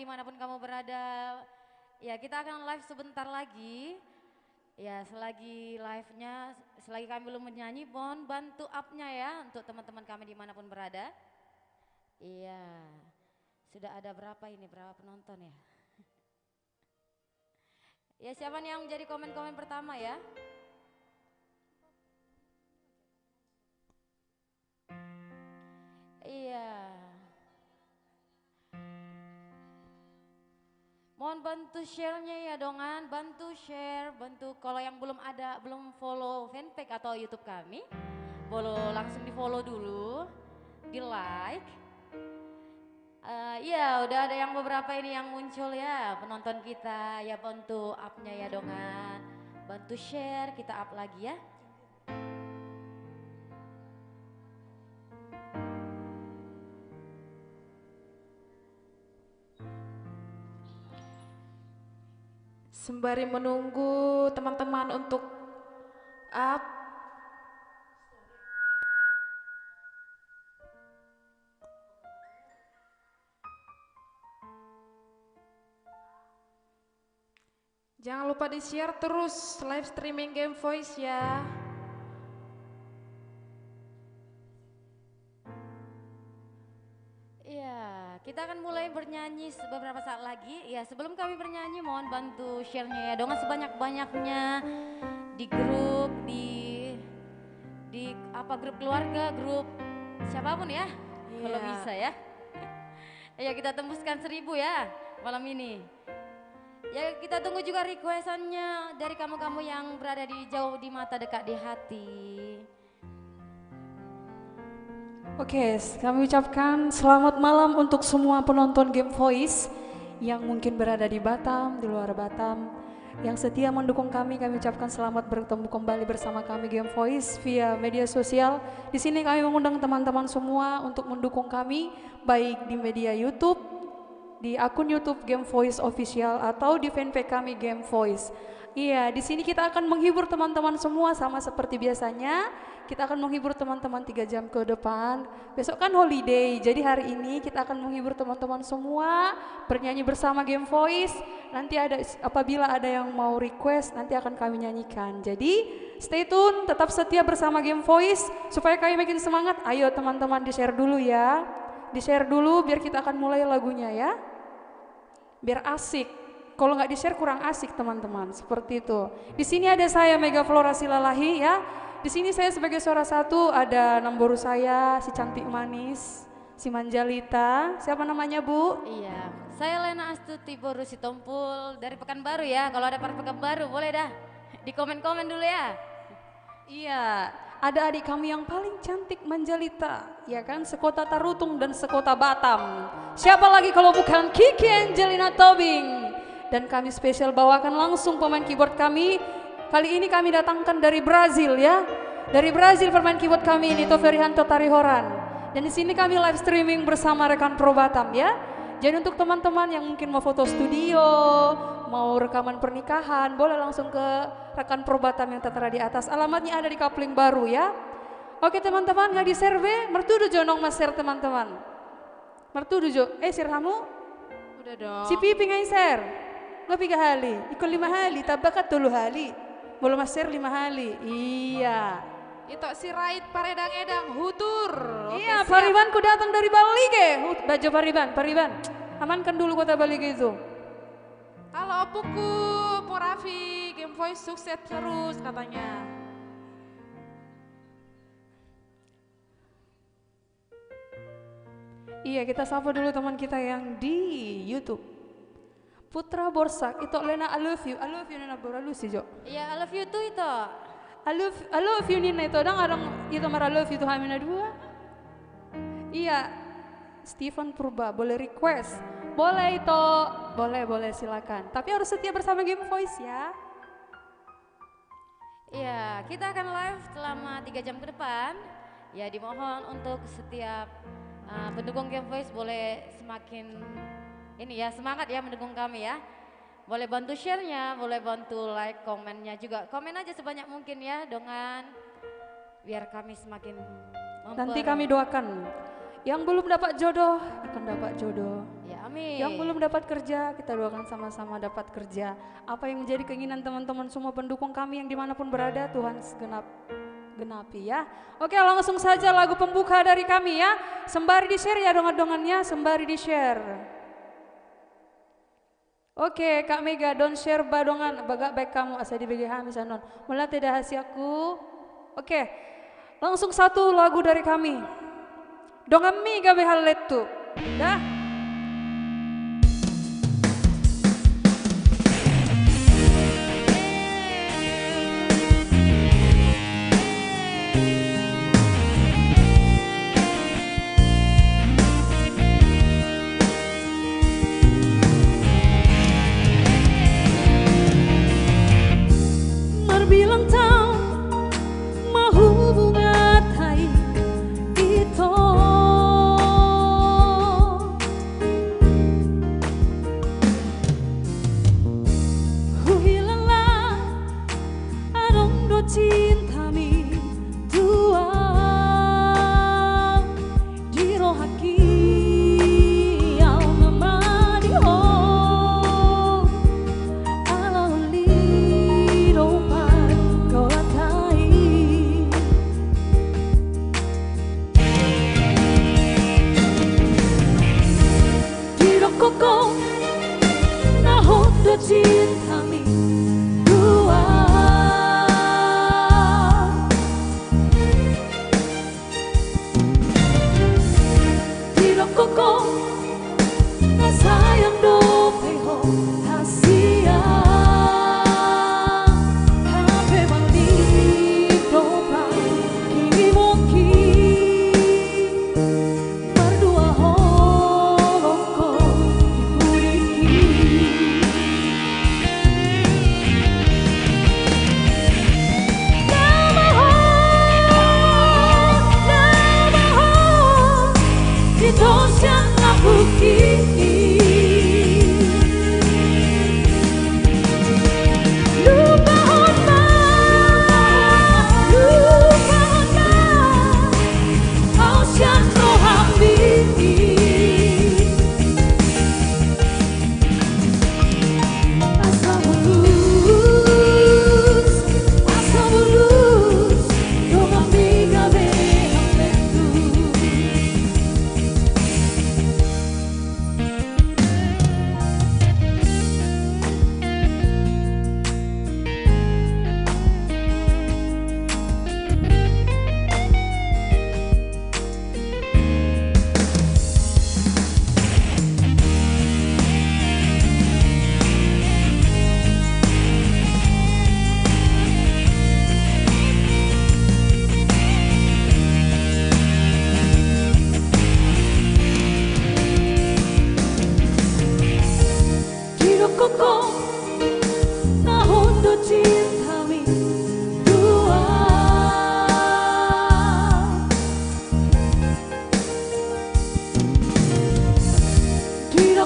dimanapun kamu berada. Ya kita akan live sebentar lagi. Ya selagi live-nya, selagi kami belum menyanyi, mohon bantu up-nya ya untuk teman-teman kami dimanapun berada. Iya, sudah ada berapa ini, berapa penonton ya? Ya siapa nih yang menjadi komen-komen pertama ya? Iya. Mohon bantu share-nya ya dongan, bantu share, bantu kalau yang belum ada, belum follow fanpage atau YouTube kami, boleh langsung di follow dulu, di like. Iya udah ada yang beberapa ini yang muncul ya penonton kita, ya bantu up-nya ya dongan, bantu share, kita up lagi ya. Sembari menunggu teman-teman untuk up, jangan lupa di-share terus live streaming Game Voice ya. Iya, kita akan mulai bernyanyi beberapa saat lagi. Ya, sebelum kami bernyanyi mohon bantu share-nya ya dongan sebanyak-banyaknya di grup, di apa grup keluarga, grup siapapun ya. Kalau Iya. bisa ya. Ya kita tembuskan 1000 ya malam ini. Ya kita tunggu juga requestannya dari kamu-kamu yang berada di jauh di mata dekat di hati. Oke, kami ucapkan selamat malam untuk semua penonton Game Voice yang mungkin berada di Batam, di luar Batam, yang setia mendukung kami ucapkan selamat bertemu kembali bersama kami Game Voice via media sosial. Di sini kami mengundang teman-teman semua untuk mendukung kami, baik di media YouTube, di akun YouTube Game Voice Official atau di fanpage kami Game Voice. Iya, di sini kita akan menghibur teman-teman semua sama seperti biasanya. Kita akan menghibur teman-teman 3 jam ke depan. Besok kan holiday, jadi hari ini kita akan menghibur teman-teman semua bernyanyi bersama Game Voice. Nanti apabila ada yang mau request, nanti akan kami nyanyikan. Jadi stay tune, tetap setia bersama Game Voice supaya kami makin semangat. Ayo teman-teman di-share dulu ya. Di-share dulu biar kita akan mulai lagunya ya. Biar asik. Kalau nggak di-share kurang asik teman-teman. Seperti itu. Di sini ada saya Mega Flora Silalahi ya. Di sini saya sebagai suara satu, ada Namboru saya, si cantik manis, si Manjalita. Siapa namanya Bu? Iya, saya Lena Astuti Boru Sitompul dari Pekanbaru ya. Kalau ada para Pekanbaru boleh dah di komen-komen dulu ya. Iya, ada adik kami yang paling cantik Manjalita, ya kan? Sekota Tarutung dan sekota Batam. Siapa lagi kalau bukan Kiki Angelina Tobing? Dan kami spesial bawakan langsung pemain keyboard kami. Kali ini kami datangkan dari Brazil ya. Dari Brazil pemain keyboard kami ini Toverihanto Tarihoran. Dan di sini kami live streaming bersama rekan Pro Batam ya. Jadi untuk teman-teman yang mungkin mau foto studio, mau rekaman pernikahan, boleh langsung ke rekan Pro Batam yang tertera di atas. Alamatnya ada di Kapling Baru ya. Oke teman-teman, nggak di-share mertudu jonong mas share teman-teman. Mertudu jo, share kamu? Udah dong. Si Pipi nggak share? Nggak 3 kali, ikut 5 kali, tabakat 10 kali. Belum mas share 5 kali, iya. Itu si Rait paredang-edang hutur. Iya, Pariban ku datang dari Bali ke. Bajo Pariban. Amankan dulu kota Bali itu. Halo opuku, Porafi, Game Voice sukses terus katanya. Iya, kita sapa dulu teman kita yang di YouTube. Putra Borsak, itu Lena I love you Nena Boralusi Jo. Iya, I love you too itu. I love you Nina itu orang itu marah love you tuh Hamina 2. Iya, Stephen Purba boleh request. Boleh itu, boleh silakan. Tapi harus setia bersama Game Voice ya. Iya, kita akan live selama 3 jam ke depan. Ya dimohon untuk setiap pendukung Game Voice boleh semakin ini ya semangat ya mendukung kami ya. Boleh bantu share-nya, boleh bantu like, komennya juga. Komen aja sebanyak mungkin ya dengan biar kami semakin Nanti kami doakan. Yang belum dapat jodoh akan dapat jodoh. Ya amin. Yang belum dapat kerja, kita doakan sama-sama dapat kerja. Apa yang menjadi keinginan teman-teman semua pendukung kami yang dimanapun berada, Tuhan genapi ya. Oke, langsung saja lagu pembuka dari kami ya. Sembari di-share ya dongan-dongannya, sembari di-share. Oke, Kak Mega, don't share badongan, bagak baik kamu asa di BGH misalnya non. Mulai tidak hasiaku. Oke, langsung satu lagu dari kami. Dongan mi gabe haletu. Dah. Bilang tahu mau bunga tai itu hilanglah adong do cinta mi dua di rohaki al memadi oh alau lido koko na hondo cinta mi dua Tiro koko na sayang do peho hasia Hape mandi dopa kini moki berdua holongko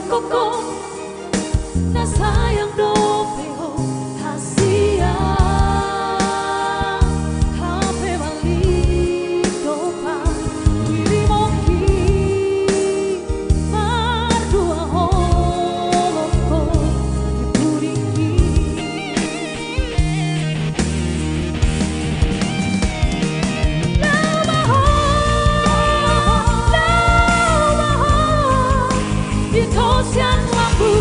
koko na sayang do peho hasia hape balik dopa kiri moki berdua holongko dipuriki Siang lampu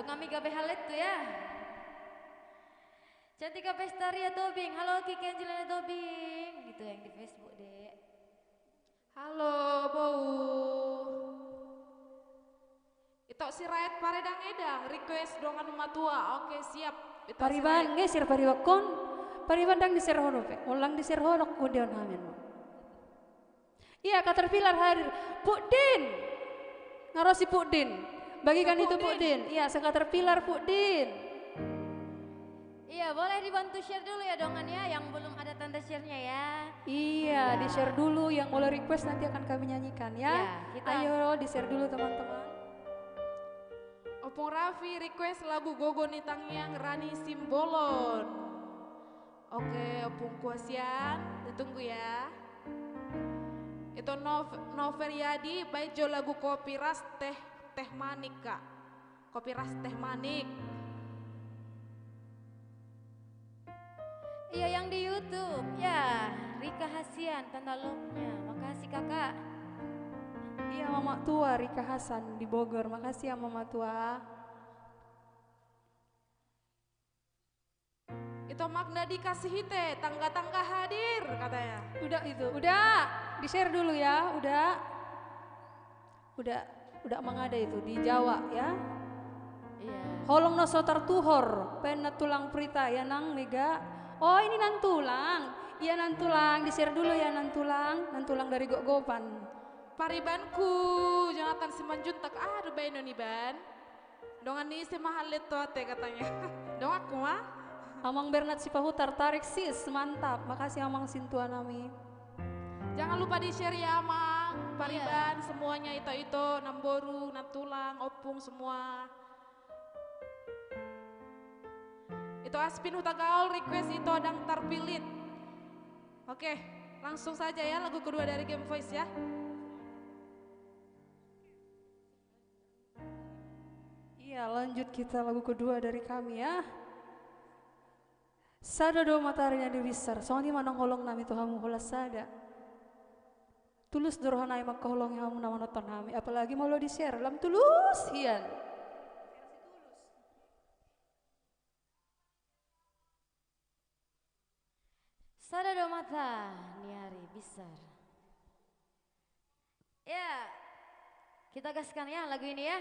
untuk kami Gabe Halet tuh ya. Cantika Pestaria Tobing, halo Kiki Angelina Tobing. Gitu yang di Facebook dek. Halo Bau. Itu si Rakyat Paredang Edang request dongan rumah tua. Oke siap. Itu si Pariban Rakyat. ngesir paribakon. Pariban dang diser hono pe. Ulang diser hono kudion hamen. Iya, Caterpillar hadir. Pudin. Ngarosi Pudin. Bagikan itu Pudin. Iya, Caterpillar Pudin. Iya boleh dibantu share dulu ya dongannya yang belum ada tanda share-nya ya. Iya, di-share dulu yang boleh request nanti akan kami nyanyikan ya. Iya, kita- Ayo di-share dulu teman-teman. Opung Raffi request lagu Gogo Nitang yang Rani Simbolon. Oke, Opung Kuasian, ditunggu ya. Itu Noveriadi Baijo lagu Kopi Ras Teh Manik Kak. Kopi Ras Teh Manik. Iya yang di YouTube ya. Rika Hasian katalognya. Makasih kakak. Iya, Mama Tua Rika Hasan di Bogor. Makasih ya Mama Tua. Itu Magda dikasih hite, tangga-tangga hadir katanya. Udah itu, udah di-share dulu ya, udah mengada itu di Jawa ya. Iya. Holong no sotar tuhor, pena tulang prita ya nang mega. Oh ini nan tulang, iya nan tulang, di-share dulu ya nan tulang dari Gogopan. Paribanku, Jonathan Simanjuntak, aduh bayi nih ban. Dongan ni si mahal itu ate katanya. Dong aku mah. Amang Bernat Sipahutar tarik sis, mantap. Makasih Amang Sintua Nami. Jangan lupa di-share ya Mang, Pariban semuanya itu Namboru, Natulang, Opung semua. Itu Aspin Hutagaul request itu Adang Tarpilit. Oke, langsung saja ya lagu kedua dari Game Voice ya. Iya, lanjut kita lagu kedua dari kami ya. Sada do mataharinya dibisar, soalnya manang holong nami tu hamu hola sada. Tulus dorhanai maka holong hamu nama nonton nami, apalagi mau lo di share, lam tulus hian. Sadado mata niari besar. Ya, kita gaskan ya lagu ini ya.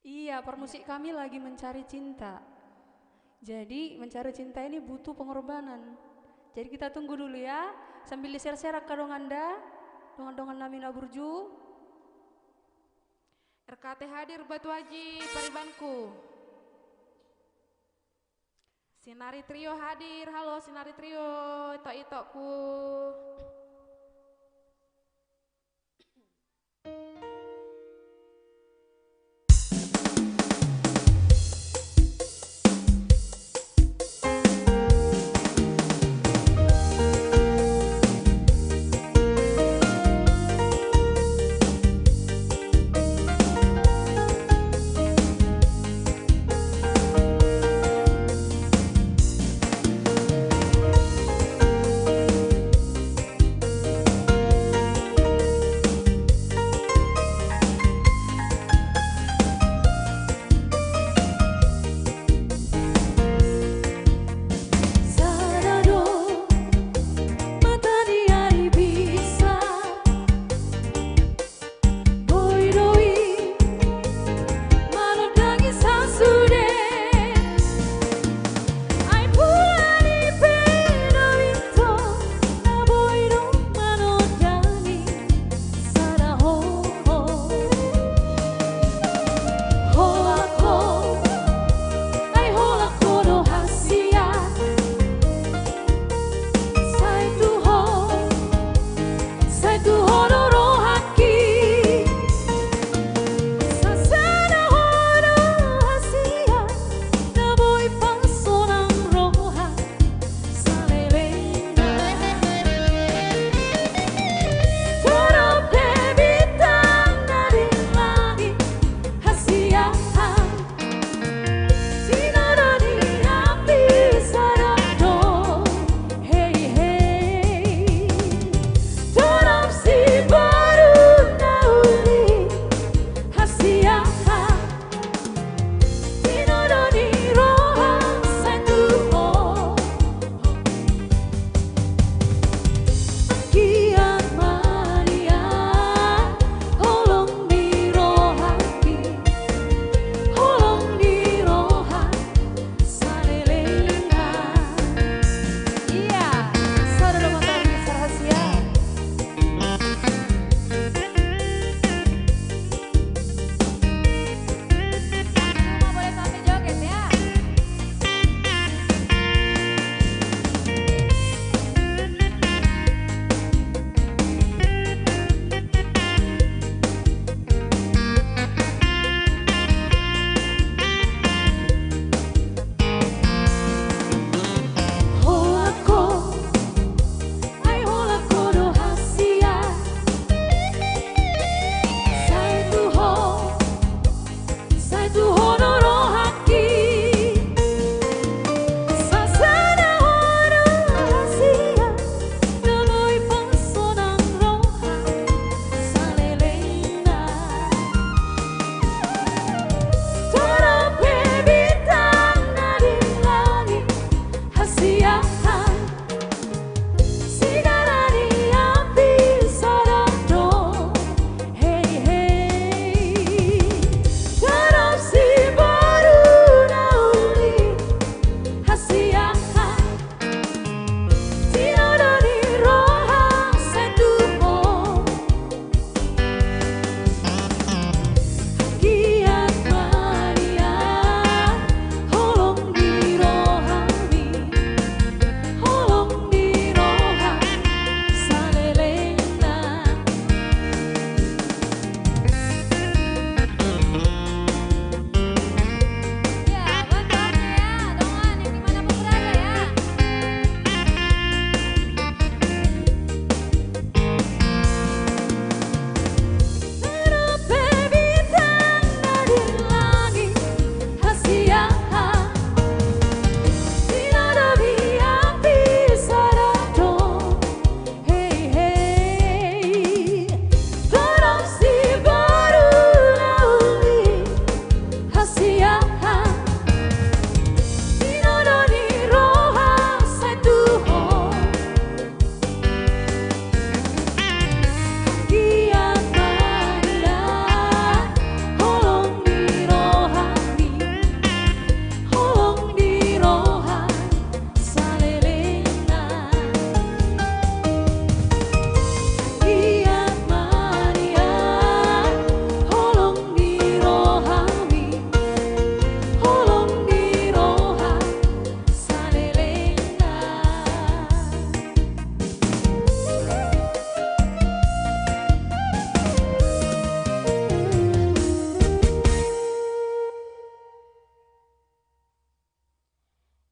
Iya, permusik kami lagi mencari cinta. Jadi mencari cinta ini butuh pengorbanan. Jadi kita tunggu dulu ya, sambil di-share-share ke dong Anda, dongan-dongan Namina Burju. RKT hadir Batu Haji Paribanku. Sinari Trio hadir, halo Sinari Trio, itok-itokku.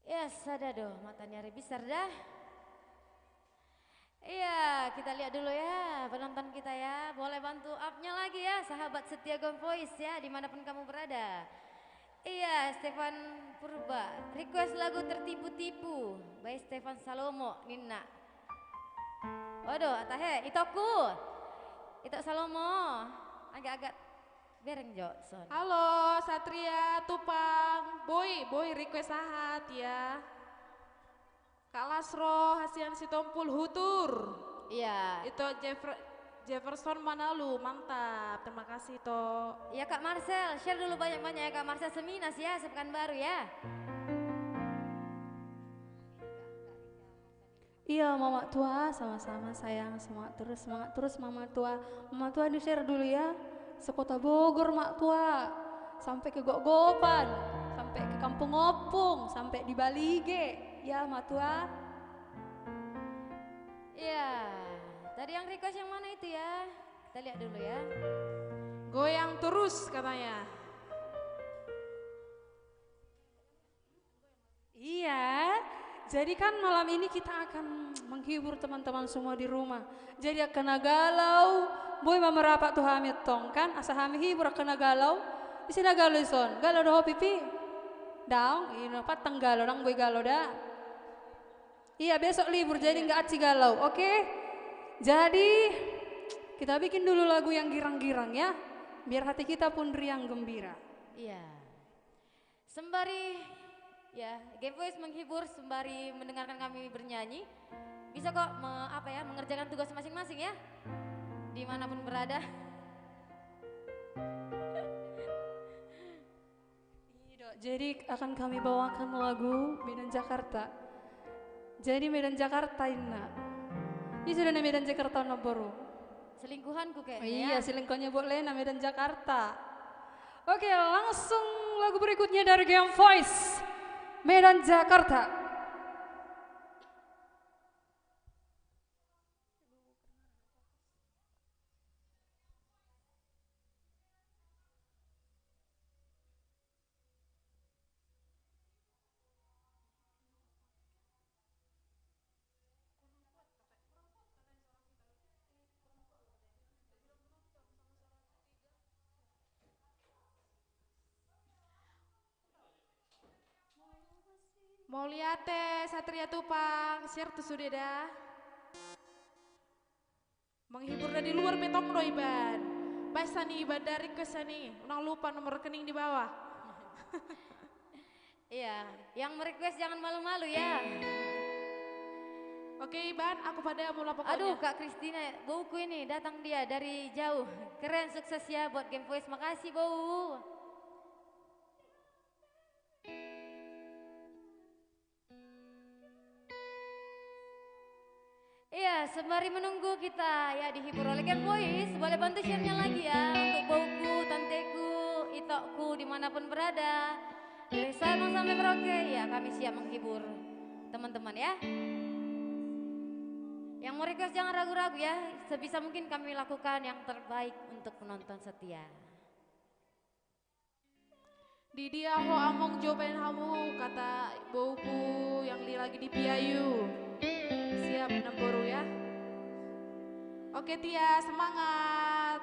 Ya, sada doh, matanya besar dah. Iya, kita lihat dulu ya penonton kita ya. Boleh bantu up-nya lagi ya, sahabat setia Game Voice ya, dimanapun kamu berada. Iya, Stefan Purba, request lagu Tertipu-tipu by Stefan Salomo, Nina. Waduh, atahe, Itok Salomo, agak-agak bereng Jo, son. Halo, Satria, Tupang, Boy request sahat ya. Kak Lasro, Hasian Sitompul, Hutur. Iya. Itu Jefferson Manalu, mantap. Terima kasih Toh. Iya Kak Marcel, share dulu banyak-banyak ya Kak Marcel Seminas ya, sepekan baru ya. Iya Mama Tua, sama-sama sayang, semangat terus Mama Tua. Mama Tua di share dulu ya, sekota Bogor Mak Tua, sampai ke Gogopan, sampai ke Kampung Opung, sampai di Balige, ya Mak Tua. Iya, tadi yang request yang mana itu ya? Kita lihat dulu ya. Goyang terus katanya. Iya, jadi kan malam ini kita akan menghibur teman-teman semua di rumah. Jadi akan galau, boy mama rapat tuh Hamid tong kan, asa Hamid hibur akan galau. Di sini galau son, galau doh pipi. Daung, ini apa tenggalau, nang boy galau dah. Iya besok libur jadi nggak aci galau, oke? Jadi kita bikin dulu lagu yang girang-girang ya, biar hati kita pun riang gembira. Iya. Sembari ya, Game Voice menghibur sembari mendengarkan kami bernyanyi. Bisa kok mengerjakan tugas masing-masing ya. Dimanapun berada. Jadi akan kami bawakan lagu Medan Jakarta. Jadi Medan Jakarta ini sudah na Medan Jakarta na baru. Selingkuhanku kayaknya. Iya, selingkuhannya boleh na Medan Jakarta. Oke, langsung lagu berikutnya dari Game Voice. Medan Jakarta. Mau lihat Satria Tupang, share tuh sudah dah. Menghibur dari luar betong do Iban. Baik sani Iban dari ke sani, unang lupa nomor rekening di bawah. Iya, yang merequest jangan malu-malu ya. Oke Iban, aku pada mula pokoknya. Aduh Kak Kristina, bauku ini datang dia dari jauh. Keren, sukses ya buat Game Voice, makasih bau. Iya, sembari menunggu kita ya dihibur oleh Game Voice, boleh bantu share-nya lagi ya untuk bauku, tanteku, itokku dimanapun berada. Dari Sabang sampai Merauke, ya kami siap menghibur teman-teman ya. Yang mau request jangan ragu-ragu ya, sebisa mungkin kami lakukan yang terbaik untuk penonton setia. Di dia ho among jobain hamu kata bauku yang lagi di Piayu. Siap nemboru ya. Oke Tia, semangat.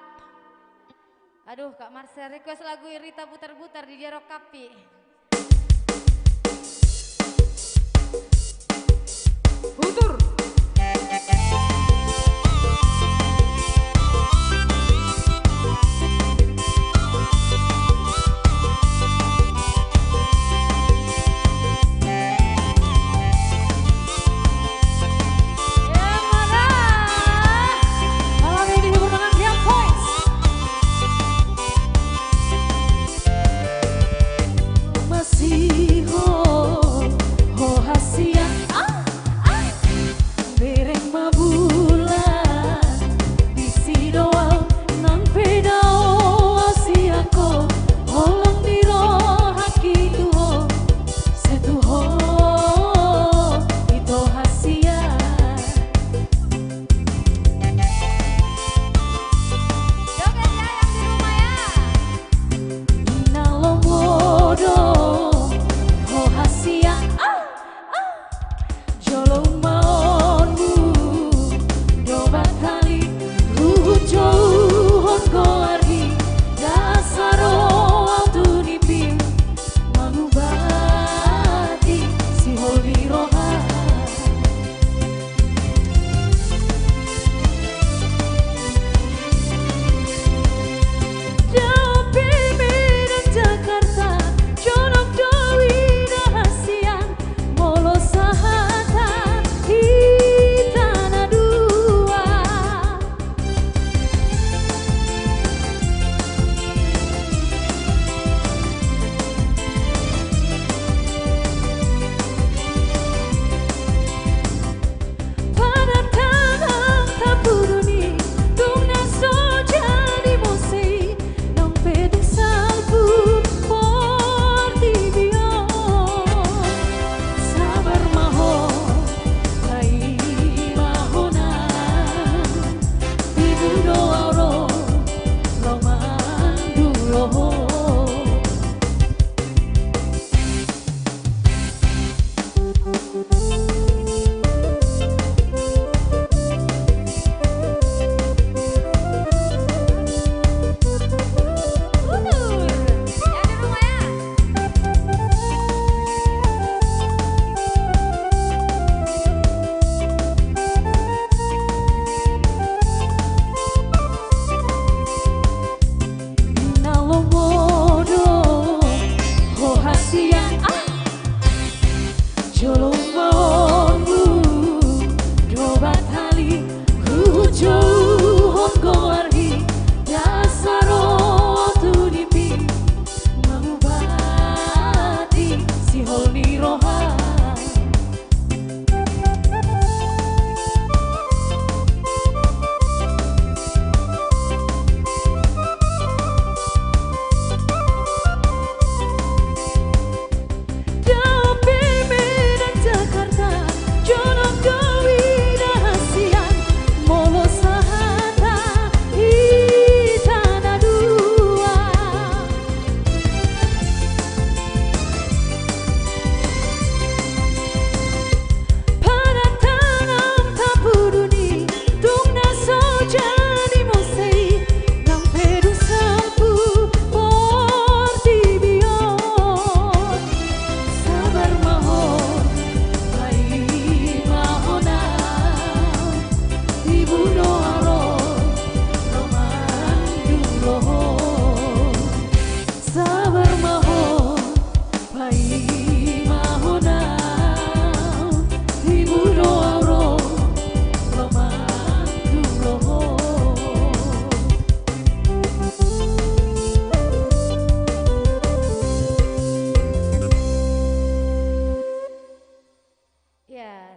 Aduh Kak Marcel request lagu Rita Butar-Butar di Jerok Kapi. Hutur. jolong monmu dobat hali hujo honggori dasaro tunipi mengubati si holni rohan.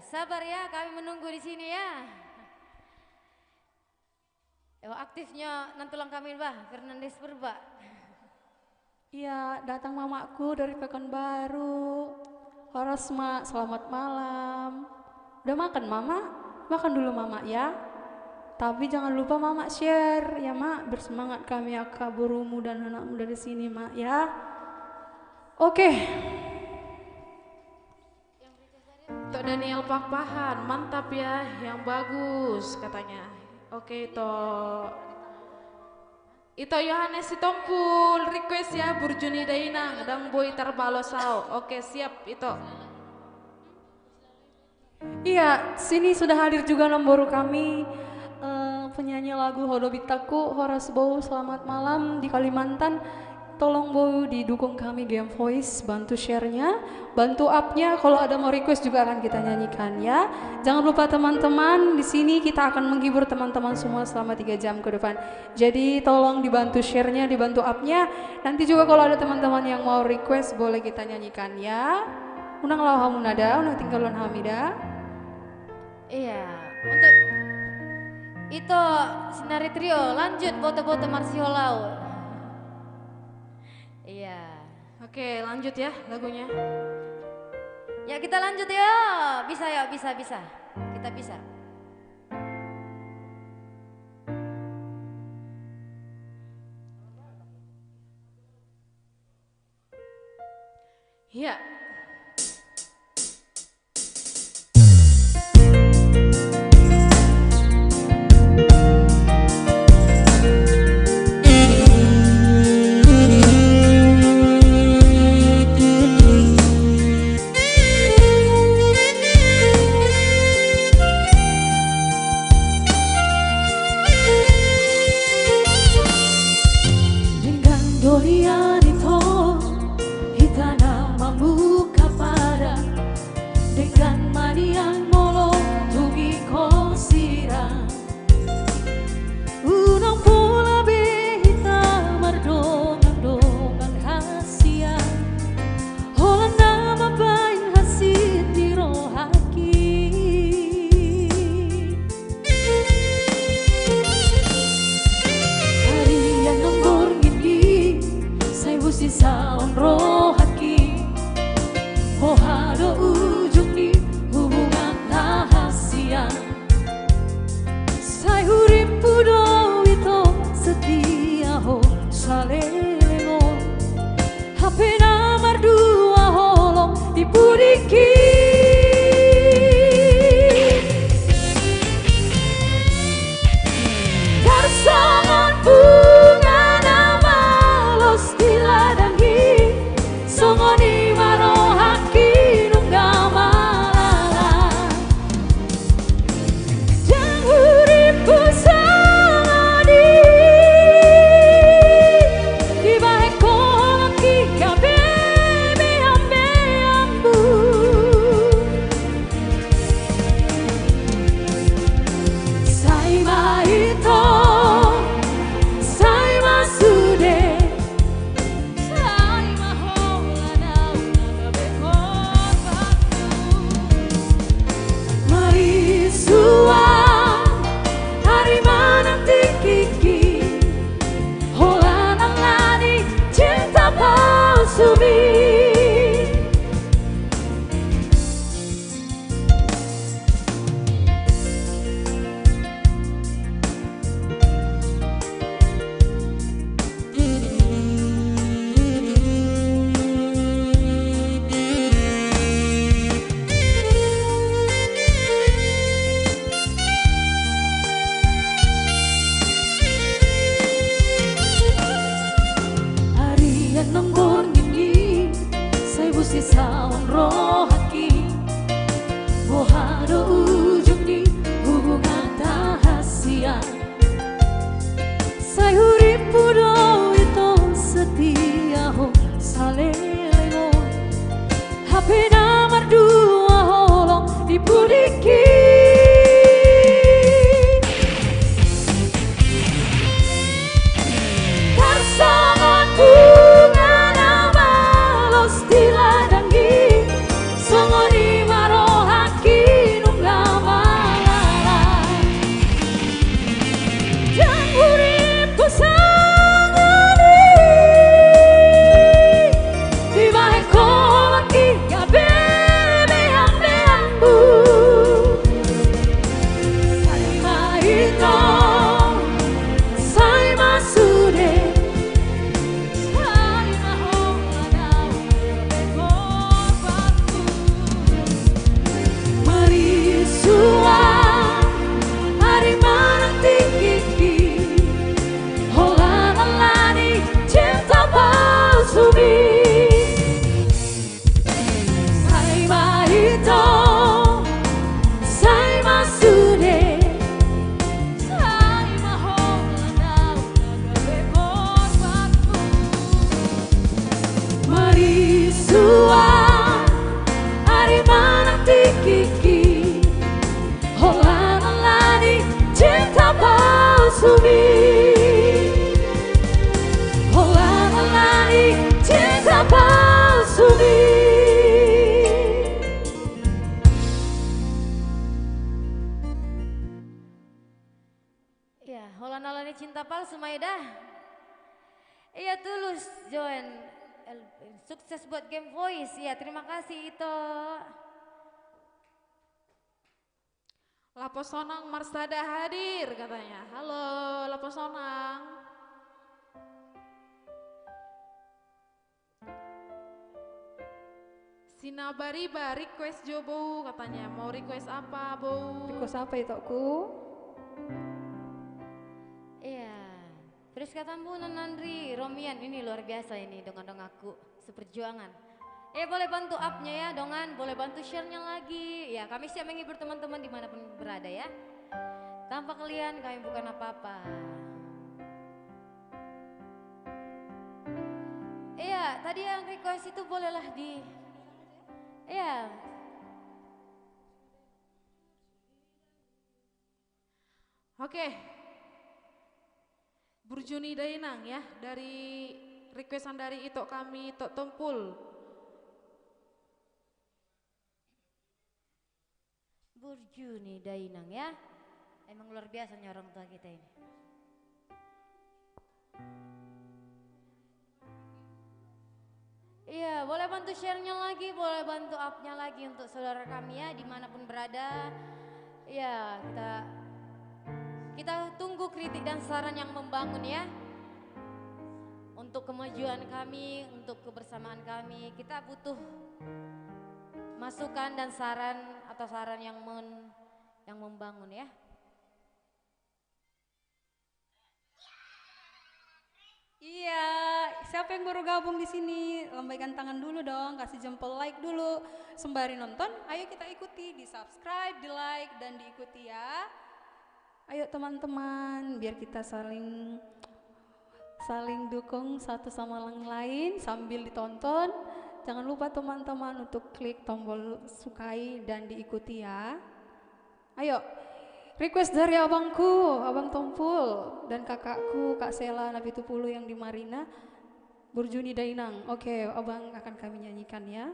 Sabar ya, kami menunggu di sini ya. Aktifnya nantulang kami bah, Fernandes Purba. Iya, datang mamaku dari Pekanbaru. Horosma, selamat malam. Udah makan mama? Makan dulu mama ya. Tapi jangan lupa mama share ya mak. Bersemangat kami akak burumu dan anakmu dari sini mak ya. Oke. Tok Daniel Pakpahan, mantap ya, yang bagus katanya. Oke Ito Yohanes Sitompul, request ya Burjuni Dainang dan Boy Tarbalosau. Oke siap Ito. Iya, sini sudah hadir juga nomor kami penyanyi lagu Hodobitaku, Horas Bow, selamat malam di Kalimantan. Tolong Bow didukung kami Game Voice, bantu share-nya, bantu up-nya. Kalau ada mau request juga akan kita nyanyikan ya. Jangan lupa teman-teman, di sini kita akan menghibur teman-teman semua selama 3 jam ke depan. Jadi tolong dibantu share-nya, dibantu up-nya. Nanti juga kalau ada teman-teman yang mau request boleh kita nyanyikan ya. Unang lau hamunada, unang tinggalun hamida. Iya, untuk itu Sinari Trio lanjut boto-boto Marsiolau. Iya. Oke lanjut ya lagunya. Ya kita lanjut ya, bisa ya, bisa. Kita bisa. Iya. Songoni marohaki nunggal cinta palsu Maeda. Iya tulus join. Sukses buat Game Voice. Ya terima kasih itu. Lapo Sonang Marsada hadir katanya. Halo Lapo Sonang. Sina Bariba request Jo Bou katanya. Mau request apa Bou? Request apa itu aku? Iya. Terus kata Bu Nandri, Romian ini luar biasa ini dong aku seperjuangan. Boleh bantu up-nya ya dongan, boleh bantu share-nya lagi. Ya kami siap menghibur teman-teman dimanapun berada ya. Tanpa kalian kami bukan apa-apa. Iya tadi yang request itu bolehlah di. Iya. Oke. Burjuni Dainang ya dari requestan dari Itok kami Tok Tumpul. Burjuni Dainang ya. Emang luar biasanya orang tua kita ini. Iya, boleh bantu share-nya lagi, boleh bantu up-nya lagi untuk saudara kami ya dimanapun berada. Iya, kita tunggu kritik dan saran yang membangun ya. Untuk kemajuan kami, untuk kebersamaan kami, kita butuh masukan dan saran atau saran yang membangun ya. Iya, siapa yang baru gabung di sini? Lambaikan tangan dulu dong, kasih jempol like dulu. Sembari nonton, ayo kita ikuti, di subscribe, di like, dan diikuti ya. Ayo teman-teman, biar kita saling dukung satu sama yang lain sambil ditonton. Jangan lupa teman-teman untuk klik tombol sukai dan diikuti ya. Ayo. Request dari abangku, Abang Tompul, dan kakakku, Kak Sela Nabitupulu yang di Marina, Burjuni Dainang. Oke, abang akan kami nyanyikan ya.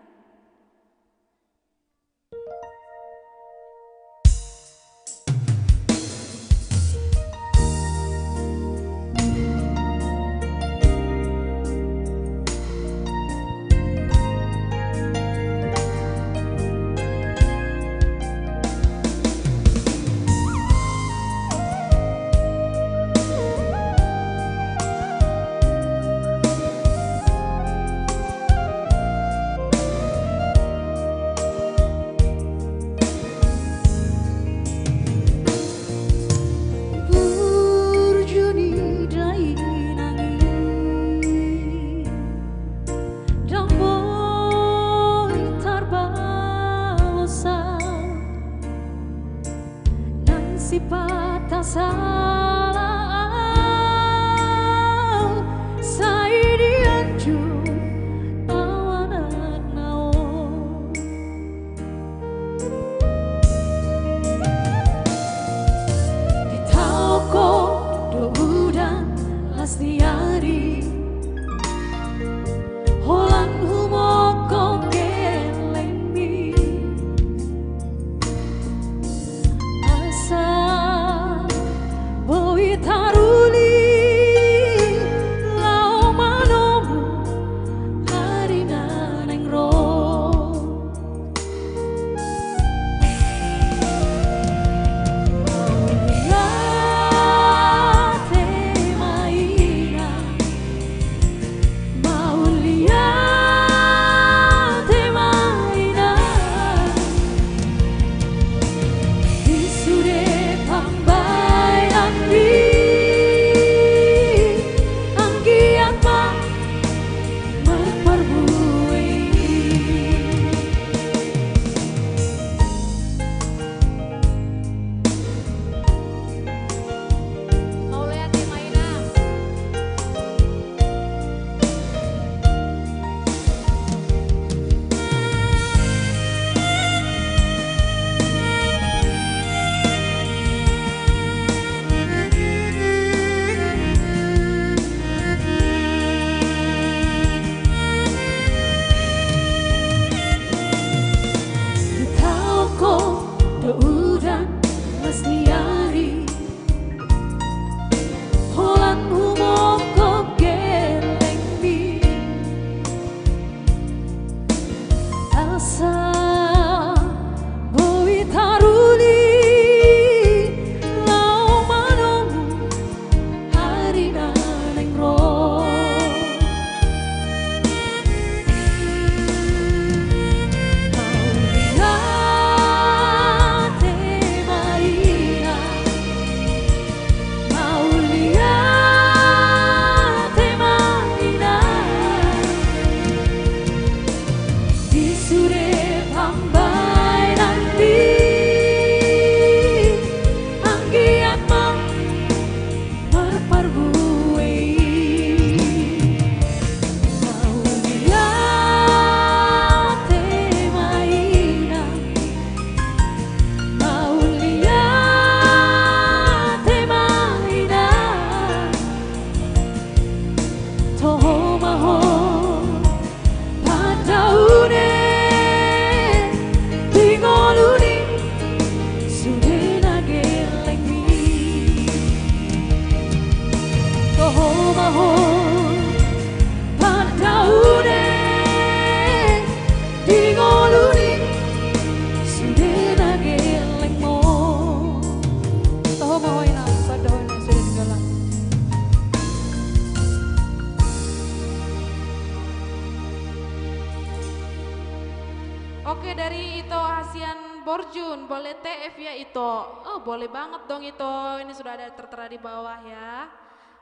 Borjun, boleh TF ya itu. Oh boleh banget dong itu, ini sudah ada tertera di bawah ya.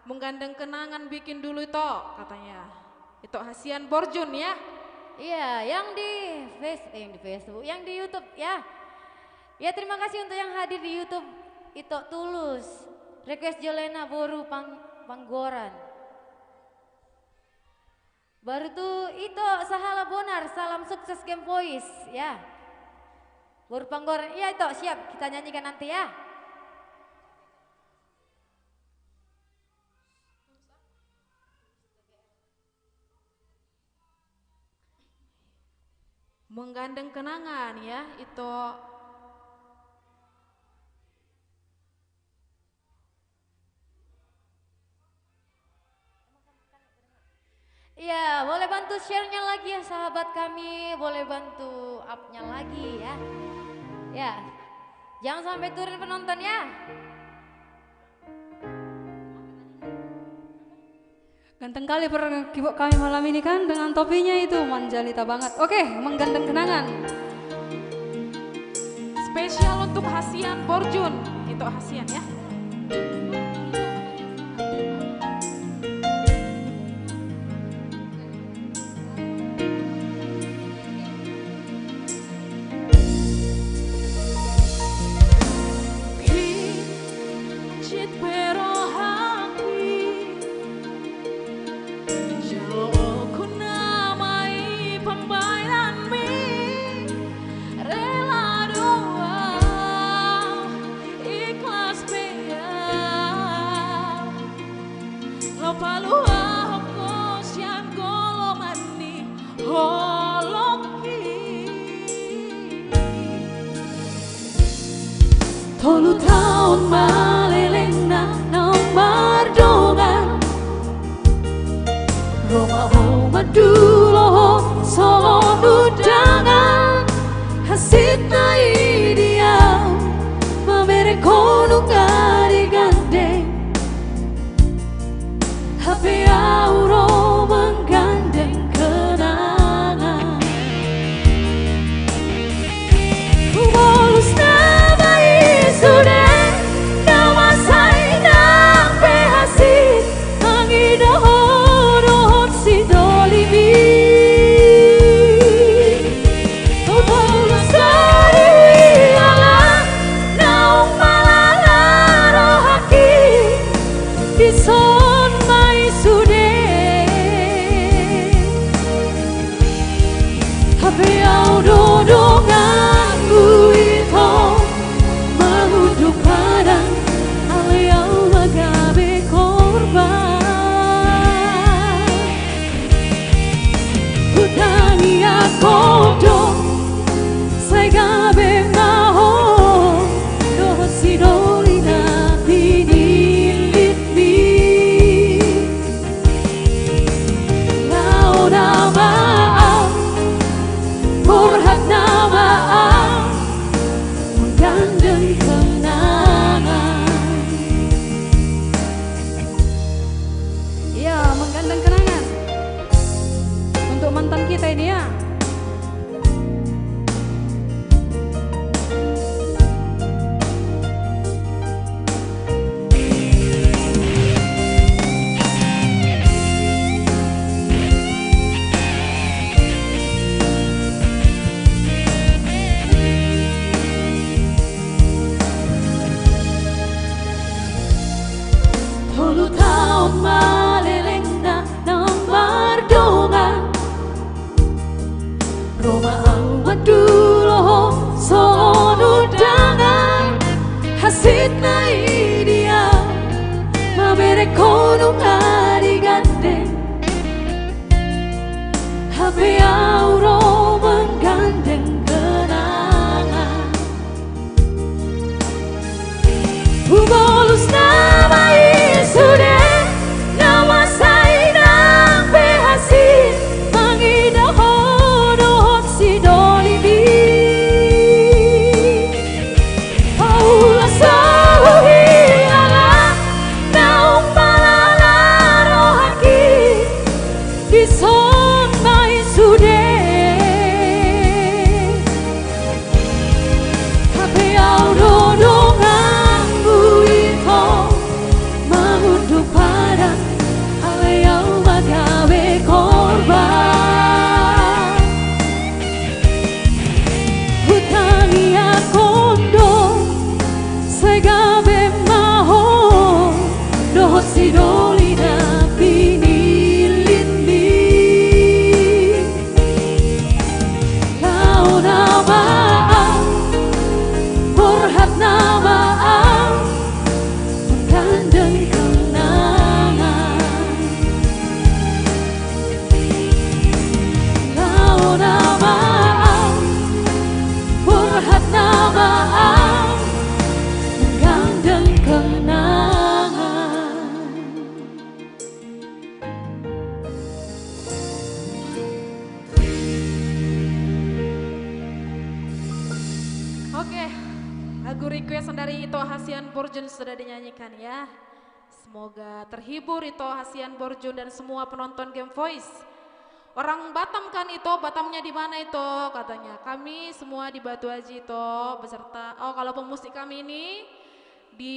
Menggandeng kenangan bikin dulu itu katanya. Itu Hasian Borjun ya. Iya, yang di Facebook, yang di YouTube ya. Ya terima kasih untuk yang hadir di YouTube. Itu Tulus, request Jolena Boru Panggoran. Baru tuh itu Sahala Bonar, salam sukses Game Voice ya. Boru Panggoran, iya itu siap kita nyanyikan nanti ya. Menggandeng kenangan ya itu. Iya, boleh bantu share-nya lagi ya sahabat kami, boleh bantu up-nya lagi ya. Ya, jangan sampai turun penonton ya. Ganteng kali perkibok kami malam ini kan dengan topinya itu manjalita banget. Oke, menggandeng kenangan. Spesial untuk Hasian Borjun, itu Hasian ya. Tolu tahun maleleng na nomor dongan Roma dulo solo nudangan hasit na ideal mamere kono gari gandeng HP auro menggandeng kenangan Kumolus sudah nama saya hasil angin horor si dolimi tolong sari ala naung malala kebersamaan menggandeng kenangan. Oke, lagu request dari Ito Hasian Borjun sudah dinyanyikan ya. Semoga terhibur Ito Hasian Borjun dan semua penonton Game Voice. Orang Batam kan Ito, Batamnya di mana Ito? Katanya kami semua di Batu Haji Ito beserta. Oh kalau pemusik kami ini di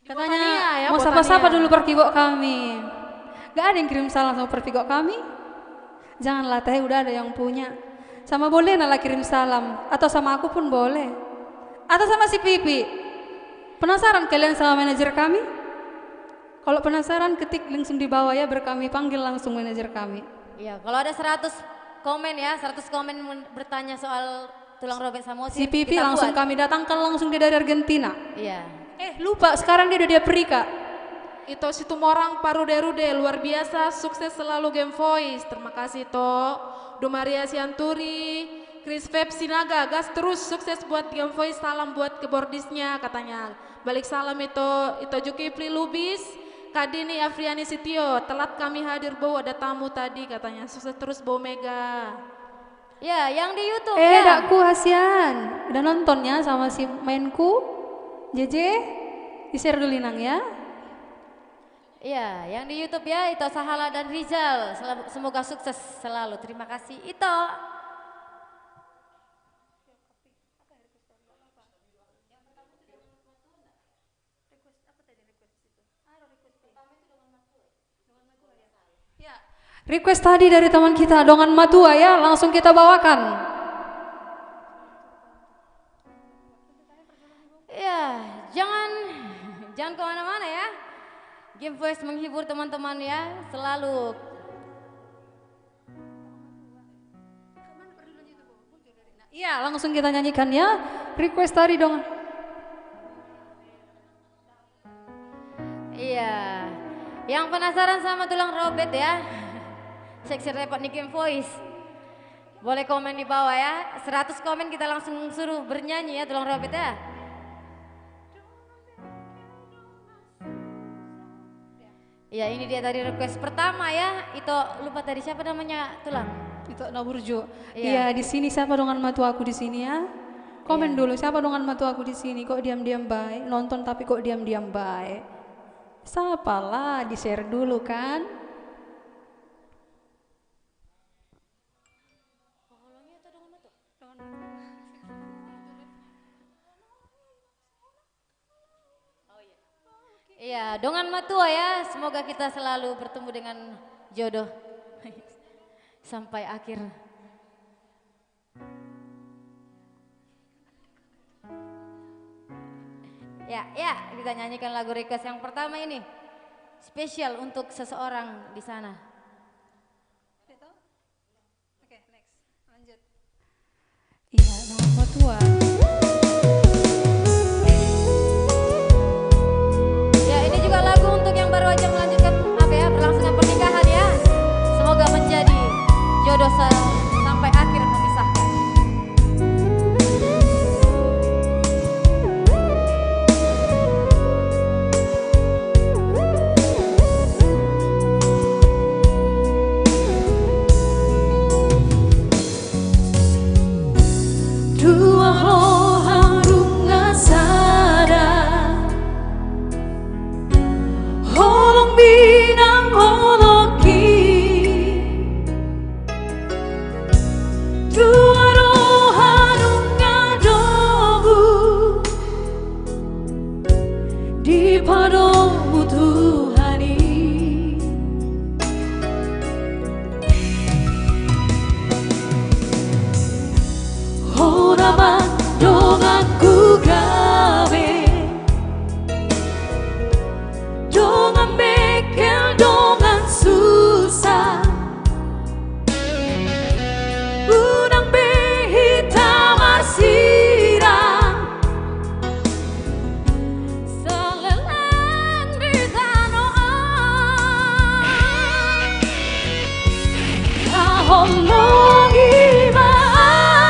Katanya Botania ya, mau Botania. sapa-sapa dulu perpigok kami. Gak ada yang kirim salam sama perpigok kami? Janganlah teh, udah ada yang punya. Sama boleh nala kirim salam, atau sama aku pun boleh. Atau sama si Pipi. Penasaran kalian sama manajer kami? Kalau penasaran ketik langsung di bawah ya, berkami panggil langsung manajer kami. Iya, kalau ada 100 komen ya, 100 komen bertanya soal tulang robek Samosir. Si Pipi kita langsung buat. kami datangkan langsung dia dari Argentina. Iya. Lupa sekarang dia udah di Afrika. Ito Situmorang Parude-Rude, luar biasa, sukses selalu Game Voice. Terima kasih Ito. Dumaria Sianturi, Chris Feb Sinaga, gas terus, sukses buat Game Voice, salam buat keyboardisnya katanya. Balik salam Ito Jukipli Lubis, Kadini Afriani Sitio, telat kami hadir Bow, ada tamu tadi katanya, sukses terus Bow Mega. Ya, yang di YouTube ya. Dakku Hasian, udah nontonnya sama si mainku, JJ, di-share dulu Nang ya. Iya, yang di YouTube ya, Ito Sahala dan Rizal. Semoga sukses selalu. Terima kasih Ito. Request tadi dari teman kita Dongan Matua ya, langsung kita bawakan. Ya, jangan kemana-mana ya. Game Voice menghibur teman-teman ya, selalu. Iya, langsung kita nyanyikan ya. Request tadi Dongan. Iya, yang penasaran sama tulang robek ya, seksi repot nih Game Voice. Boleh komen di bawah ya, 100 komen kita langsung suruh bernyanyi ya tulang robek ya. Ya ini dia tadi request pertama ya, itu lupa tadi siapa namanya tulang? Itu Naburjo. Iya. Iya, di sini siapa Dongan Matua aku di sini ya? Komen Iya. dulu siapa Dongan Matua aku di sini, kok diam-diam baik, nonton tapi kok diam-diam baik. Siapalah, di-share dulu kan? Iya, Dongan Matua ya, semoga kita selalu bertemu dengan jodoh sampai akhir. Ya, kita nyanyikan lagu request yang pertama ini. Spesial untuk seseorang di sana. Oke, next. Lanjut. Iya, Dongan Matua. Ya, ini juga lagu untuk yang baru aja melanjutkan berlangsungnya pernikahan ya. Semoga menjadi jodoh sampai akhir memisahkan. Dua rohang runga sada, holong binang holoki. Dua rohang runga dogu, di padamu Tuhani. Horaman donganku gawe, dongan bekel, dongan susah, unang behita masirang, selelang di tanoan, kaholongi maan.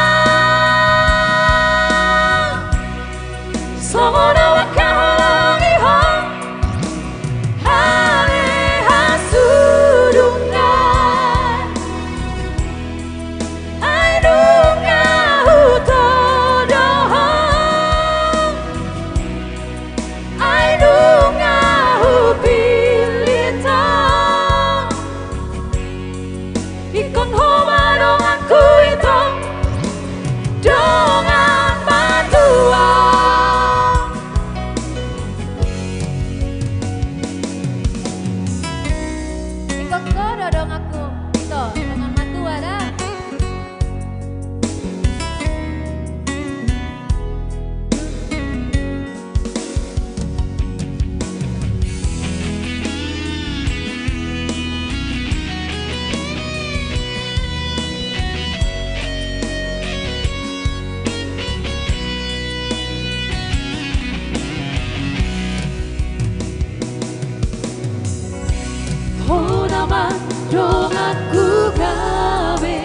dong aku gawe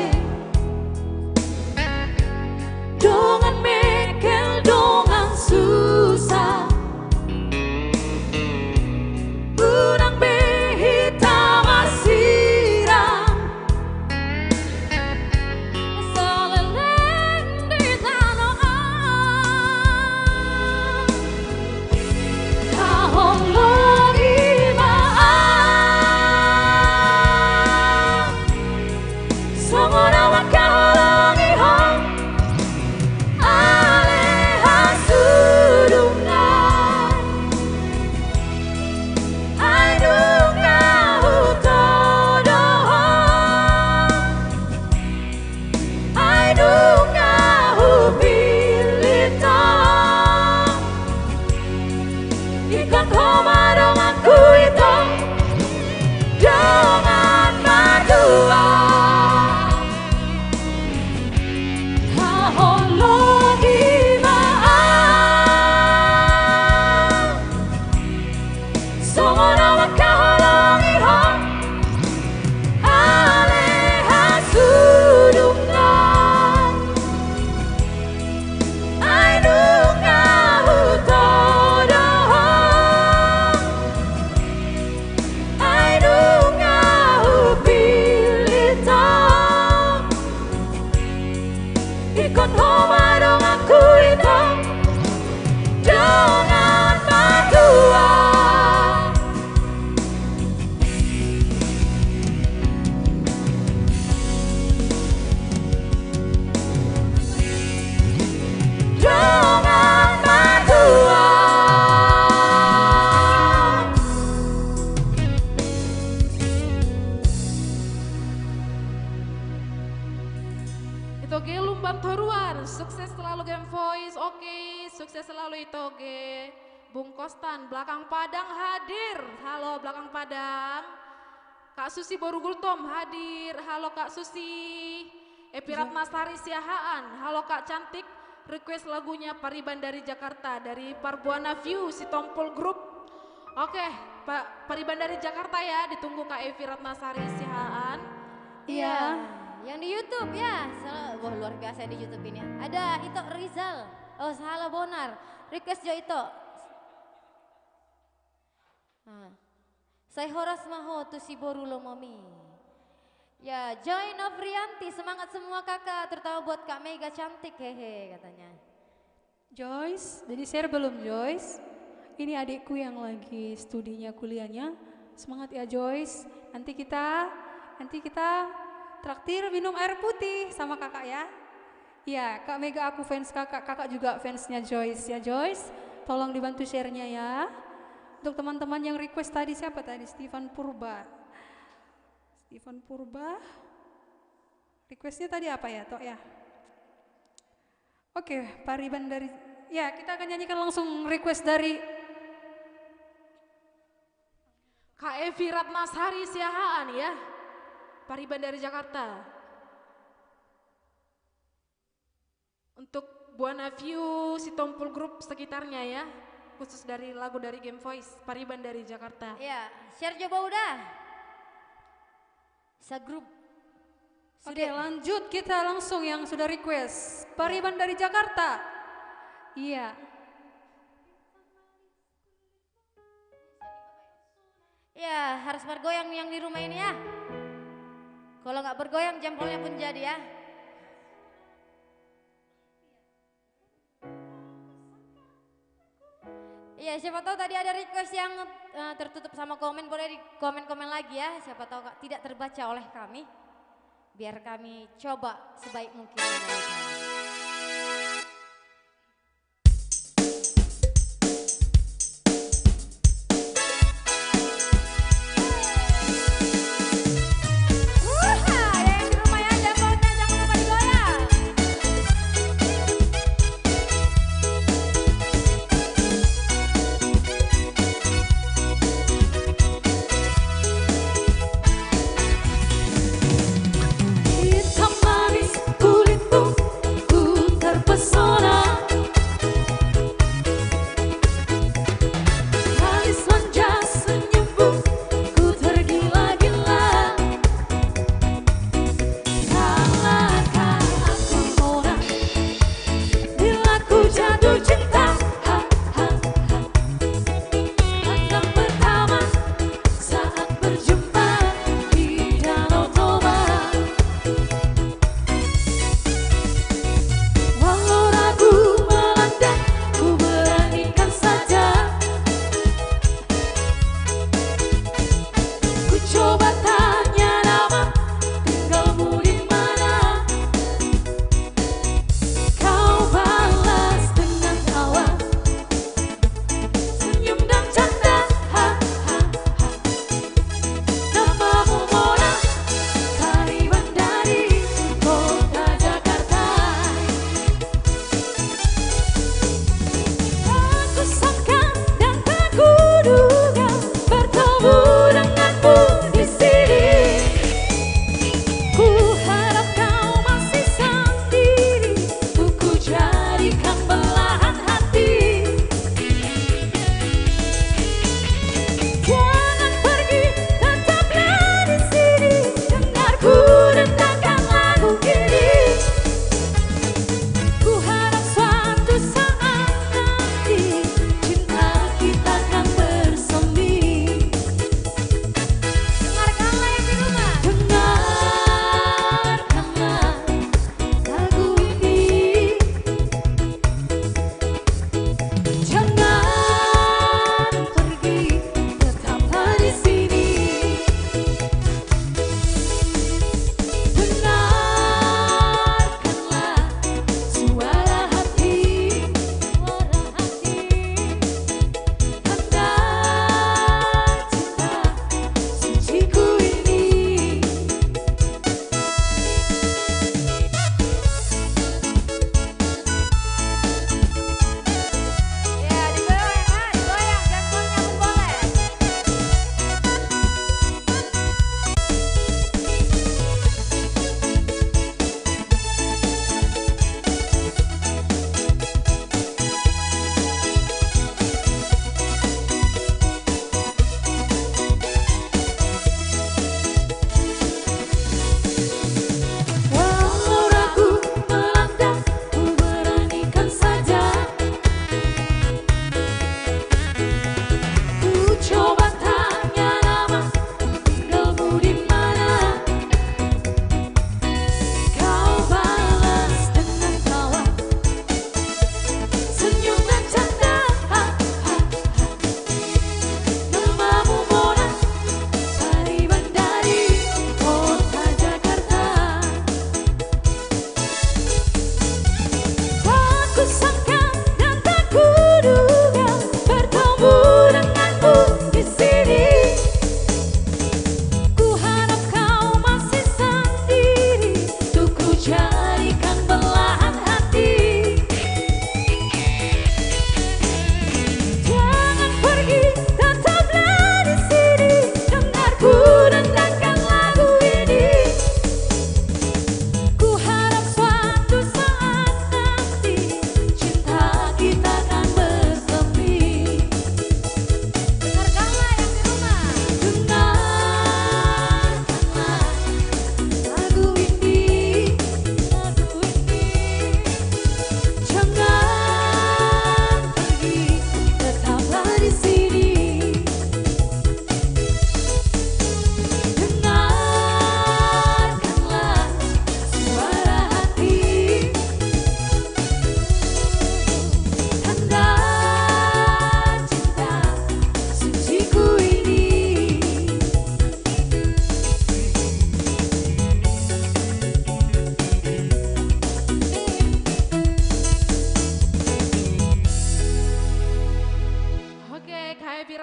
dongan mekel dongan susah urang behita masirang saleleng di tanoan tahong longi maaf semua wakaholongi hong aleha sudungan aidunga hutodohong aidunga hupilitong ikon komadong aku itu jangan berdua haholongi maaf semua wakaholongi hong aleha sudungan aidunga hutodohong aidunga hupilitong ikon homadong aku itu jangan berdua jangan berdua Itu ge lumban toruan, sukses selalu Game Voice, oke, sukses selalu itu ge. Bung Kostan, belakang Padang hadir, halo belakang Padang. Kak Susi Borugultom hadir, halo Kak Susi. Epirat Nasari Siahaan, halo Kak Cantik, request lagunya Pariban dari Jakarta, dari Parbuana View, si Tompol Group. Oke, Pak Pariban dari Jakarta ya, ditunggu Kak Epirat Nasari Siahaan. Iya, yang di YouTube ya. Wah luar biasa di YouTube ini. Ada Ito Rizal. Oh salah Bonar. Request jo Ito. Saya horas maho tu si borulo mami. Ya, Joy Novrianti, semangat semua kakak, terutama buat Kak Mega cantik hehe katanya. Joyce, jadi share belum Joyce? Ini adikku yang lagi studinya kuliahnya. Semangat ya Joyce. Nanti kita traktir minum air putih sama kakak ya. Iya, Kak Mega aku fans kakak, kakak juga fansnya Joyce ya Joyce. Tolong dibantu share-nya ya. Untuk teman-teman yang request tadi siapa tadi? Stephen Purba. Requestnya tadi apa ya Tok ya? Oke, Pariban dari, ya kita akan nyanyikan langsung request dari Kak Evi Ratnasari Siahaan ya, Pariban dari Jakarta. Untuk Buana View, si Tompul Group sekitarnya ya, khusus dari lagu dari Game Voice, Pariban dari Jakarta. Ya, share coba udah. Segrup. Oke, lanjut kita langsung yang sudah request. Pariban dari Jakarta. Iya. Ya, harus bergoyang yang di rumah ini ya. Kalau nggak bergoyang jempolnya pun jadi ya. Iya, siapa tahu tadi ada request yang tertutup sama komen, boleh di komen-komen lagi ya. Siapa tahu tidak terbaca oleh kami. Biar kami coba sebaik mungkin. Hitam manis kulitmu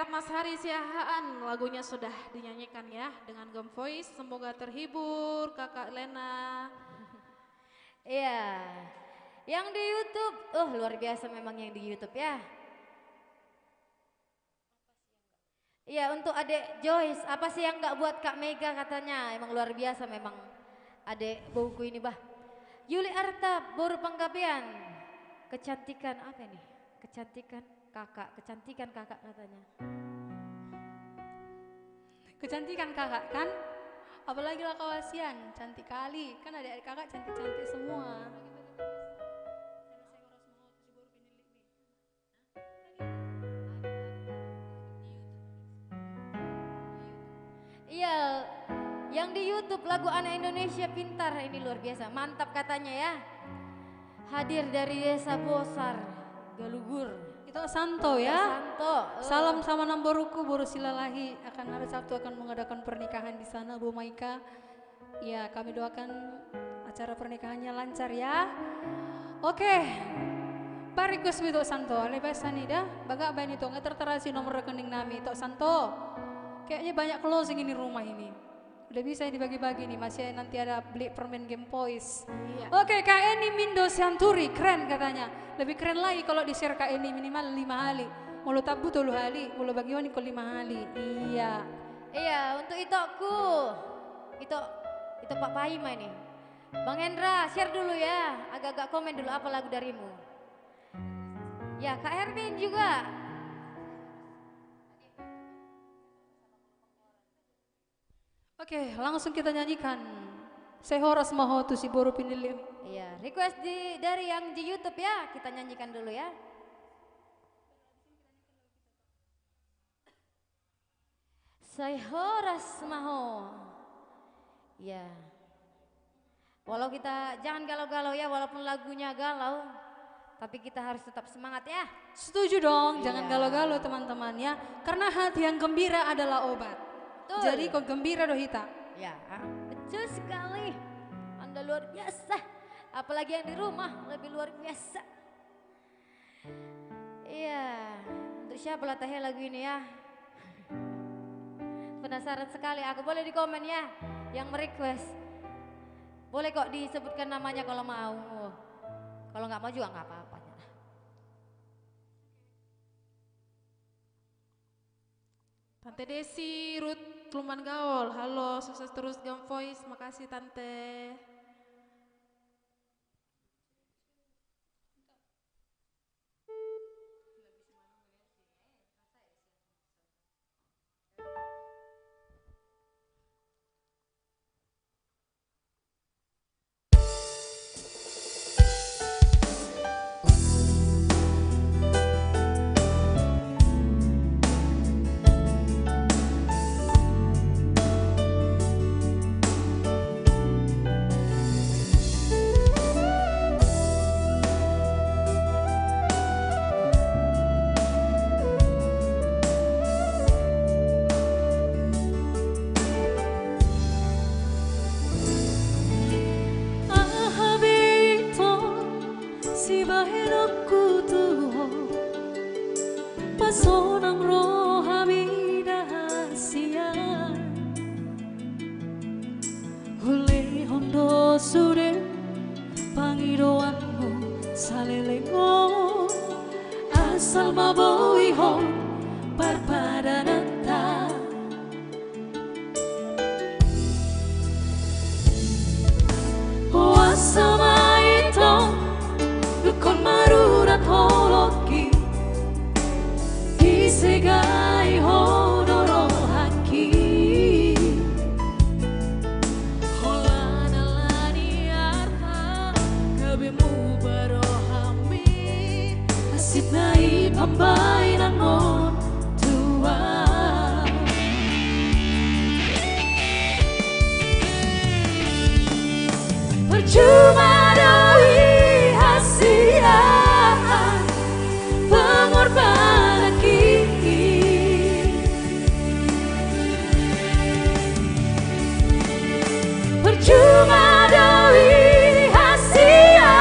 harap Mas Hari Siahaan lagunya sudah dinyanyikan ya dengan Gem Voice. Semoga terhibur Kakak Lena. Iya. Yang di YouTube, luar biasa memang yang di YouTube ya. Iya, untuk Adek Joyce, apa sih yang nggak buat Kak Mega katanya? Emang luar biasa memang Adek bauku ini bah. Yuli Arta, Boru Panggabean. Kecantikan apa nih? Kecantikan kakak katanya. Kecantikan kakak kan? Apalagi lah kawasian, cantik kali. Kan adik-adik kakak cantik-cantik semua. Iya, yang di YouTube lagu Anak Indonesia Pintar ini luar biasa, mantap katanya ya. Hadir dari Desa Bosar, Galugur. Itu Santo ya. Santo. Salam sama Namboruku, Boru Silalahi. Akan hari Sabtu akan mengadakan pernikahan di sana, Bu Maika. Ya, kami doakan acara pernikahannya lancar ya. Oke. Pak request itu Santo, lepasan nih dah. Baga bain itu nggak terterasi nomor rekening nami Tok Santo. Kayaknya banyak closing ini rumah ini. Udah bisa dibagi-bagi nih, masih nanti ada beli permen Game Boys. Iya. Oke, Kak Eni Mindo Sianturi, keren katanya. Lebih keren lagi kalau di share Kak Eni minimal 5 kali. Mulu tabu 3 kali, mulu bagi wani 5 kali. Iya. Iya, untuk Itokku. Itu Pak Paima ini. Bang Hendra, share dulu ya. Agak-agak komen dulu apa lagu darimu. Ya, Kak Hermin juga. Oke, langsung kita nyanyikan. Sehoras mahotu si boru pinilih. Iya, request dari yang di YouTube ya. Kita nyanyikan dulu ya. Sehoras maho. Ya. Walau kita jangan galau-galau ya, walaupun lagunya galau, tapi kita harus tetap semangat ya. Setuju dong, jangan Iya. galau-galau teman-teman ya. Karena hati yang gembira adalah obat. Betul. Jadi kok gembira Dohita. Ya, betul sekali. Anda luar biasa. Apalagi yang di rumah lebih luar biasa. Iya, untuk siapa lah teh lagu ini ya? Penasaran sekali. Aku boleh di komen ya, yang merequest. Boleh kok disebutkan namanya kalau mau. Kalau nggak mau juga nggak apa-apa. Tante Desi, Ruth Luman Gaul, halo, sukses terus Gem Voice, makasih Tante. Sonang rohami dahasia Hule hondo sure pangidoanmu salelengo Asal maboi hon parpadanata Wasama ito Dukon marurat holoki Segai hodoro haki Holana lani arta Kabemu barohami Asit nai pambai nanon tua Percuma doi hasia Pengorbanan Percuma doi hasia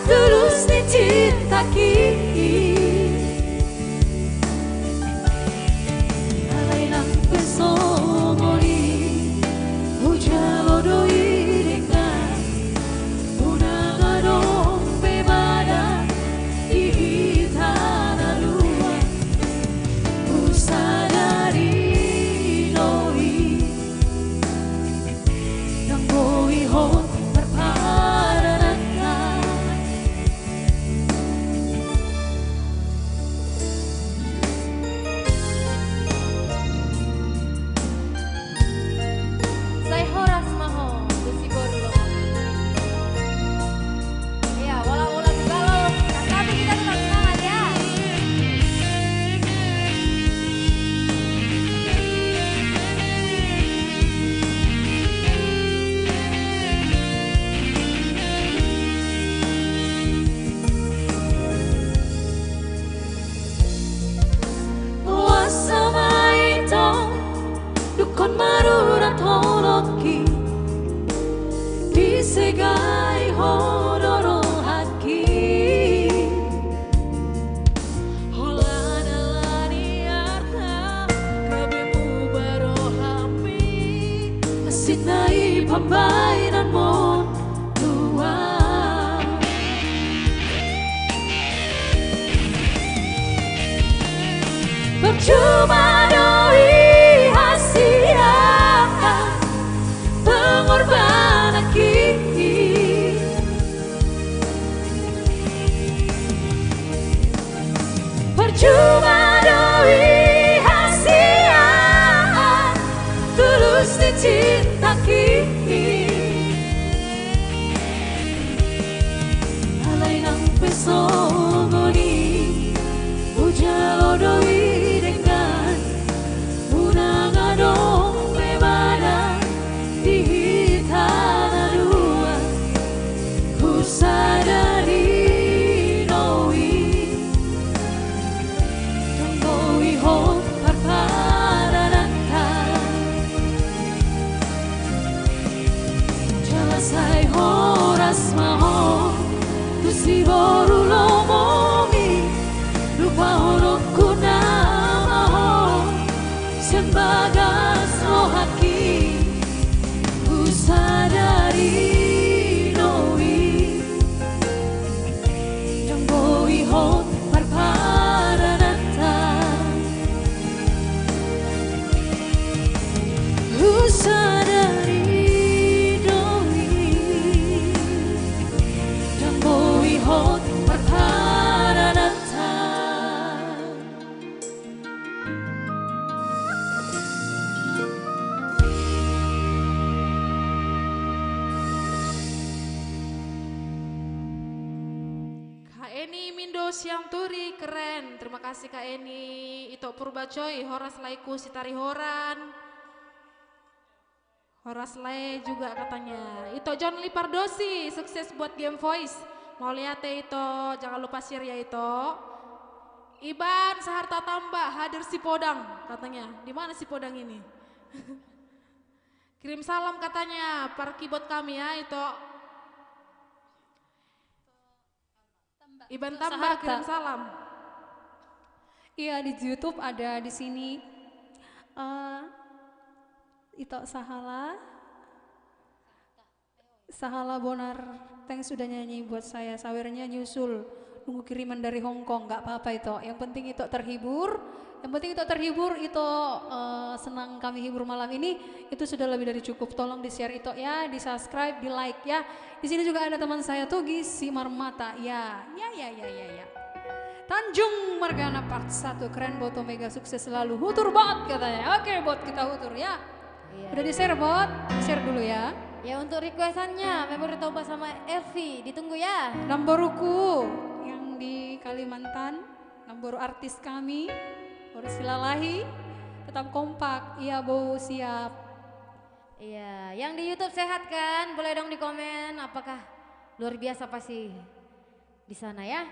tulus ni cinta ki pembainan mon Tuhan. Percuma doi hasiakan pengorbanan kini, percuma doi hasiakan tulus dicinta kini. Alay ng pesongoni ujalo doi dengan unang adong bebada di tanah dua. Ku sadari noi tangoi hon parparanata jalasai horas mahon tu si boru lomomi lupa honokku namaho sembagas rohaki. Ku sadari noi janggoi hon parparanata. Ku sadari noi janggoi hon parparanata. Kak Eni Mindo Siang Turi keren. Terima kasih Kak Eni. Ito Purbacoy, Horas Laiku Sitari Horan. Horas Lai juga katanya. Ito John Lipardosi, sukses buat Game Voice. Mau lihat ya itu, jangan lupa share ya itu. Iban Saharta Tambah hadir si Podang katanya. Di mana si Podang ini? Kirim salam katanya, parki buat kami ya itu. Iban Tambah Saharta. kirim salam. Iya, di YouTube ada di sini. Itu Sahala Bonar, thanks sudah nyanyi buat saya. Sawernya nyusul, nunggu kiriman dari Hong Kong, nggak apa-apa itu. Yang penting itu terhibur. Itu senang kami hibur malam ini. Itu sudah lebih dari cukup. Tolong di share itu ya, di subscribe, di like ya. Di sini juga ada teman saya Tugi Simarmata. Ya. Tanjung Margana Part 1, keren bot Omega, sukses selalu. Hutur bot katanya. Oke bot, kita hutur ya. Iya. Udah di share bot, share dulu ya. Ya untuk requestannya Memori Toba sama Elvi ditunggu ya. Namboruku yang di Kalimantan, Namboru artis kami, baru silalahi, tetap kompak. Iya Bo, siap. Iya, yang di YouTube sehat kan? Boleh dong di komen apakah luar biasa pasti di sana ya.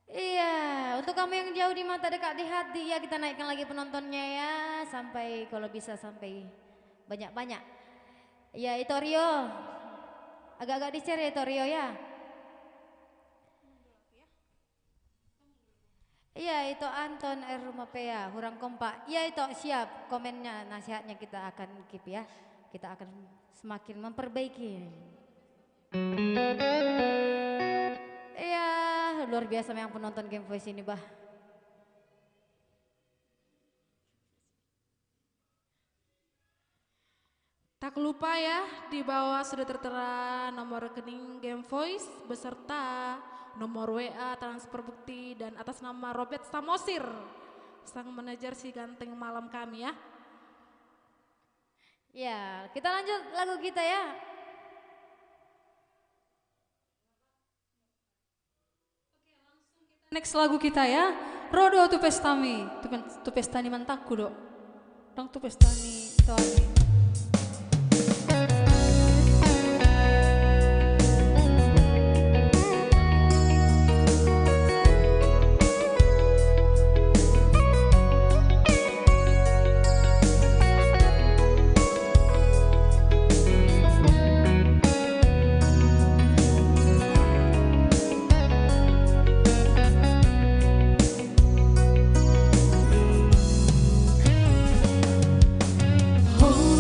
Iya, untuk kamu yang jauh di mata dekat di hati ya, kita naikkan lagi penontonnya ya, sampai kalau bisa sampai banyak-banyak. Ya itu Rio, agak-agak di share ya itu Rio ya. Iya itu Anton R. Rumapea, Hurang Kompak. Iya itu siap, komennya, nasihatnya kita akan keep ya. Kita akan semakin memperbaiki. Iya luar biasa memang penonton Game Voice ini bah. Tak lupa ya, di bawah sudah tertera nomor rekening Game Voice beserta nomor WA, transfer bukti, dan atas nama Robert Samosir, sang manajer si ganteng malam kami ya. Ya, kita lanjut lagu kita ya. Next lagu kita ya, Rodo tu pestami, tu pestani mantaku dok, dong tu pestani tuani. Oh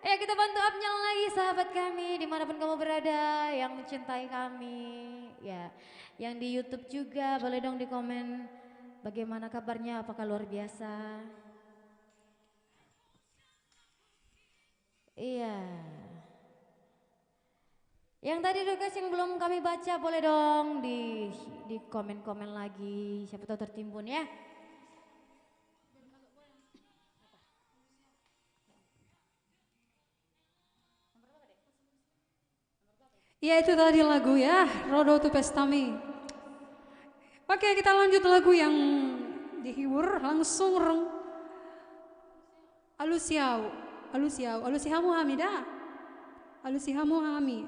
ya. Kita bantu upnya lagi sahabat kami dimanapun kamu berada yang mencintai kami. Ya, yang di YouTube juga boleh dong di komen bagaimana kabarnya, apakah luar biasa. Iya. Yang tadi request yang belum kami baca boleh dong di komen-komen lagi. Siapa tahu tertimbun ya. Ya itu tadi lagu ya, Rodo to Pestami. Oke, kita lanjut lagu yang dihibur langsung alusihamu hamida. Alusihamu hami.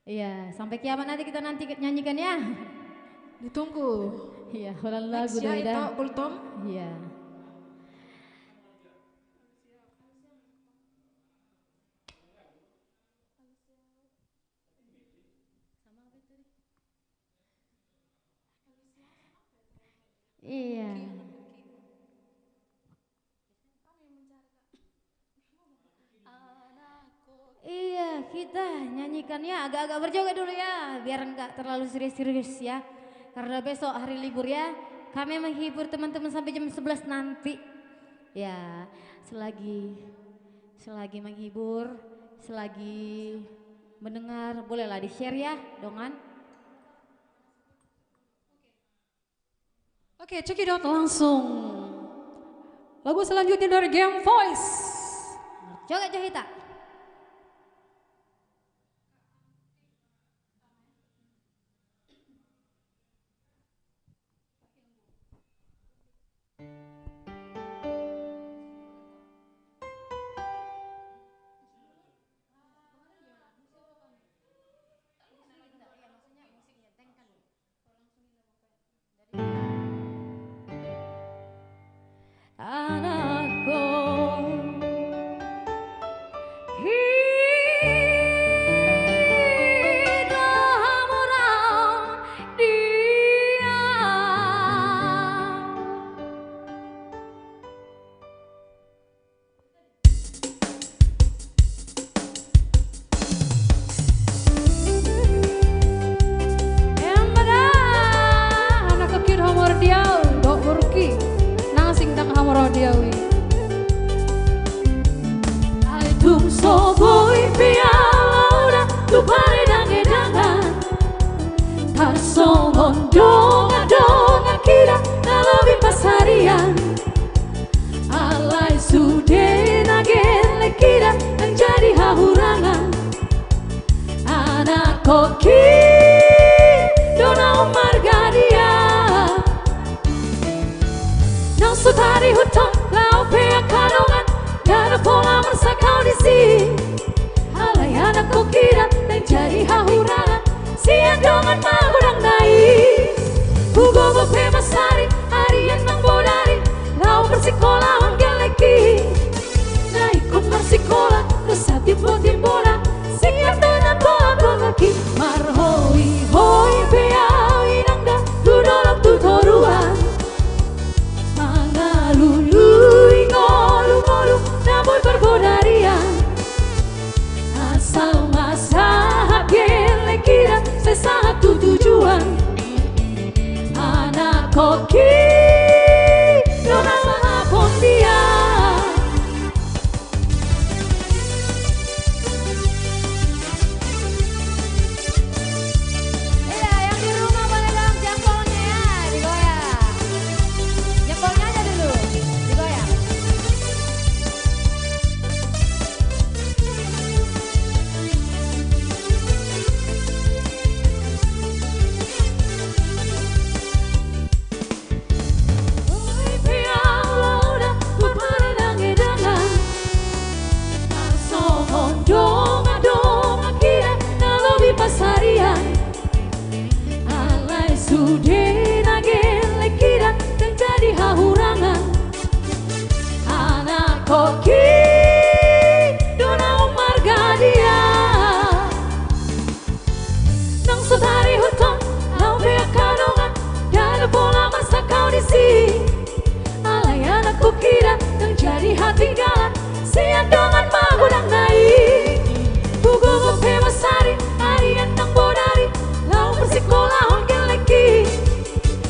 Iya, sampai kiamat nanti kita nyanyikan ya. Ditunggu. Iya, ulang lagu Next ya doi itu dah. Kultum. Iya. Iya. Iya, kita nyanyikannya agak-agak berjoget dulu ya, biar enggak terlalu serius-serius ya. Karena besok hari libur ya, kami menghibur teman-teman sampai jam 11 nanti. Ya, selagi menghibur, selagi mendengar, bolehlah di-share ya, dongan. Oke, cekidot langsung. Lagu selanjutnya dari Game Voice. Joget Johita. Anakku hidup murah dia. Yang benar anak kecil hamur dia, dok burki. Sing tang hamro diawi ai tum so boy pia laura tu pare dange dangan tar so mondonga donga kira nalobi pasarian alai sude nagele kira menjadi hahurangan anak koki dona margaria Sutari hutan lau pea kalongan Gara pola mersakau di sini Halai anak kukira dan jadi hahurangan Siang dongan magudang nai Bugo pe masari Arian nang bodari Lau bersikola geleki Naikut bersikola Nusa timbo-timbola Siang dengan bola kaki Marhoi hoi pea inangga Dudolok tutoruan Lului ngolu-ngolu namun berbodarian Asal masa gele kira sesaat tujuan hati galan siang dengan magudang naik Bugu pemasari Arian nang bodari Lau persikola hongkel leki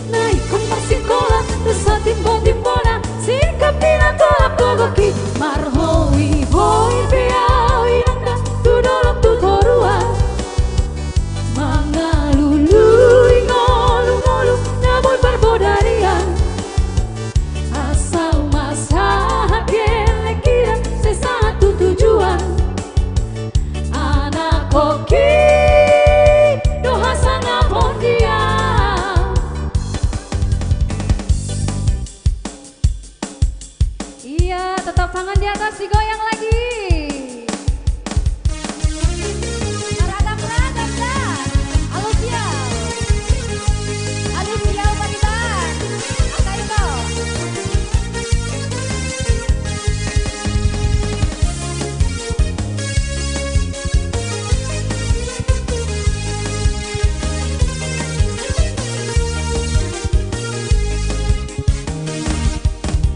Naik kong persikola Tesatin timbona Sikap dina tolak gogoki Marhoi boy beawi nangka Tudolok tutorua Mangalului ngolu-ngolu Naboy berbodarian Asal masalah gelek-gelek Sesatu tujuan Anak koki Doha sana pondia Iya tetap tangan di atas digoyang lagi Ragam-ragam dah Alusia Alusia Pariban Angka itu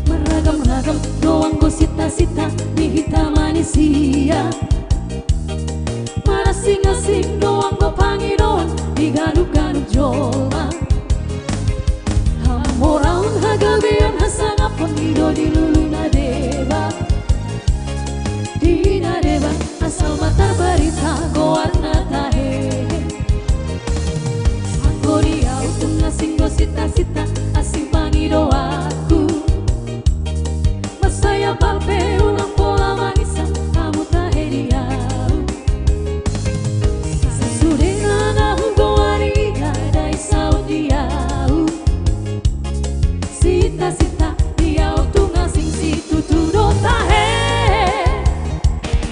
Meragam-ragam doang go sita-sita di hitam manusia Marasing-asing doang go pangidoan di gaduk-gaduk jola Hamoraun hagabean hasangapon ido di luluna deba Di nadeba asal mata berita go warna tahe Anggo dia utung asing go sita-sita asing pangido aku Masaya palpe ulang pola manisa kamu tahe dia Sesudena nahu go wariga dai saud dia Sita-sita dia utung asing situ tudo tahe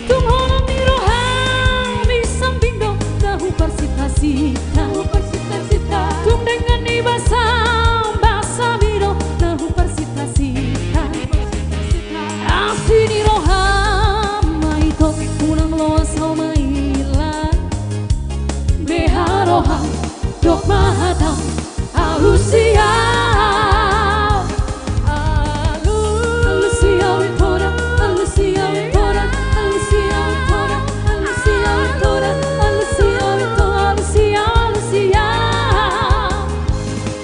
Tung holong ni rohami samping do nahu persita-sita Tung dengan ni basam basa biro nahu persita-sita Asini rohama ito unang loas au mailan Beharoham dok mahatam alusia Alusia witora Alusia witora Alusia witora Alusia witora Alusia witora Alusia Alusia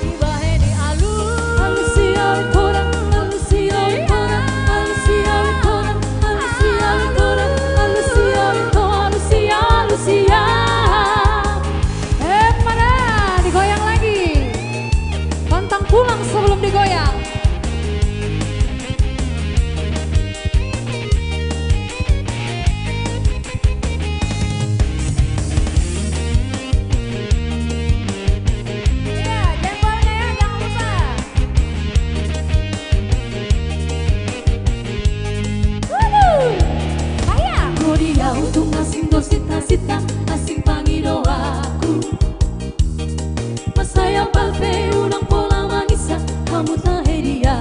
Ibaheni Alusia witora Alusia witora Alusia witora Alusia witora Alusia witora Alusia Alusia mana digoyang lagi pantang pulang sebelum digoyang Iya, jempolnya ya, jangan lupa. Wuhu, sayang. Dia untung asing do sita-sita, asing pangido aku. Masaya palpe unang pola manisa, kamu tahe dia.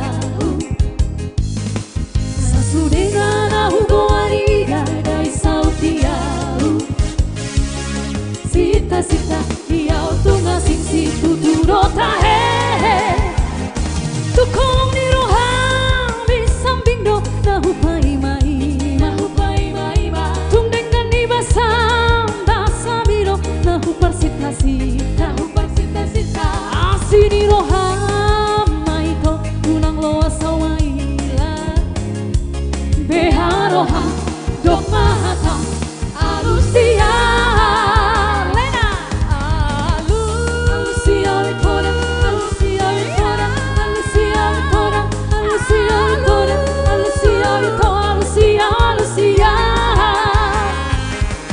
Sasudena nahu go wariga dai saud dia. Sita-sita dia untung asing situ tudo tahe Tukong ni rohami samping do nahu pai-mai Tung dengan ni basam basa biro nahu persita-sita Asini rohama ito unang loas au mailan Beharoham dok mahatam alusia Alusia witora Alusia witora Alusia witora Alusia witora Alusia witora Alusia Alusia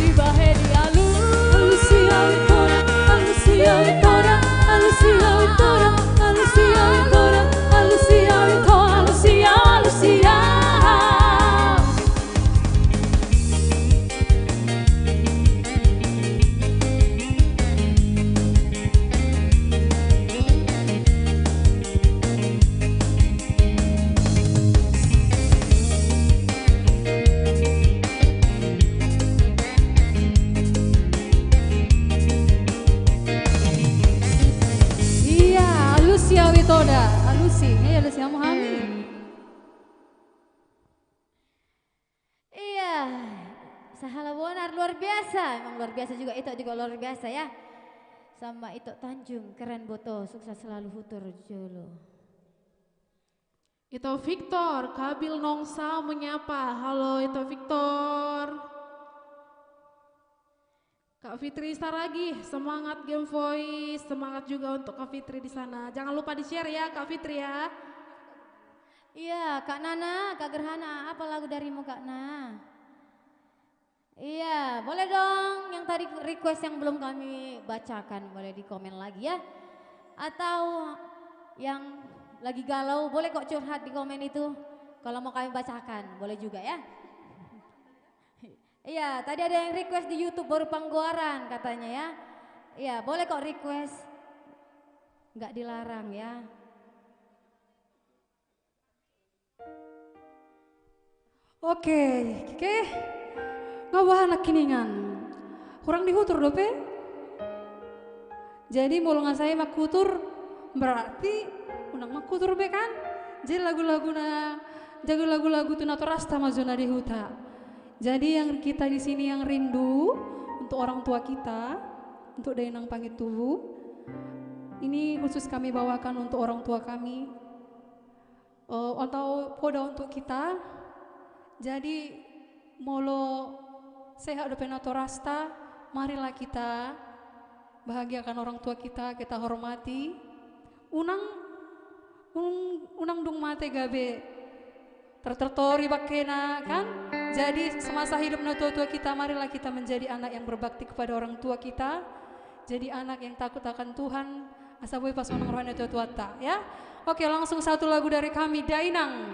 Ibaheni Alusia witora Alusia witora Alusia witora Alusia witora Alusia witora Alusia Alusia Alusia Witoda, Alusi, ini Alusia Muhammad. Sahala Bonar luar biasa, emang luar biasa juga, itu juga luar biasa ya. Sama itu Tanjung, keren Boto, sukses selalu Hutur Jolo. Itu Victor, Kabil Nongsa menyapa. Halo itu Victor. Kak Fitri Saragi, semangat Game Voice, semangat juga untuk Kak Fitri di sana. Jangan lupa di-share ya Kak Fitri ya. Iya, Kak Nana, Kak Gerhana, apa lagu darimu Kak Nana? Iya, boleh dong yang tadi request yang belum kami bacakan, boleh di komen lagi ya. Atau yang lagi galau, boleh kok curhat di komen itu. Kalau mau kami bacakan, boleh juga ya. Iya, tadi ada yang request di YouTube baru Panggoaran katanya ya. Iya, boleh kok request. Nggak dilarang ya. Oke, ngawah anak kiningan. Kurang dihutur dope. Jadi molongan saya makutur berarti unang makutur be kan. Jadi lagu-lagu tu natorasta mazuna di huta. Jadi yang kita di sini yang rindu untuk orang tua kita, untuk dainang pangit tubuh. Ini khusus kami bawakan untuk orang tua kami. Atau poda untuk kita. Jadi molo sehat dope natorasta, marilah kita bahagiakan orang tua kita hormati. Unang dung mate gabe tertori bakena kan. Jadi semasa hidup tua kita, marilah kita menjadi anak yang berbakti kepada orang tua kita. Jadi anak yang takut akan Tuhan. Asa boy pas menang rohani tua ta ya. Oke, langsung satu lagu dari kami Dainang.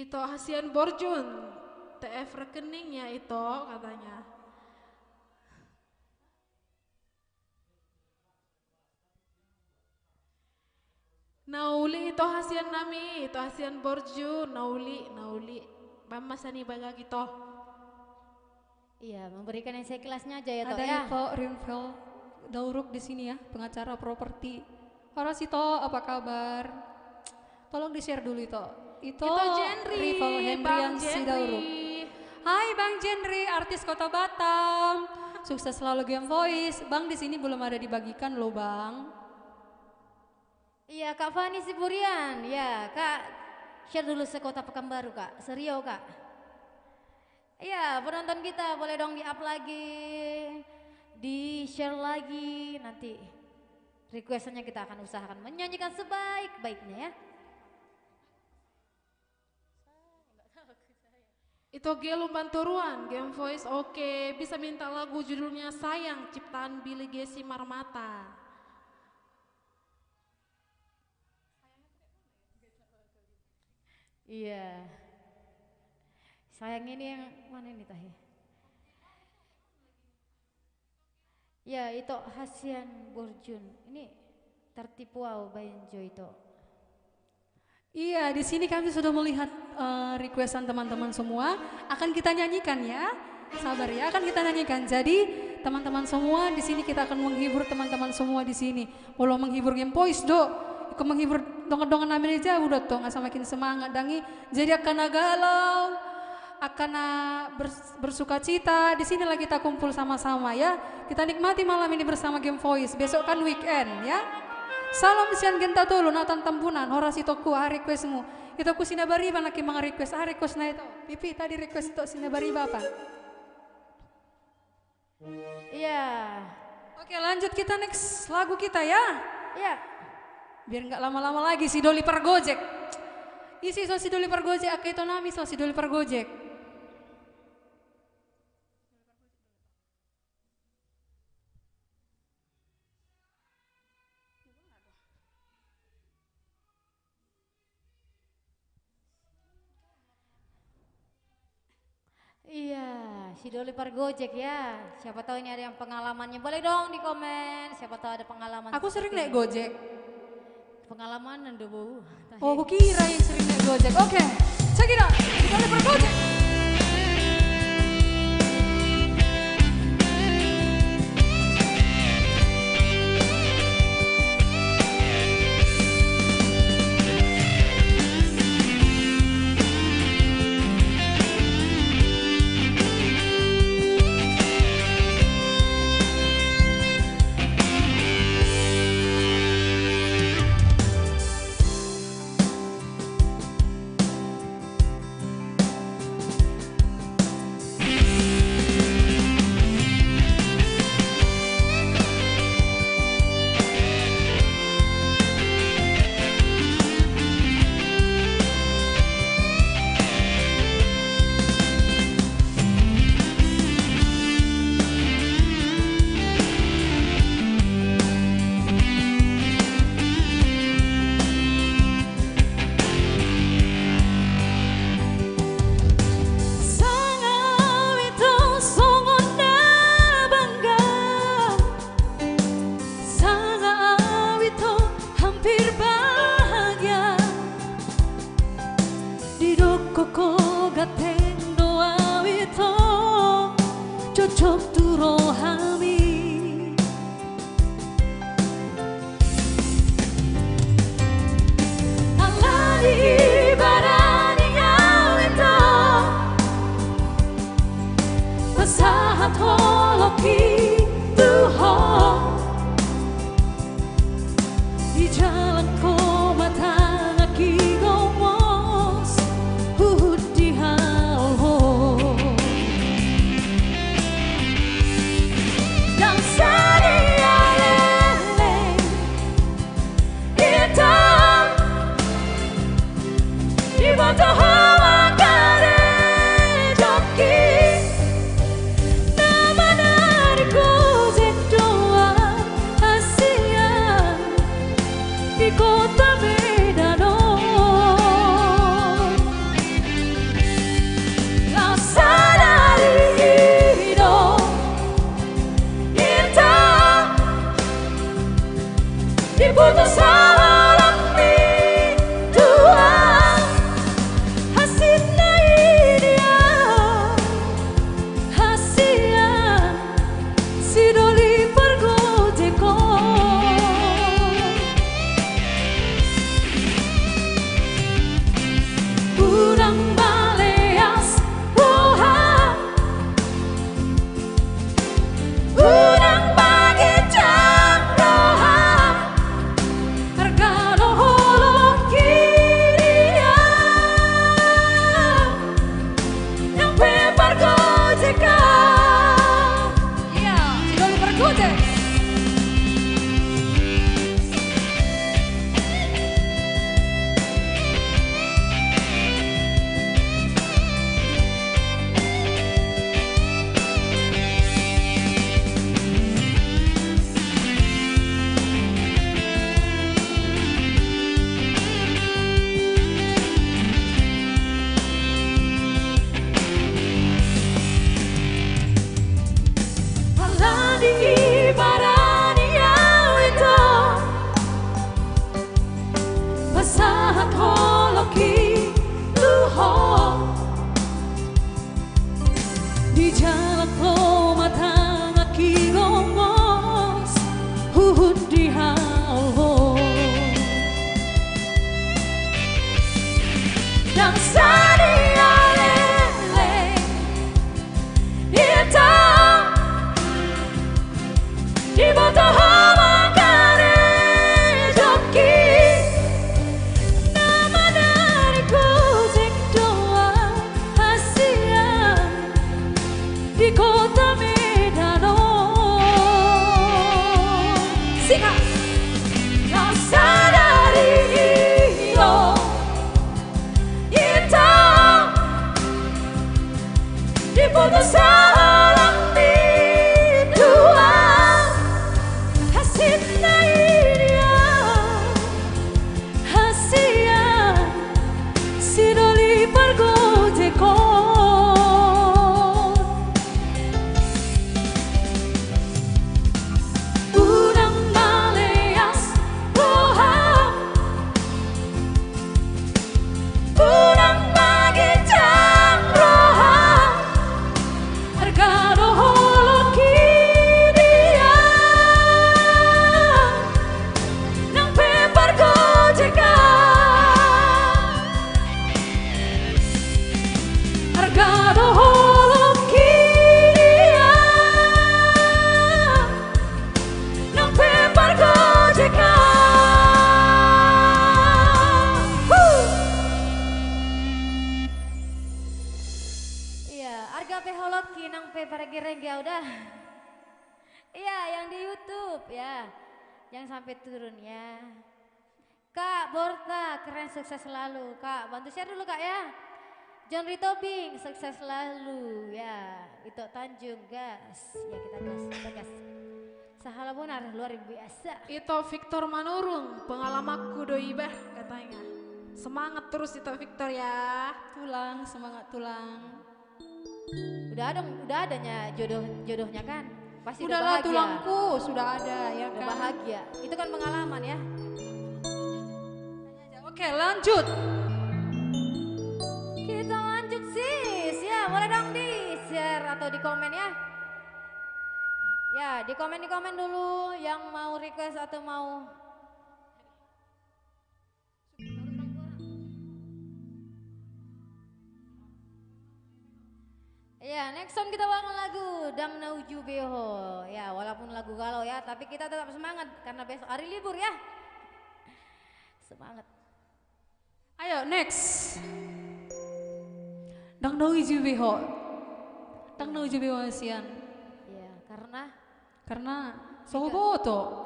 Itu Hasian Borjun, TF rekeningnya itu katanya. Nauli itu Hasian nami, itu Hasian Borjun, nauli. Mama sani baga gitu. Iya, memberikan yang sekelasnya aja ya toh Ada ya. Ivo Rinvel Dauruk di sini ya, pengacara properti. Horasito, apa kabar? Tolong di-share dulu itu. Itu Jenry, Rival Hendrian Bang Sidauruk. Jenry. Hai Bang Jenry, artis Kota Batam. Sukses selalu Game Voice. Bang di sini belum ada dibagikan loh Bang. Iya Kak Fani Siburian, ya Kak share dulu sekota Pekanbaru Kak, Seriau Kak. Iya penonton kita boleh dong di up lagi, di share lagi, nanti requestannya kita akan usahakan menyanyikan sebaik-baiknya ya. Itu Gelu Banturuan, Game Voice oke, bisa minta lagu judulnya Sayang, ciptaan Billy Gesi Marmata. Iya. Sayang ini yang mana ini Tahi? Ya itu Hasian Borjun. Ini tertipu wow Bayenjo itu. Iya, di sini kami sudah melihat requestan teman-teman semua. Akan kita nyanyikan ya. Sabar ya, akan kita nyanyikan. Jadi teman-teman semua di sini kita akan menghibur teman-teman semua di sini. Walau menghibur Game Voice do. Ikut menghibur dongan-dongan namin aja udah tuh nggak makin semangat dangi. Jadi akan galau, akan bersuka cita. Di sinilah kita kumpul sama-sama ya. Kita nikmati malam ini bersama Game Voice. Besok kan weekend ya. Salam sian genta tulu natan tampunan horas itu ku requestmu. Itu ku sinabari laki mga request. Request na itu. Pipi tadi request itu sinabari apa? Iya. Oke lanjut kita next lagu kita ya. Iya. Biar nggak lama-lama lagi si Doli Pergojek. Isi so si Doli Pergojek akai to nami so si Doli Pergojek. Iya, si Doli Pergojek ya. Siapa tahu ini ada yang pengalamannya. Boleh dong di komen. Siapa tahu ada pengalaman. Aku sering seperti naik ini. Gojek. Pengalaman dan bau. Oh, aku kira yang sering naik Gojek. Oke, check it out. Doli Pergojek. diputus orang Tuhan hasilnya dia hasilnya si doli pergojeko kurang baleas roha kurang bagi jam roha harga doholong kiria yang pepar gojeka iya si doli pergojek Pasahat holoki luho di jalan lo matang aki gomos huhut di halo dan sadia lele hitam di bawah hama kare joki nama dari gojek doa hasilnya di kota Medano singa kau sadari lo hitam diputus orang Tuhan hasilnya dia hasilnya si doli pergojeko urang baleas roha urang bagi jam roha harga doholong kiria nang pepar gojeka harga doholong kiria nang pepar gojeka Iya, harga peholoki nang pe parege-rege udah. Iya, yang di YouTube ya. Yang sampai turun ya. Kak Borta, keren sukses selalu. Kak, bantu share dulu Kak ya. John Ritobing, sukses selalu ya. Ito Tanjung, gas. Ya kita gas. Sahala benar, luar biasa. Itu Victor Manurung, pengalamanku doibah katanya. Semangat terus itu Victor ya. tulang semangat tulang Udah adanya jodohnya kan? Pasti udah udahlah bahagia. tulangku sudah ada ya Udah kan bahagia. Itu kan pengalaman ya. oke lanjut Kita lanjut sis ya, boleh dong di share atau di komen ya. Ya di komen dulu yang mau request atau mau. Ya next song kita bawakan lagu Dang Nauju Beho. Ya walaupun lagu galau ya, tapi kita tetap semangat karena besok hari libur ya. Semangat. ayo next Dang Nauju Beho Dang Nauju Beho sian Ya karena soboto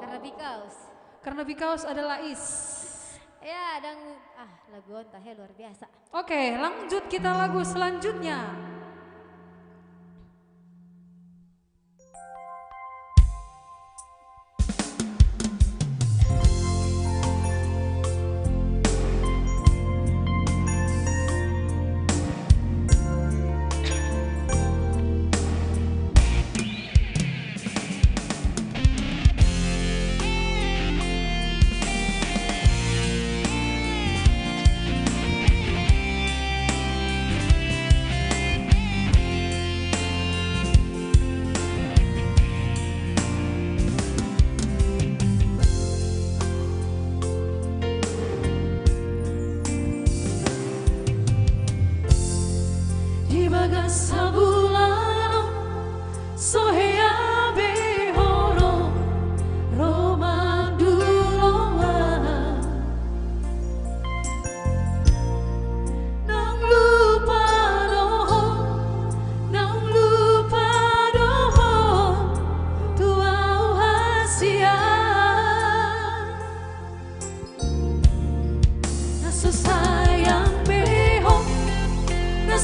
karena because adalah is ya dan lagu ontahnya luar biasa. oke lanjut kita lagu selanjutnya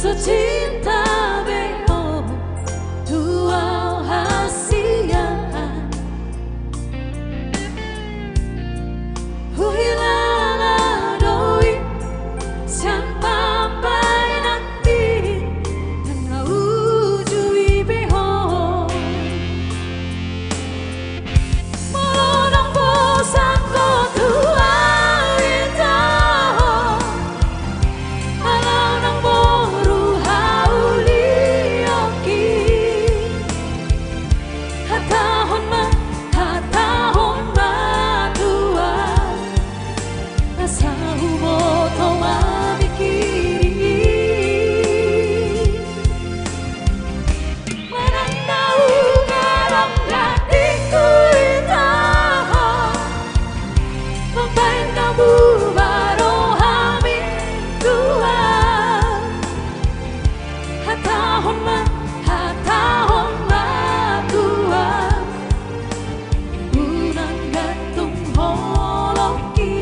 Naso cinta beho tuau hasian Huilala doi Sampai nanti Tengah ujui beho Molonang bosan ko tuau itaho Alau nang boru hauli oki Hatahon ma tua Asa humoto mamikiri Manandau ngarang hatiku itaho Mampai namu baro hamin tua Hatahon ma tua Unang gantung holoki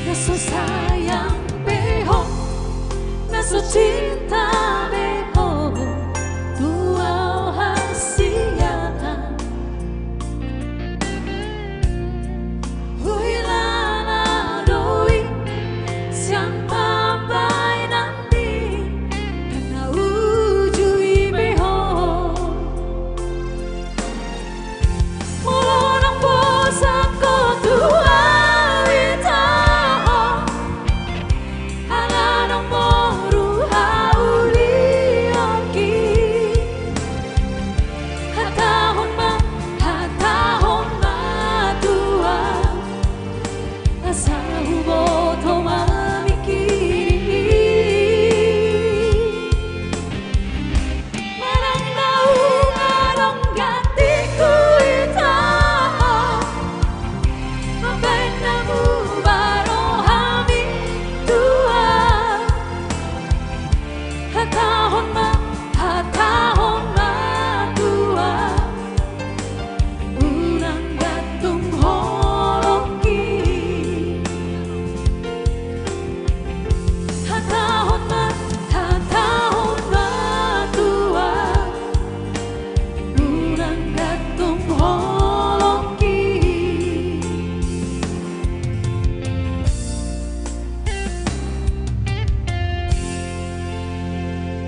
Naso sayang beho Naso cinta beho Tuau hasian Huilana doi Sampai nanti Tengah ujui beho Molonang bosan ko tuau itaho Alanang moru hauli oki Hatahon ma tua Asa humoto mamikiri Manandau ngarong gantiku itaho Mampai namu baro hamin tua Hatahon ma tua Unang gantung holoki Hatahon ma tua Unang gantung holoki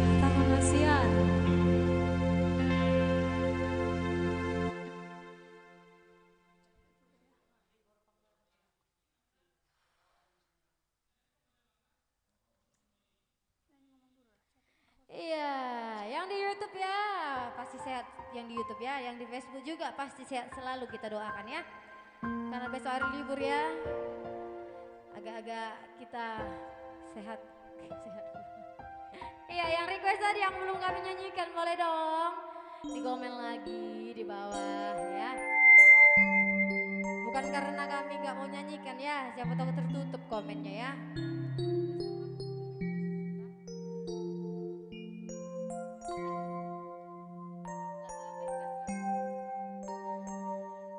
Hatahon hasian Iya, yang di YouTube ya pasti sehat, yang di YouTube ya, yang di Facebook juga pasti sehat selalu kita doakan ya. Karena besok hari libur ya, agak-agak kita sehat. Iya, yang request tadi yang belum kami nyanyikan boleh dong di komen lagi di bawah ya. Bukan karena kami nggak mau nyanyikan ya, siapa tahu tertutup komennya ya.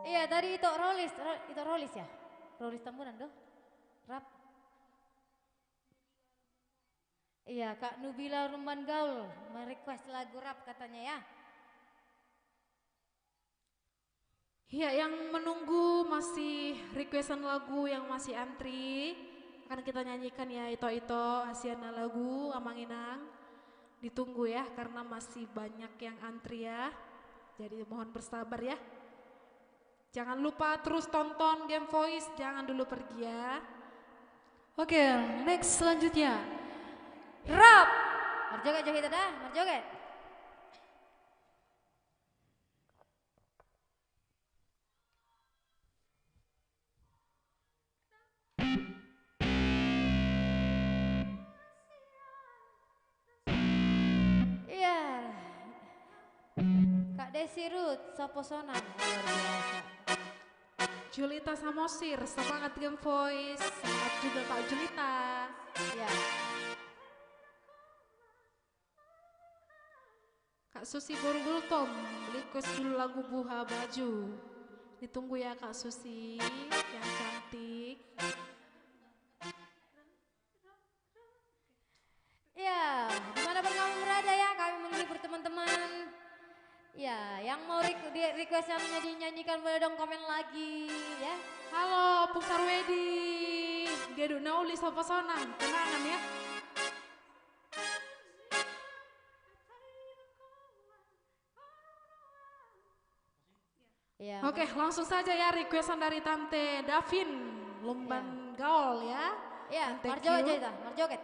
Iya tadi itu Rolis ya, Rolis Tambunan doh, rap. Iya Kak Nubila Rumban Gaul merequest lagu rap katanya ya. Ya, yang menunggu masih requestan lagu yang masih antri akan kita nyanyikan ya Ito Asiana lagu Amanginang. Ditunggu ya karena masih banyak yang antri ya. Jadi mohon bersabar ya. Jangan lupa terus tonton Game Voice, jangan dulu pergi ya. Oke, next selanjutnya rap. Marjoget joget dah, marjoget. Kak Desi Ruth, Saposonan, luar biasa. Julita Samosir, semangat Game Voice. Semangat juga Kak Julita. Ya, Kak Susi Borgultom, request dulu lagu Buha Baju. Ditunggu ya Kak Susi, yang cantik. ya, dimanapun kamu berada ya, kami menghibur teman-teman. Ya, yang mau request yang nyanyikan boleh dong komen lagi ya. Halo, Puk Sarwedi. Dia duna uli Saposonan, kenangan ya. Ya, Oke, langsung saja ya requestan dari Tante Davin, Lumban Gaul ya. ya, Thank Marjo you. aja itu, Marjoget.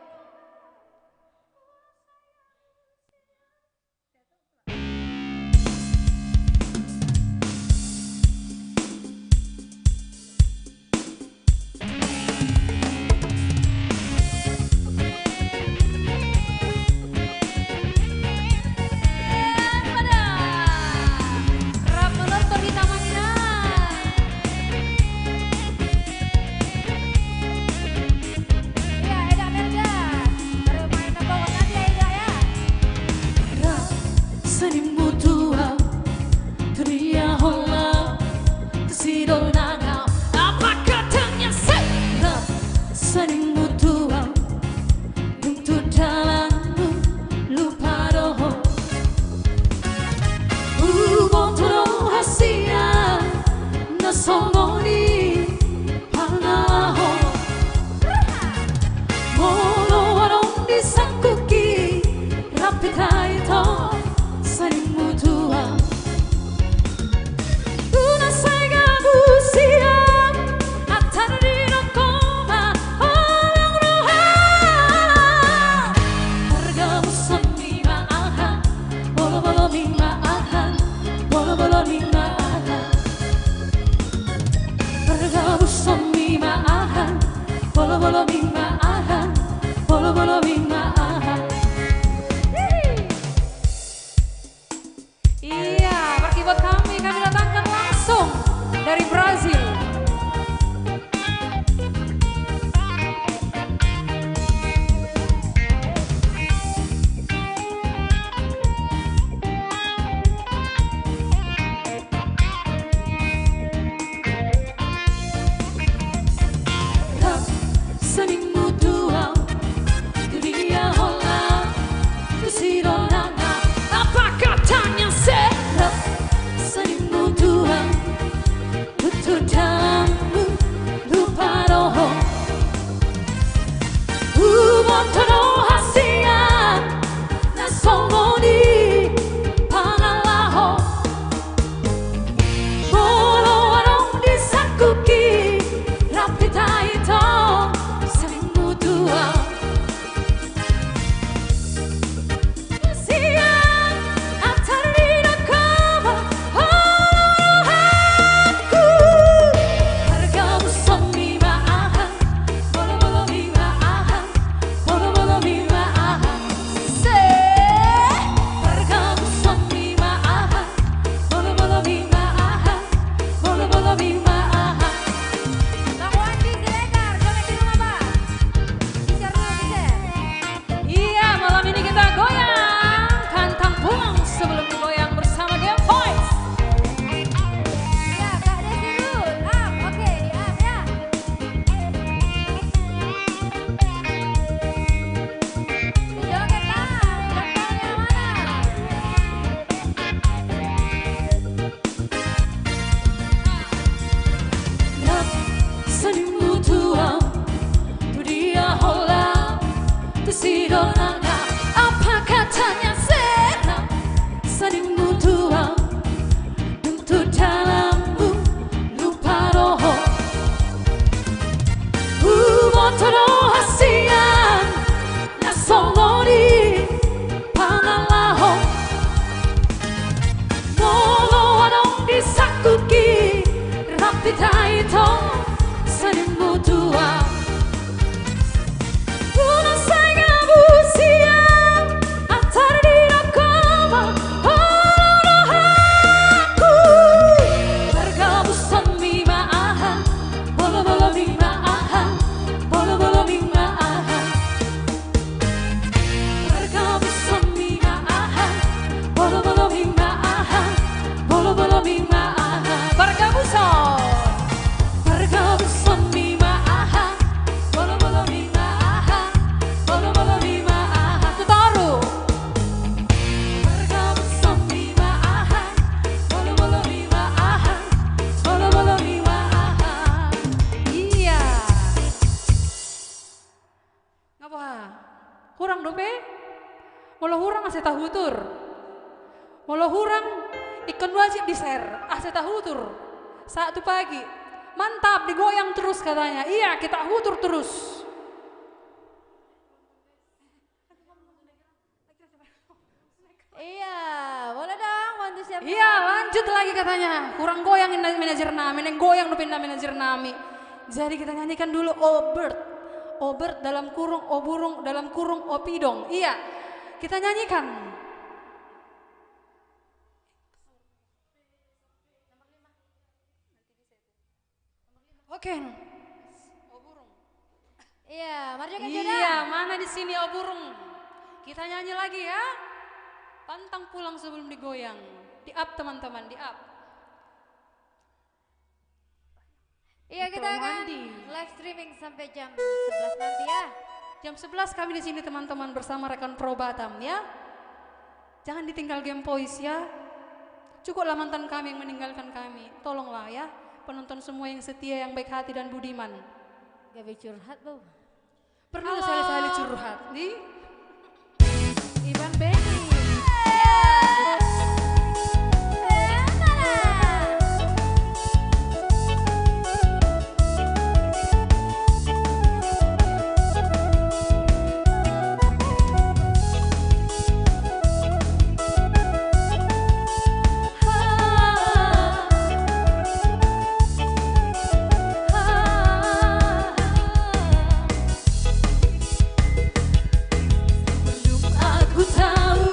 Rap menonton di Taman Minang. Iya, Eda Melda. Bermain bawa tadi ya Eda ya. Rap senimu tua dunia hola kesidol nangau apa katanya rap senimu tua untuk jalanmu lupa doho botol hasia nasongoni panaho mono warong disangkuki rapita itu senimu tua una saiga busia atari no koma orang roha harga musami maahan bolo bolo mi maahan bolo bolo mi maahan harga musami maahan bolo bolo mi maahan bolo bolo mi maahan. Iya, berkibot kami datangkan langsung dari Brazil. Rap senimu Hurang dope. Molo hurang ase tahu tur. Molo hurang ikan wajib di share. Ase tahu tur. 1 pagi. Mantap digoyang terus katanya. Iya kita hutur terus. Iya, boleh dong bantu siapa? Iya lanjut lagi katanya. Kurang goyangin manajer nami. Neng goyang do pindah manajer nami. Jadi kita nyanyikan dulu Oh Bird. Oh Bird dalam kurung Oh burung dalam kurung Oh pidong. Iya kita nyanyikan. Oke. Oh burung. Iya, mari joget Iya, mana di sini oh burung? Kita nyanyi lagi ya. Pantang pulang sebelum digoyang. Di up teman-teman, di up. Iya, kita Itu, akan Andi. live streaming sampai jam 11 nanti ya. Jam 11 kami di sini teman-teman bersama rekan Pro Batam ya. Jangan ditinggal Game Voice ya. Cukuplah mantan kami yang meninggalkan kami. Tolonglah ya penonton semua yang setia, yang baik hati dan budiman. Gak boleh curhat bu. Perlu sekali-sekali curhat nih. Ivan Benny. Belum aku tahu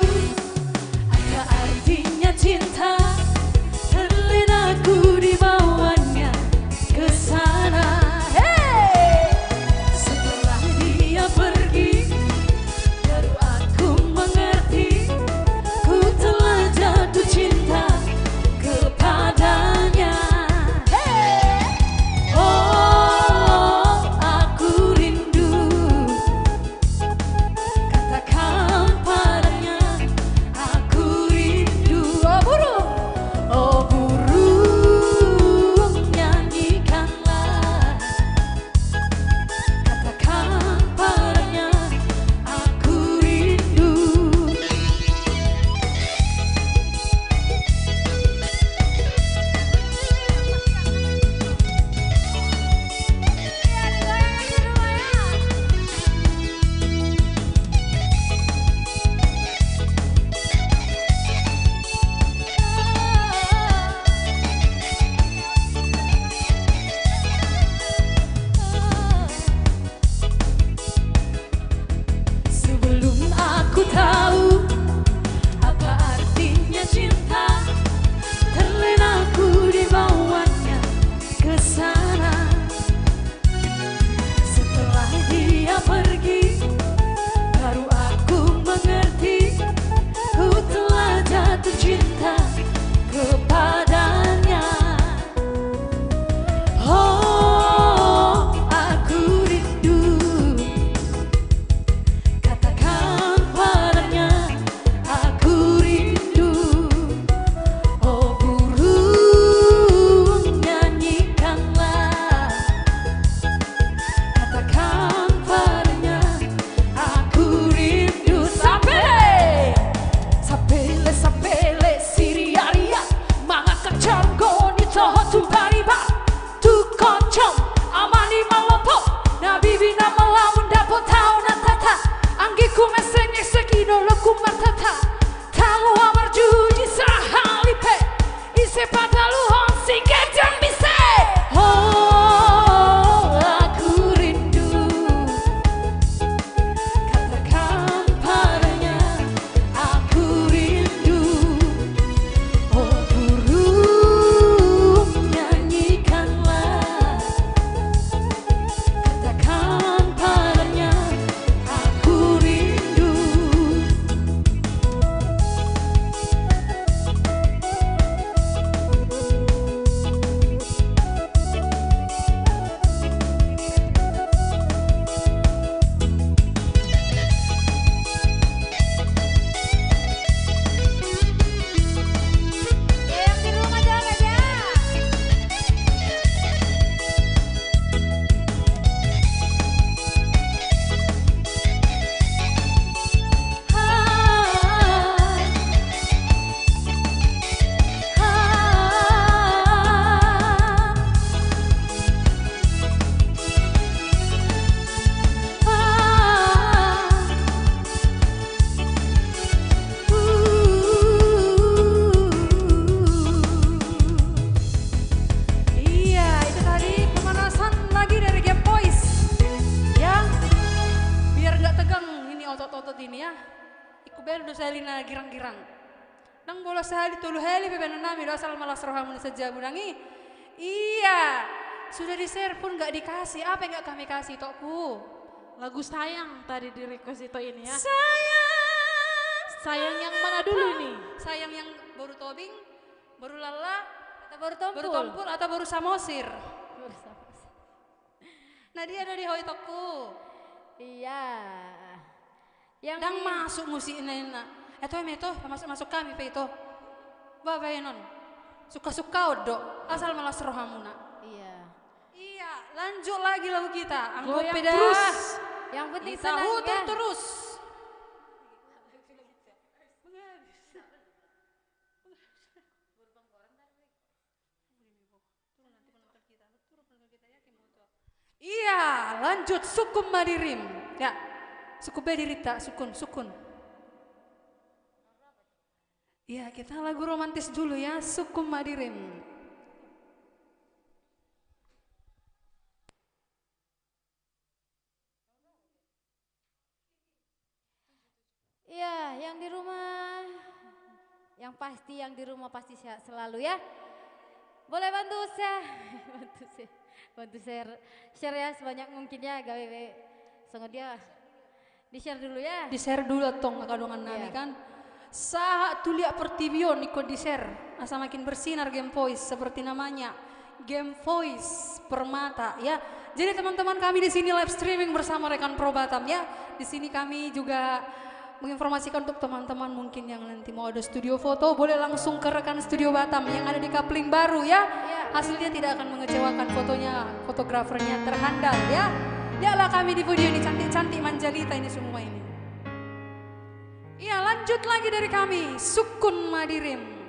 ya. Iku belu do salina girang-girang. Nang bola sehali tulu heli bebena nami do asal malas rohamun saja budangi. Iya, sudah di-share pun gak dikasih. Apa yang gak kami kasih tokku? Lagu sayang tadi di request itu ini ya. Sayang. Sayang yang mana dulu nih? Sayang yang baru tobing, baru lala, Atau baru tompul? baru tompul atau baru samosir. Baru samosir. Nah dia ada di hoi tokku. Iya. Yang Dan masuk musik nena. Itu masuk kami pe itu. Baba non. Suka-suka odo asal malas rohamuna. Iya. Iya, lanjut lagi lagu kita. Anggap Goyang beda. terus. Yang penting Kita senang huter ya. terus. Iya, lanjut sukum madirim. Ya, suku bedirita, sukun. Iya, kita lagu romantis dulu ya, sukum madirim. Iya, yang di rumah, yang di rumah pasti sehat selalu ya. Boleh bantu share, bantu share ya sebanyak mungkin ya, gawe songo dia di share dulu ya. Di share dulu tong kadongan nami Iya. kan. Saat tulia pertibion ikut di share, asa makin bersinar Game Voice seperti namanya. Game Voice Permata ya. Jadi teman-teman kami di sini live streaming bersama rekan Pro Batam ya. Di sini kami juga menginformasikan untuk teman-teman mungkin yang nanti mau ada studio foto boleh langsung ke rekan studio Batam yang ada di Kapling Baru ya. Iya. Hasilnya tidak akan mengecewakan, fotonya, fotografernya terhandal ya. Lihatlah kami di video ini cantik-cantik manjalita ini semua ini. Iya, lanjut lagi dari kami, Sukun Madirim.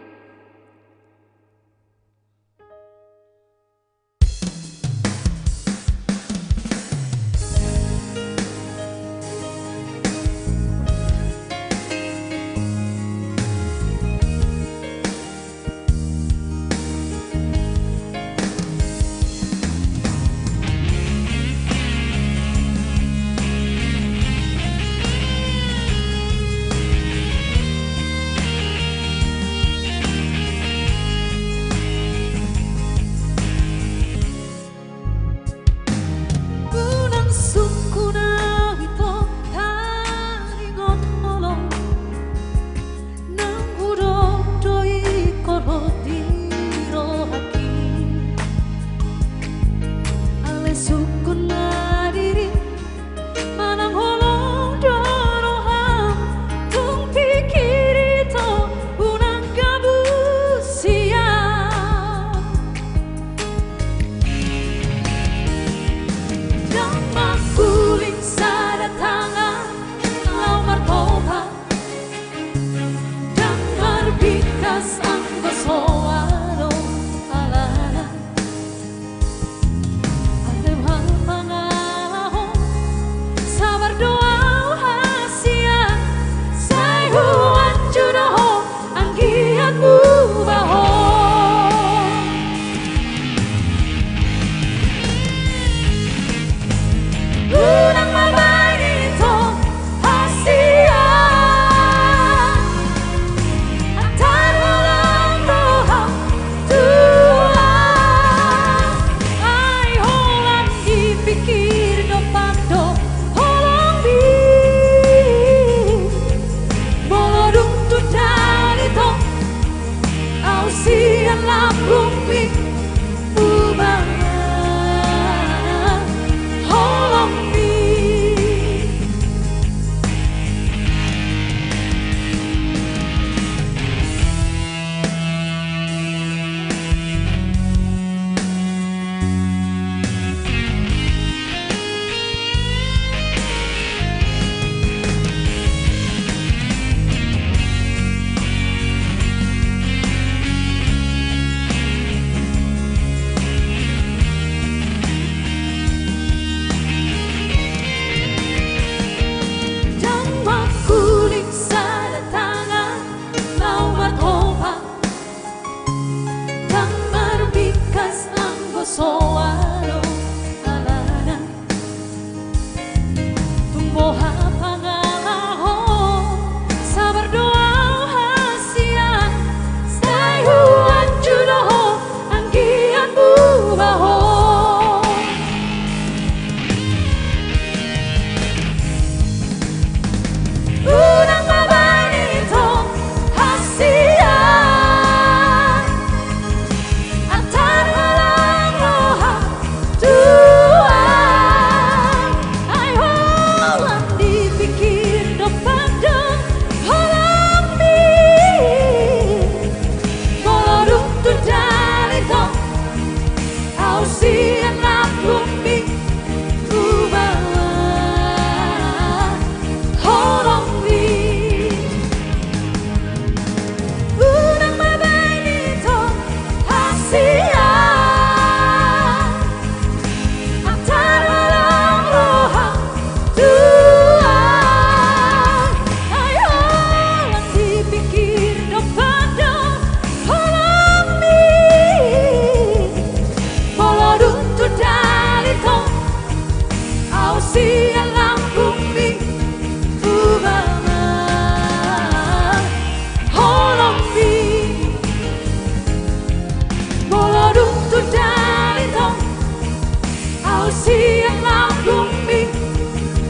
bumi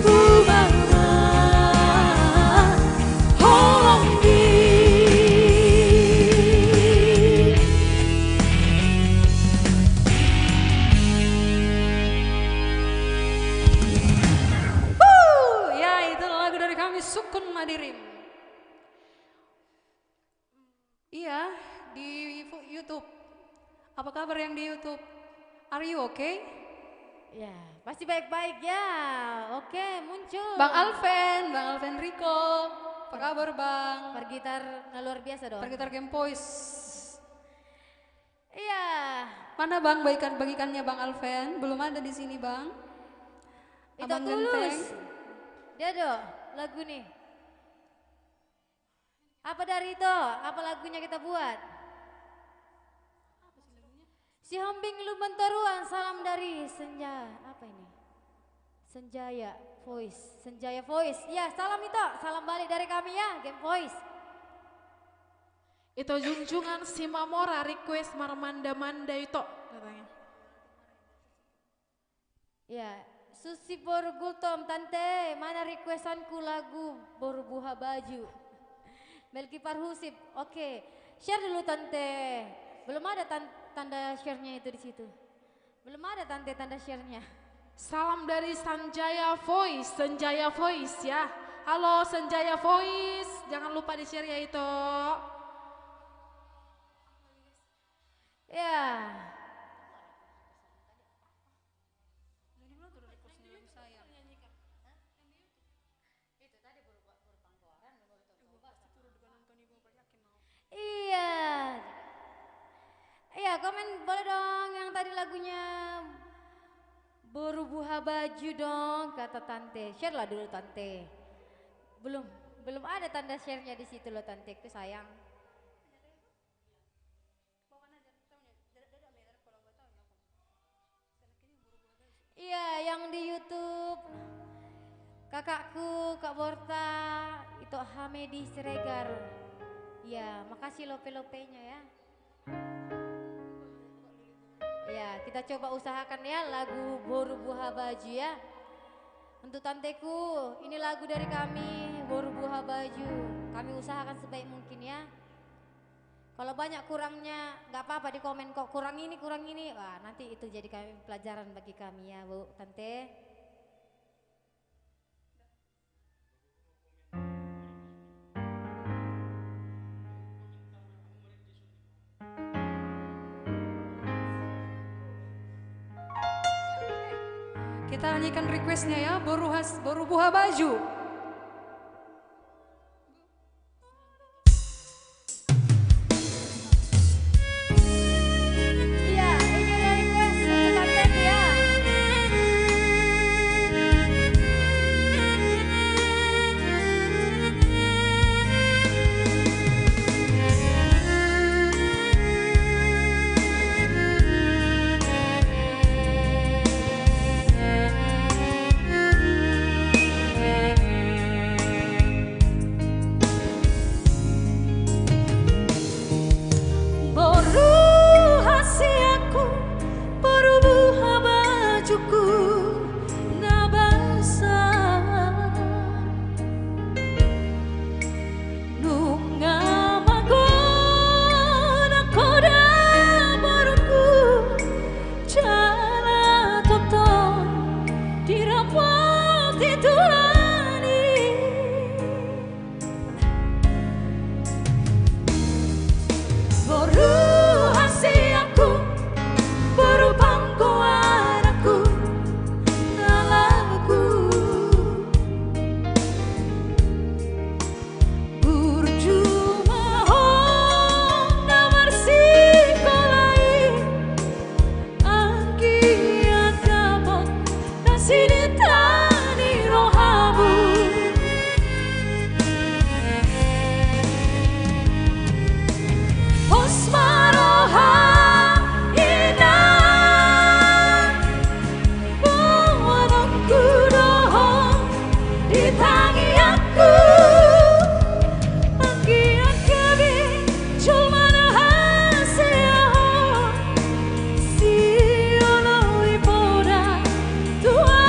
ku bawa holongi. Ya, itu lagu dari kami Sukun Madirim. Iya, di YouTube. Apa kabar yang di YouTube? Are you okay? Ya, pasti baik-baik ya. Oke, muncul. Bang Alven Rico. Apa kabar Bang? Pergitar luar biasa dong. Pergitar Game Voice. Iya. Mana Bang bagikannya Bang Alven? Belum ada di sini Bang. Itu Abang Tulus. Genteng. Dia do lagu nih. Apa dari itu? Apa lagunya kita buat? Si Hombing Lumentoruan, salam dari Senja, apa ini? Senjaya Voice. Ya, salam itu, salam balik dari kami ya, Game Voice. Itu junjungan si Mamora request Marmanda itu katanya. Ya, Susi Borgultom, Tante, mana requestanku lagu Borbuha Baju? Melki Parhusip, oke, share dulu Tante. Belum ada tanda share-nya itu di situ. Belum ada tanda share-nya. Salam dari Senjaya Voice ya. Halo Senjaya Voice, jangan lupa di share ya itu. Ya. Iya. Iya, komen boleh dong yang tadi lagunya Berbuah Baju dong, kata Tante. Share lah dulu Tante. Belum ada tanda share-nya di situ loh Tante, itu sayang. Iya, yang di YouTube kakakku, Kak Borta, itu Hamedi Siregar. Ya, makasih lope-lopenya ya. Ya, kita coba usahakan ya lagu Borbuha Baju ya. Untuk tanteku, ini lagu dari kami, Borbuha Baju. Kami usahakan sebaik mungkin ya. Kalau banyak kurangnya, nggak apa-apa di komen kok kurang ini. Wah, nanti itu jadi pelajaran bagi kami ya, Bu, Tante. Kita nyanyikan requestnya ya, Borbuha Baju. Iya, ini ada request untuk Tante ya. Tuhan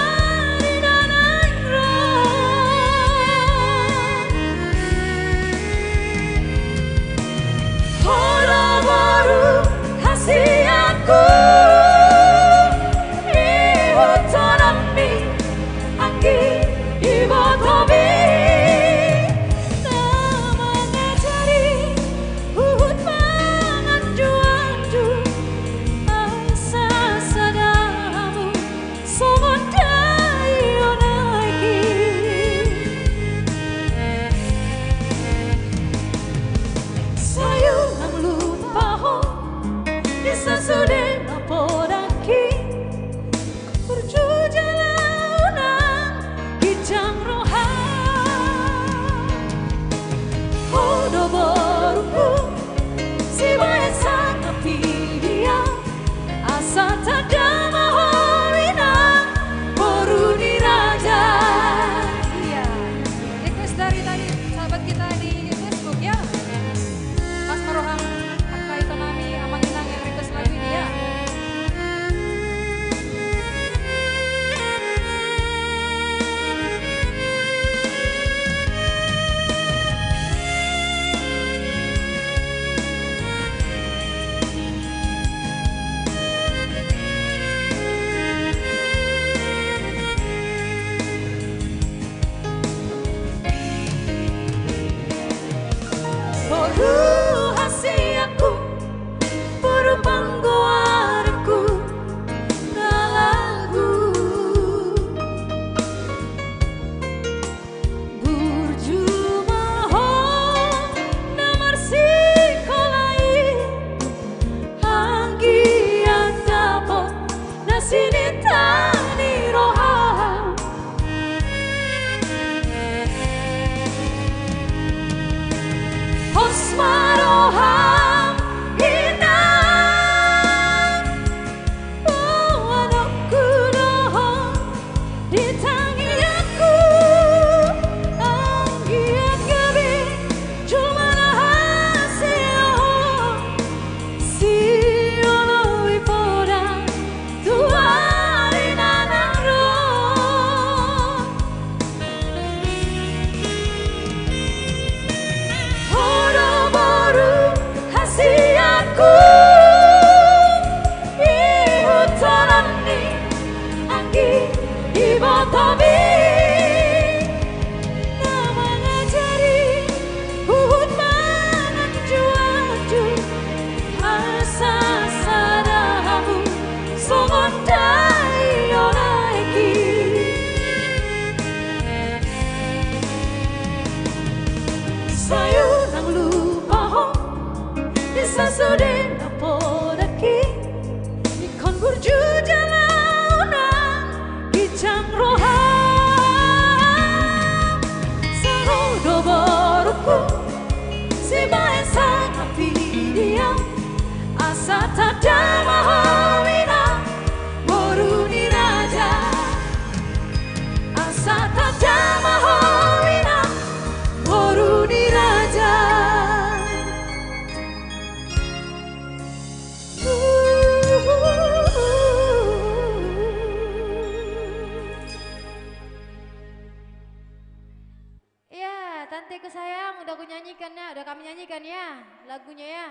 tanteku sayang, udah aku nyanyikan ya, udah kami nyanyikan ya lagunya ya.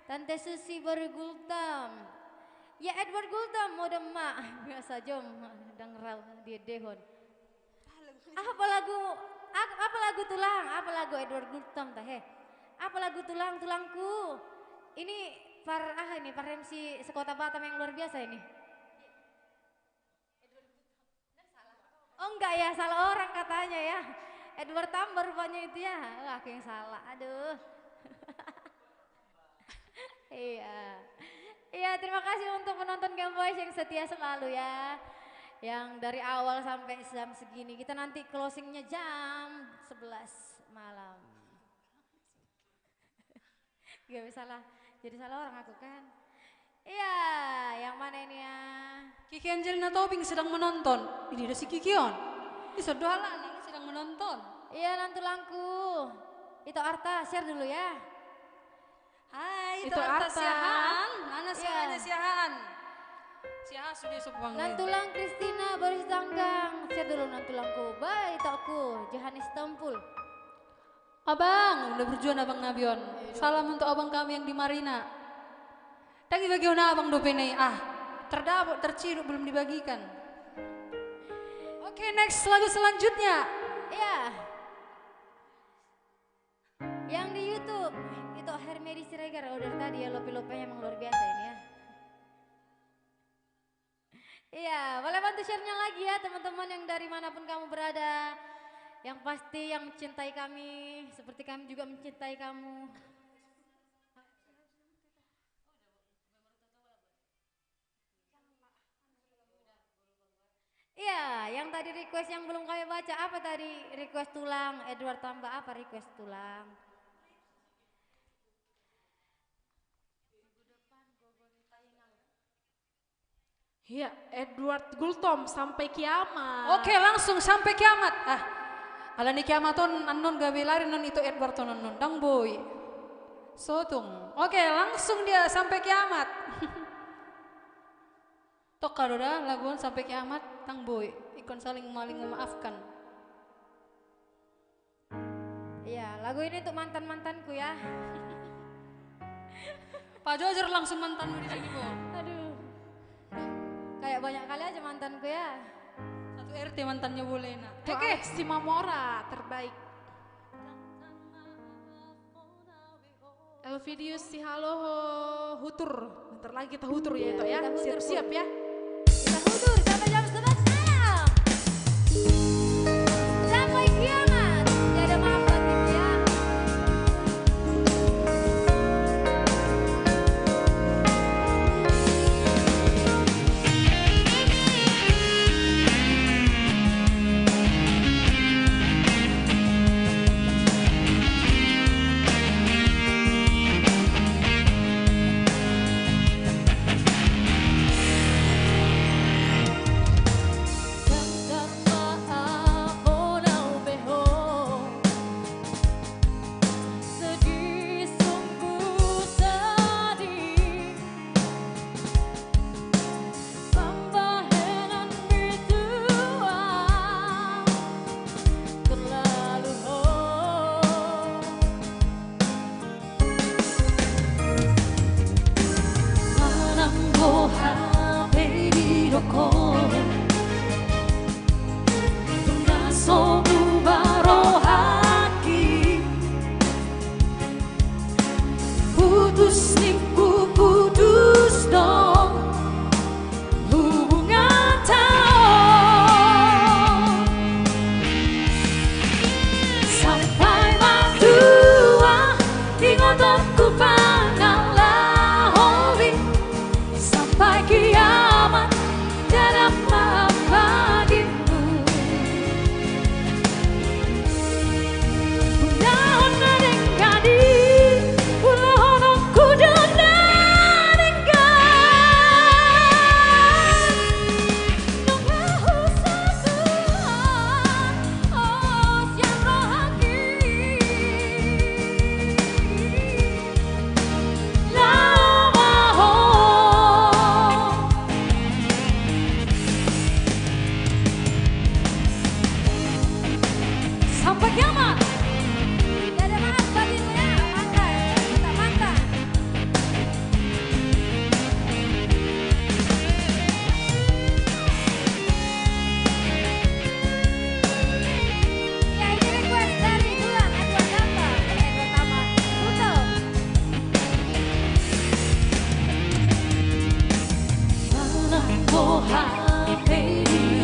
Tante Susi Bergultam. Ya Edward Gultam mau demak. Biasa jom dengeral dia dehon. Apa lagu tulang? Apa lagu Edward Gultam tah he? Apa lagu tulangku? Ini ini Par MC sekota Batam yang luar biasa ini. Oh enggak ya, salah orang katanya ya. Edward Tambar rupanya itu ya. Wah, aku yang salah. Aduh. Iya. Iya, terima kasih untuk penonton Game Voice yang setia selalu ya. Yang dari awal sampai jam segini. Kita nanti closingnya jam 11 malam. Gak bisa lah, jadi salah orang aku kan. Iya, yang mana ini ya? Kiki Angelina Tobing sedang menonton. Ini ada si Kikion. Ini sodoalan, ini sedang menonton. Iya, nantulangku. Itu Arta, share dulu ya. Hai, Itu Arta Arta. Siahan. Mana Iya. suaranya Siahan? Siahan sudah sepang. Nantulang Kristina Boris Tanggang, share dulu nantulangku. Bye, itu aku, Johannes Tempul. Abang, udah berjuang Abang Nabion. Salam untuk abang kami yang di Marina. Tadi bagaimana abang dopene? Terdapat, terciduk belum dibagikan. Oke, next lagu selanjutnya. Iya. Yang di YouTube itu Hermedi Siregar. Oh dari tadi ya lope-lopenya emang luar biasa ini ya. Iya, boleh bantu share-nya lagi ya teman-teman yang dari manapun kamu berada. Yang pasti yang mencintai kami seperti kami juga mencintai kamu. Iya, yang tadi request yang belum kami baca apa tadi? Request tulang, Edward tambah apa request tulang? Iya, Edward Gultom sampai kiamat. Oke, langsung sampai kiamat. Alani kiamaton anon gawe lari non itu Edward non dang boy. Sotung. Oke, langsung dia sampai kiamat. Tok kadoda laguan sampai kiamat tang boy. Ikon saling maling memaafkan. Iya, lagu ini untuk mantan-mantanku ya. Pak Jojer langsung mantanmu di sini, Bu. Aduh. Kayak banyak kali aja mantanku ya. Satu RT mantannya boleh nak. Oke, si Mamora terbaik. Elvidius si halo hutur. Bentar lagi kita hutur ya itu ya. Kita hutur, Siap-siap ya. Kita hudur sampai jam 11 malam. Sampai kiamat. Gak ada maaf lagi ya.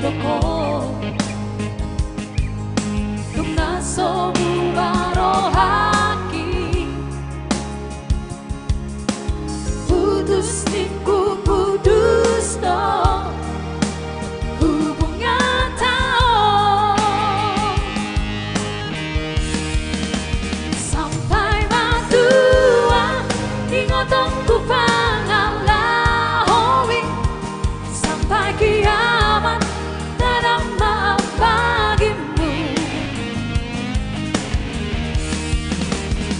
toko tungna sobu barohaki putus niku putus to hubungan tao sampai matua ingotongku pangalahowi sampai kiamat tiada maaf bagimu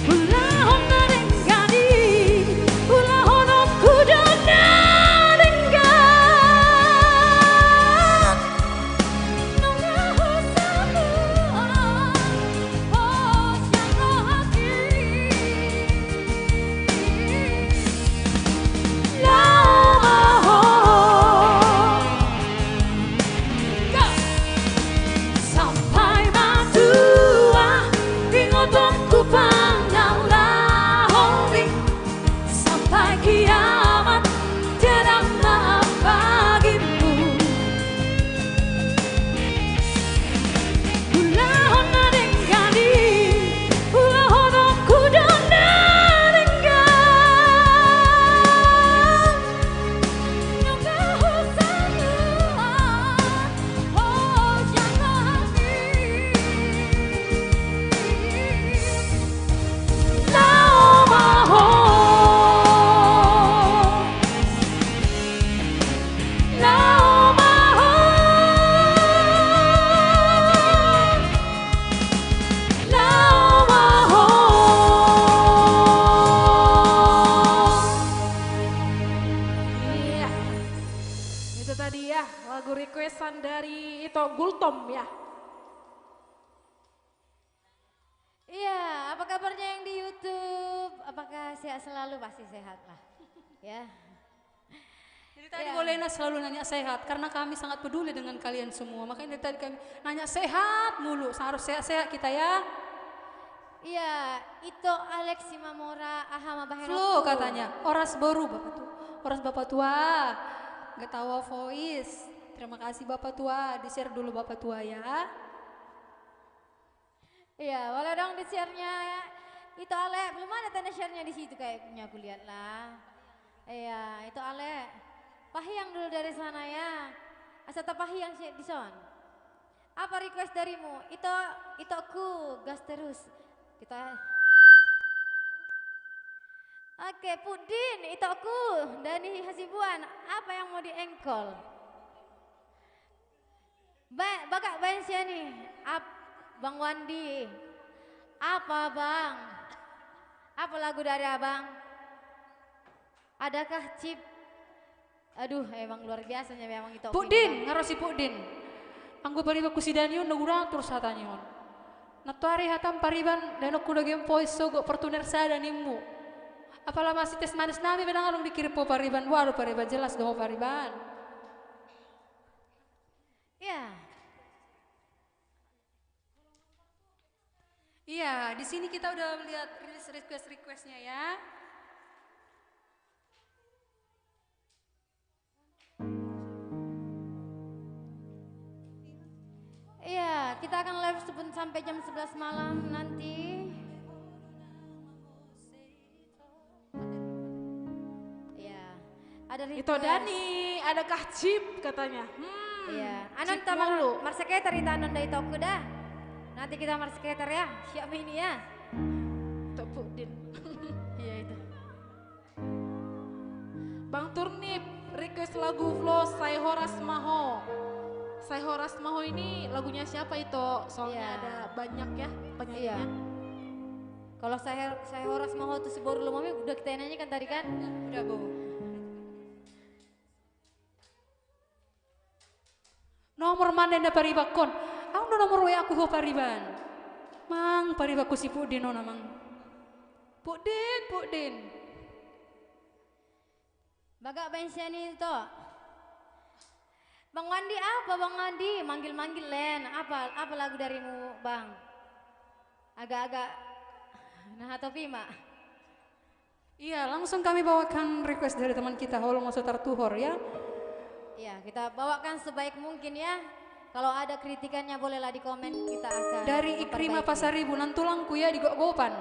ulahon nadenggani ulahon aku dengar nungahu semua bos yang rohaki sampai matua ingotongku pangalahowi sampai kiamat tiada maaf bagimu ulahon nadenggani ulahon aku dengar nungahu semua bos yang rohaki lao maho lao maho lao maho Iya, itu tadi ya lagu requestan dari itu Gultom ya. Iya, apa kabarnya yang di YouTube? Apakah sehat selalu? Pasti sehat lah. Ya. Jadi tadi Ya. Bolena selalu nanya sehat karena kami sangat peduli dengan kalian semua. Makanya dari tadi kami nanya sehat mulu. Harus sehat-sehat kita ya. Iya, itu Alex Simamora Ahama Bahero. Flu katanya. Oras baru Bapak tua. Oras Bapak tua. Gak tahu voice. Terima kasih Bapak tua. Di-share dulu Bapak tua ya. Iya, boleh dong di share-nya ya. Itu Ale, belum ada tanda share-nya di situ kayaknya aku lihat lah. Iya, itu Ale. Pahyang dulu dari sana ya. Asal pahyang sih di son. Apa request darimu? Itu aku gas terus. Kita Oke, Pudin, itu aku Dani Hasibuan. Apa yang mau diengkol? Bagak Bensia nih. Bang Wandi. Apa bang? Apa lagu dari abang? Adakah chip? Aduh, emang luar biasanya memang itu. Pudin, ngarosi Pudin. Anggo pariba kusidanion nagurang terus hatanyon. Natuari hatam pariban dan aku udah game voice sogo pertuner sada nimmu. Apalah masih tes manis nami bedang alung dikirim po pariban. Waduh pariban jelas dong pariban. Ya, Iya, di sini kita udah lihat request-requestnya ya. iya, kita akan live sampai jam 11 malam nanti. Iya, ada request. Itu Dani, adakah chip katanya? Iya, anon chip tamang mulu. marseketer itu anon dari toko dah. Nanti kita marseketer ya, siap ini ya. Itu Pudin. Iya itu. Bang Turnip, request lagu Flow Sai Horas Maho. Sai Horas Maho ini lagunya siapa itu? Soalnya Iya. ada banyak ya Iya. penyanyinya. Kalau saya horas mau tuh si baru lumami udah kita nanya kan tadi kan? Udah bu. Nomor mana yang paribakon? Aku nomor wa aku ho pariban. Mang paribaku si Pudin nona mang. Pudin. Bagak bensiani itu. Bang Wandi apa Bang Wandi? Manggil-manggil Len. Apa lagu darimu Bang? Agak-agak nah atau Pima? Iya, langsung kami bawakan request dari teman kita Holo Maso Tartuhor ya. Iya, kita bawakan sebaik mungkin ya. Kalau ada kritikannya bolehlah di komen, kita akan Dari Ikrima memperbaiki. Pasaribu, Nantulangku ya di Gopan.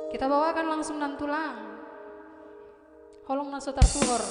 Kita bawakan langsung Nantulang. Holong naso tartuhor.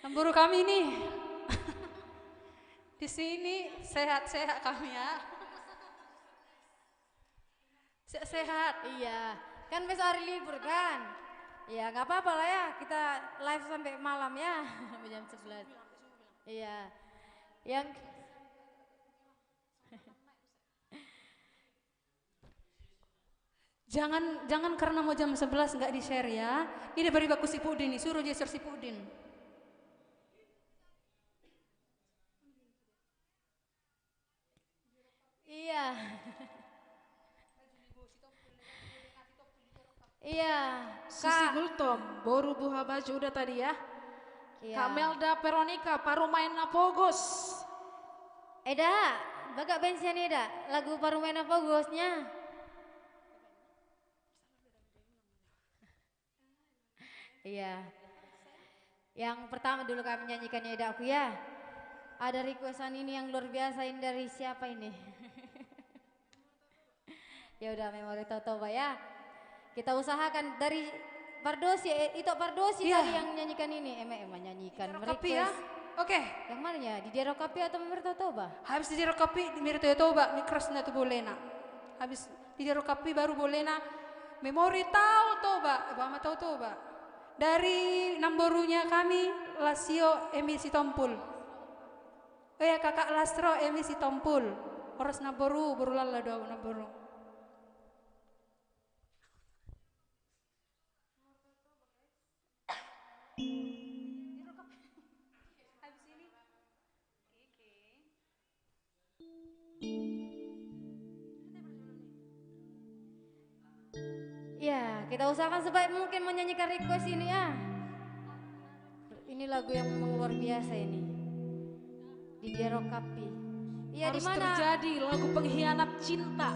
Nombor kami nih. Di sini sehat-sehat kami ya. Sehat. Iya, kan besok hari libur kan? Ya nggak apa-apa lah ya, kita live sampai malam ya, sampai jam 11. Iya, yang Jangan karena mau jam 11 nggak di-share ya. Ini beri baku si Pudin nih, suruh geser si Pudin. iya. Iya, Susi Kak. Gultom, Boru Buha Baju udah tadi ya. Iya. Kak Melda Veronica, Parumain Napogos. Eda, bagak bensin Eda, lagu Parumain apa gosnya? Iya. Yang pertama dulu kami nyanyikan Eda aku ya. Ada requestan ini yang luar biasa ini dari siapa ini? Ya udah Memori Totoba ya. Kita usahakan dari Pardosi, itu Pardosi Iya. tadi yang nyanyikan ini, nyanyikan, Kopi ya. Oke, Yang mana ya? Di Dero Kapi atau Memori Totoba? habis di kopi di Mirto Toba, mikrosnya tuh boleh nak. Habis di kopi baru boleh nak. Memori tahu Toba, Bama tahu Toba. Dari namborunya kami Lasio emisi Tompul. Oh ya kakak Lastro emisi Tompul. Oros naboru berulala dau naboru. Ya, kita usahakan sebaik mungkin menyanyikan request ini ya. Ini lagu yang memang luar biasa ini. Di Dero Kapi. Iya, di Harus mana? terjadi lagu pengkhianat cinta.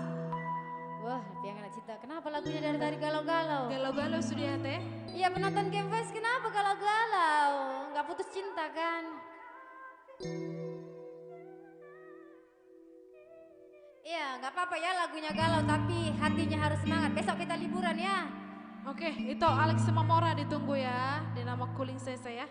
Wah, yang anak cinta. Kenapa lagunya dari tadi galau-galau? Galau-galau sudah teh. Iya, penonton Game Fest kenapa galau-galau? Nggak putus cinta kan? Iya, nggak apa-apa ya lagunya galau, tapi hatinya harus semangat. Besok kita liburan ya. Oke, itu Alex sama Mora ditunggu ya. Di nama Kuling Sese ya.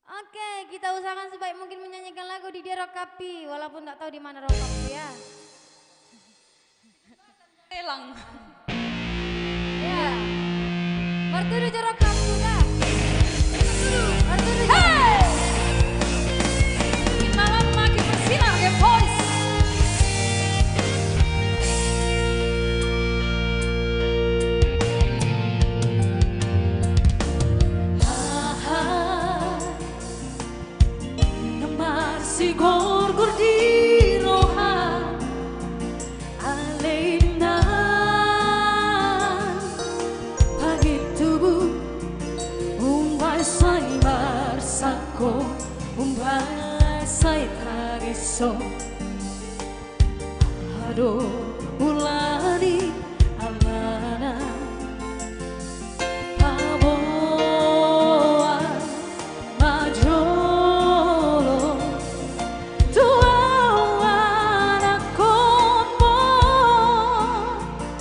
Oke, kita usahakan sebaik mungkin menyanyikan lagu di Dero Kapi, walaupun nggak tahu di mana Rokapi ya. Elang. Ya. Bertudu Dero Kapi sudah. Bertudu. Makin malam makin bersinar Game Voice. Si gorgor di roha alena pagi tubuh umbai sai marsako umbai sai tariso aduh ulani alana paboa majolo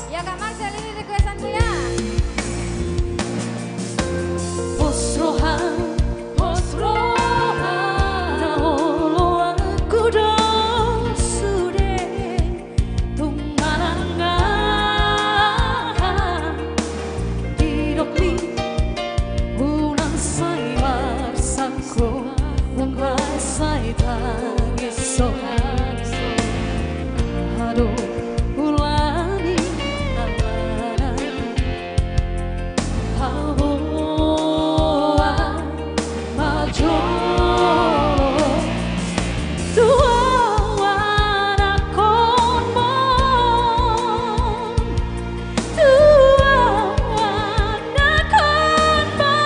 Ya Kak Marcel, ini requestanku ya. Aduh, ulani alana Hawa majolo tuana konmon tuana konmon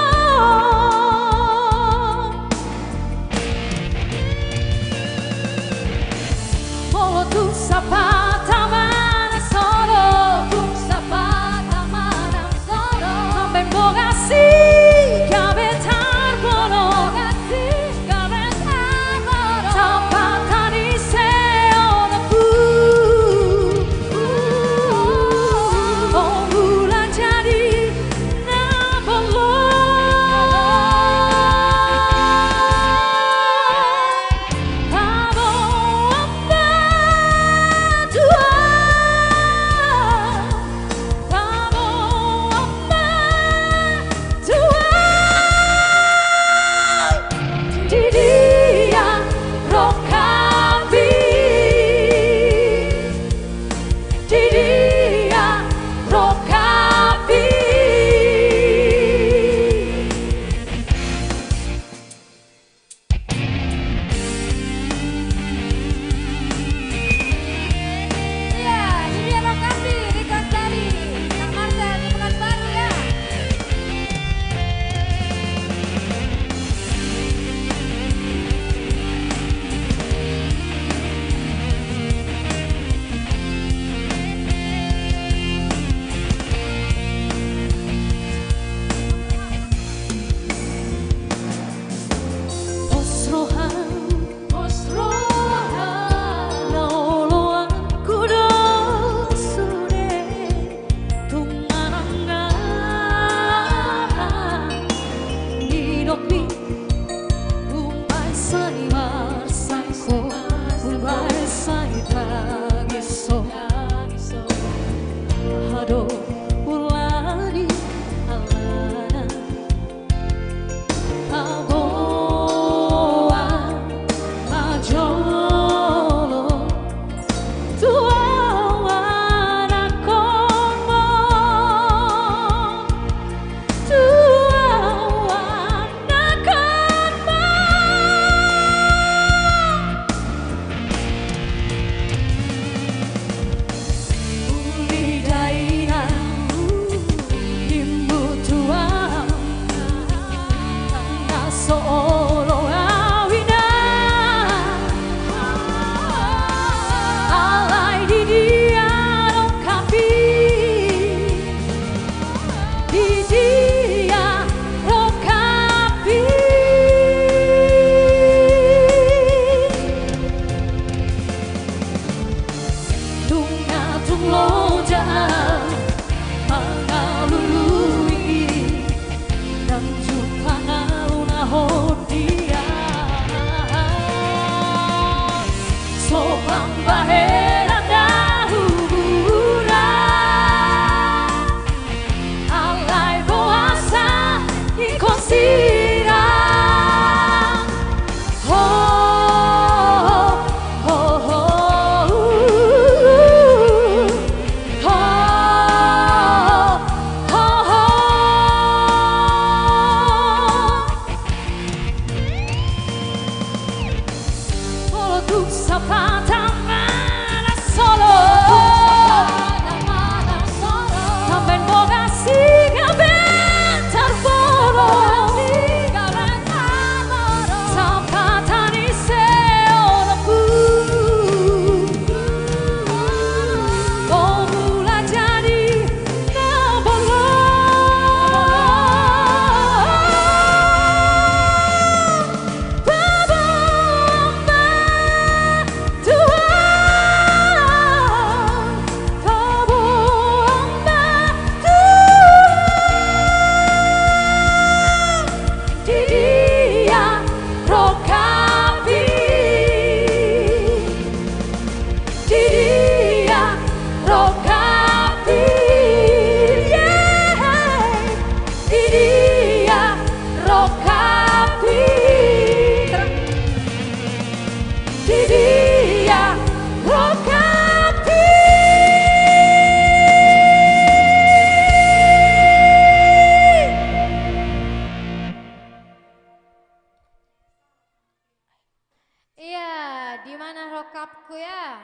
Rokapku ya.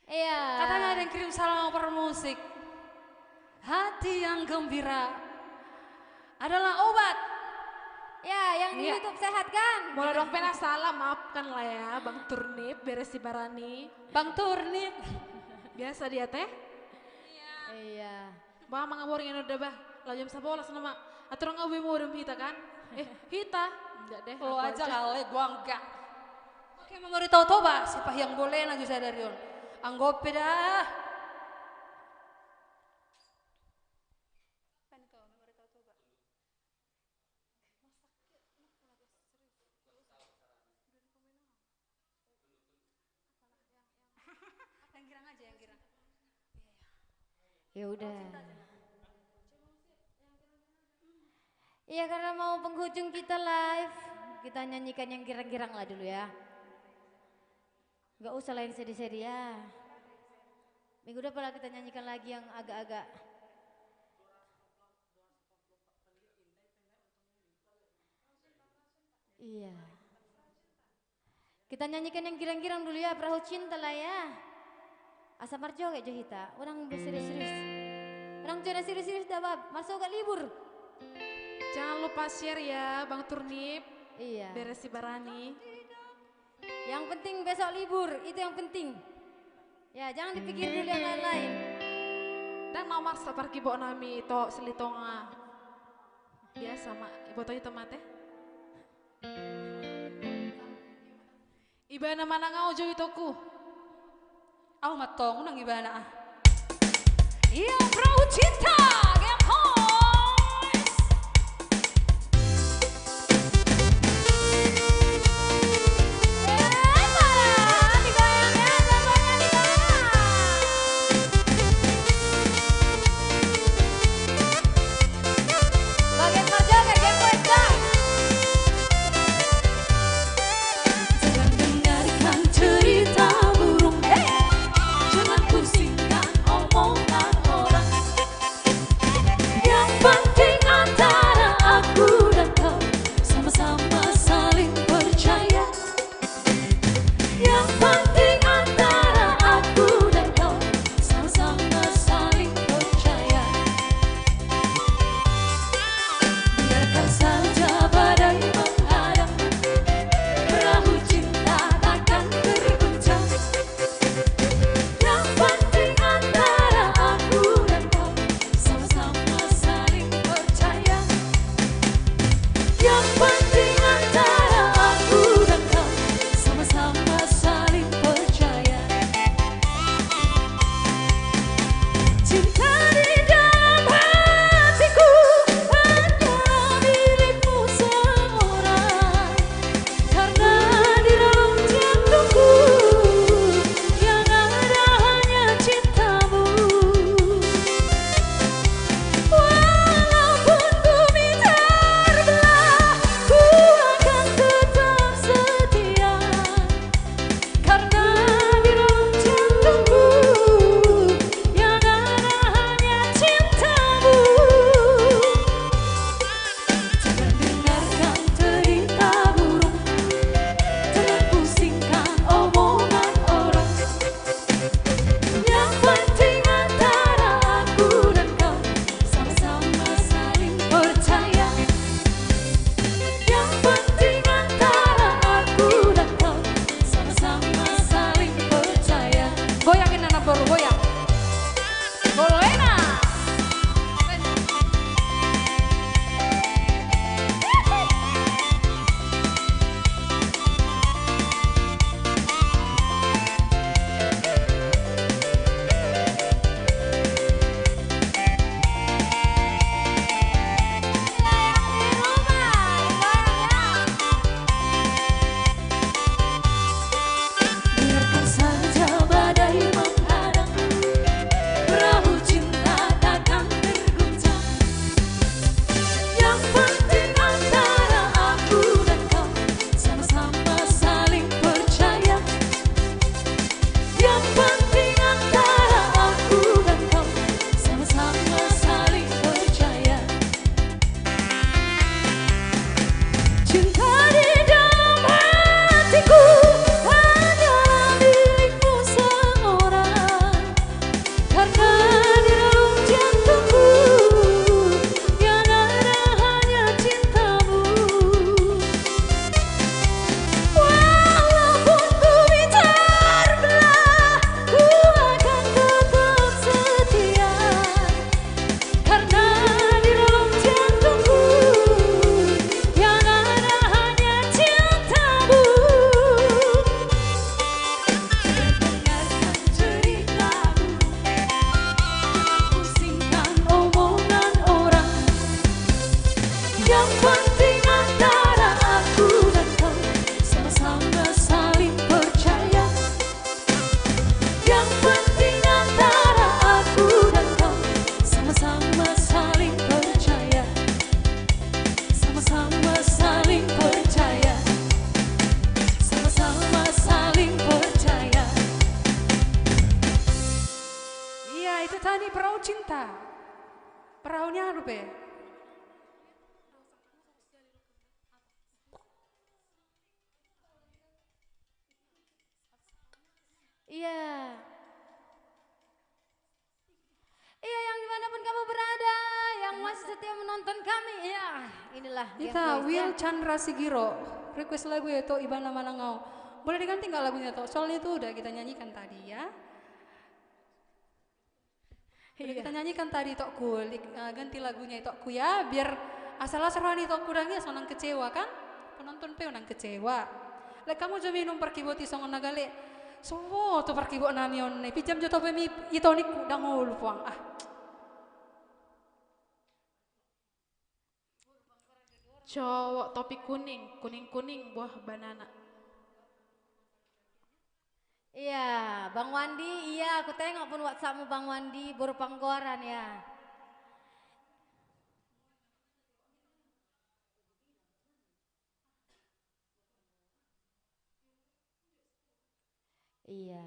Iya. Katanya ada yang kirim salam per musik. Hati yang gembira adalah obat. Ya, yang di Iya. YouTube sehat kan? Mulai dong pena salah, maafkan lah ya Bang Turnip, beres si Barani. Bang Turnip. Biasa dia teh. Iya. Bah mangaboring yang udah bah. Lajam sabola sama atur ngawi mau dem hita kan? Hita. Enggak deh. Lo aku aja kali, gua enggak. Oke, memberitahu toba siapa yang boleh naju saya dari on. Anggap dah. Yang girang aja, yang girang. Ya udah. Iya, karena mau penghujung kita live, kita nyanyikan yang girang-girang lah dulu ya. Gak usah lah yang sedih-sedih ya. Minggu depan lah kita nyanyikan lagi yang agak-agak. Iya. Kita nyanyikan yang girang-girang dulu ya, perahu cinta lah ya. Asa marjo kayak johita, orang berserius-serius. Orang jodoh serius-serius dah bab, masuk gak libur. Jangan lupa share ya Bang Turnip. Iya. Beres si Barani. Yang penting besok libur, itu yang penting. Ya, jangan dipikir dulu yang lain-lain. Dan mau maksa pergi bawa nami to selitonga. Biasa mak, boto itu mate. Iba nama nangau jo itoku. Aku matong nang ibana. Iya, perahu cinta, Game Boys. apa? Iya. Iya, yang dimanapun kamu berada, yang masih setia menonton kami, ya inilah Game Kita Voice, Will ya. Chandra Sigiro request lagu ya Tok Ibana Manangau. Boleh diganti nggak lagunya Tok? Soalnya itu udah kita nyanyikan tadi ya. Udah kita nyanyikan tadi Tokku, ganti lagunya Tokku ya, biar asal-asal rohani Tokku lagi sonang kecewa kan? Penonton pe nang kecewa. Lek kamu coba minum perkiboti songon nagale. So to perkibot namion ne pijam jo tope mi itoniku dangol puang ah. Cowok topi kuning, kuning-kuning buah banana. Iya, Bang Wandi, iya aku tengok pun WhatsAppmu Bang Wandi, baru panggoran ya. Iya.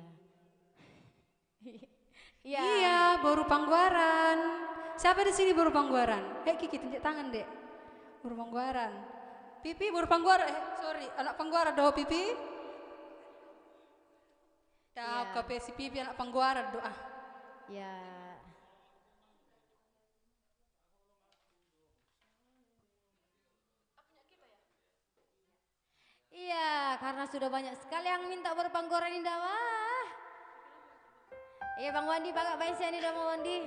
Iya. Iya, baru pangguaran. Siapa di sini baru pangguaran? Kiki tunjuk tangan dek. Baru pangguaran. Pipi baru pangguaran. Sorry, anak pangguaran doa Pipi. Ya, Iya. si Pipi anak pangguaran doa. Ya. Iya, karena sudah banyak sekali yang minta berpanggoran indah wah. Iya Bang Wandi, Pak baik saya nih Bang Wandi.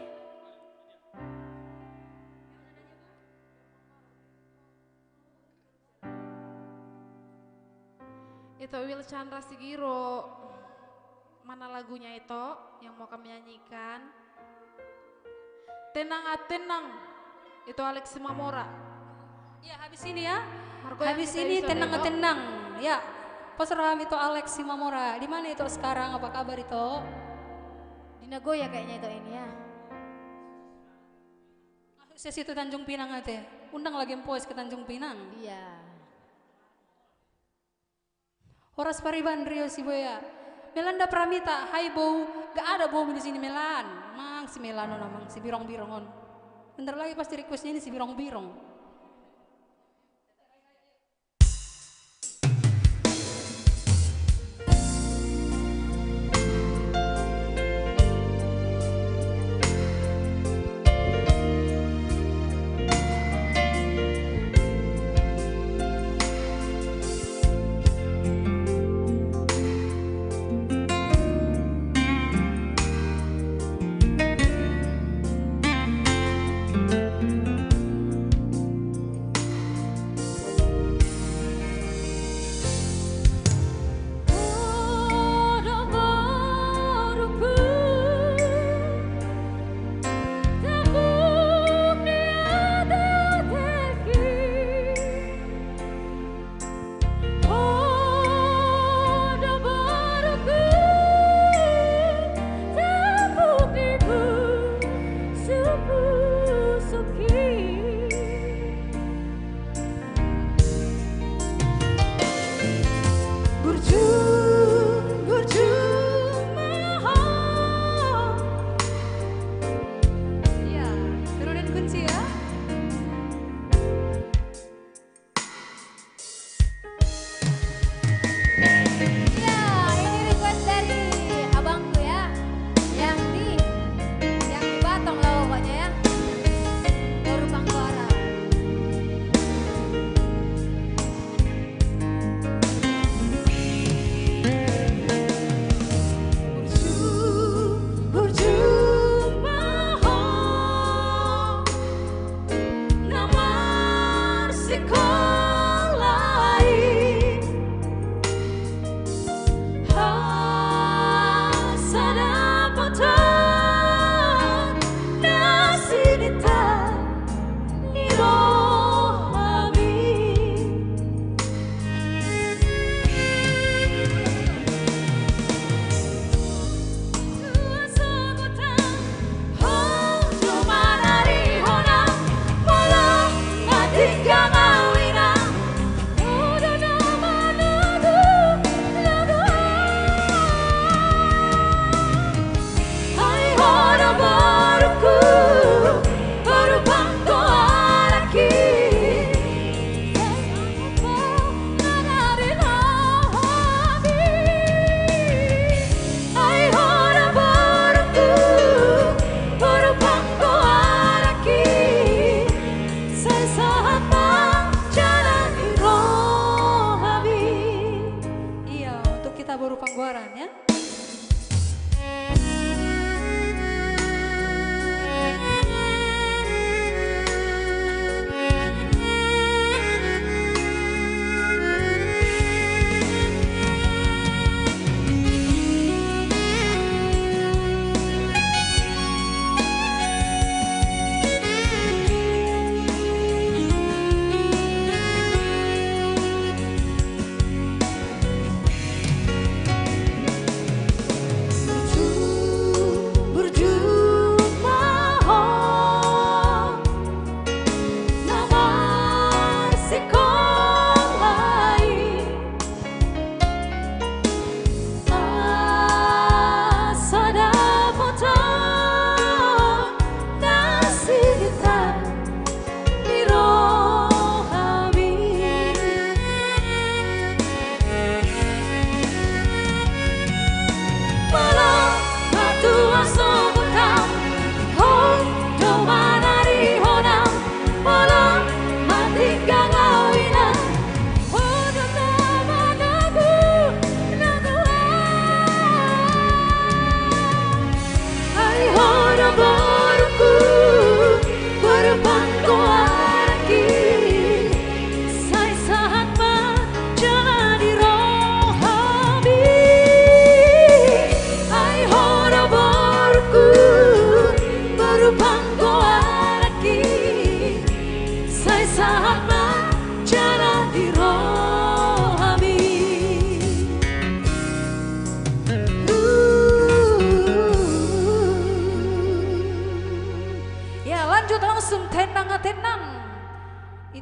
Itu Will Chandra Sigiro. Mana lagunya itu yang mau kami nyanyikan? Tenang tenang. Itu Alex Mamora. Ya, habis ini ya. Marco yang Habis kita ini iso tenang deh, tenang. Ya. Pasrah itu Alex Simamora. Di mana itu sekarang? Apa kabar itu? Di Nagoya kayaknya itu ini ya. Sesi itu Tanjung Pinang ate. Undang lagi Empois ke Tanjung Pinang. Iya. Horas Pariban Rio Siboya. Melanda Pramita, hai bau, gak ada bau di sini Melan. Mang si Melano namang si birong-birongon. Bentar lagi pasti requestnya ini si birong-birong.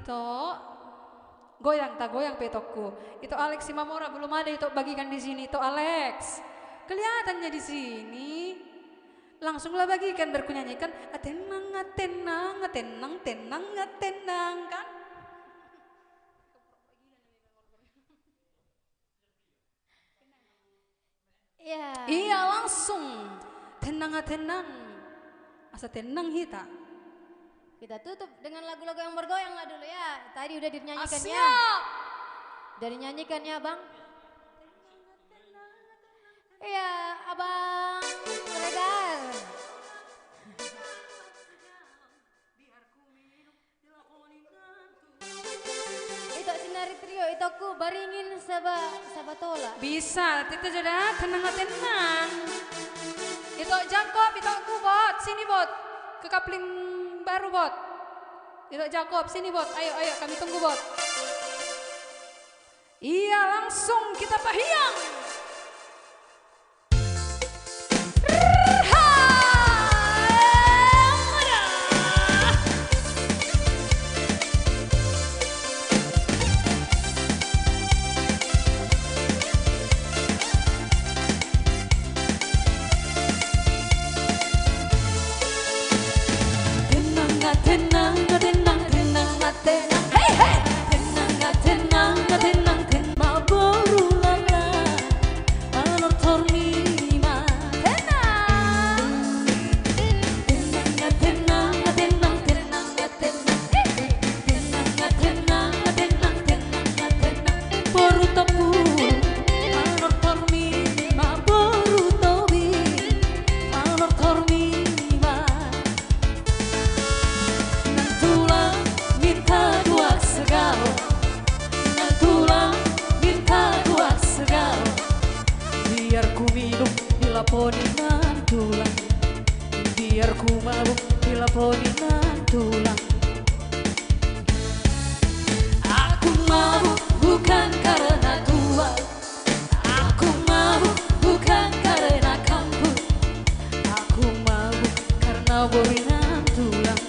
itu goyang tak goyang petokku. Itu Alex Simamora belum ada itu bagikan di sini itu Alex. Kelihatannya di sini. Langsunglah bagikan berkunyanyikan tenang tenang tenang tenang tenang kan. Ya. Iya langsung tenang tenang. Asa tenang hita. Kita tutup dengan lagu-lagu yang bergoyang lah dulu ya. Tadi udah dinyanyikan ya. Siap. Udah dinyanyikan ya bang. Iya abang Regar. Itu sinari trio itu aku baringin sabatola. Bisa, itu sudah tenang tenang. Itu Jakob, itu aku bot, sini bot, ke kapling baru bot. Itu Jakob, sini bot, ayo ayo kami tunggu bot. Iya langsung kita pahiang. Tenang, tenang, tenang, tenang, hey hey. Tenang, tenang, tenang, tenang, baru lala, alor tornima. Tenang, tenang, tenang, tenang, tenang, tenang, tenang, tenang, tenang, tenang, baru tapu, alor tornima, baru tobi, alor tornima. Biar ku minum dilaponinan tulang, biar ku mabuk dilaponinan tulang. Aku mabuk bukan karena tua, aku mabuk bukan karena kampung, aku mabuk karena borinan tulang,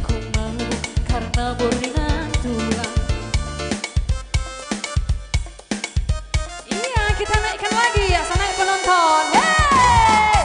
aku mabuk karena borinan tulang. Iya, kita naikkan lagi ya, naik penonton. Hey!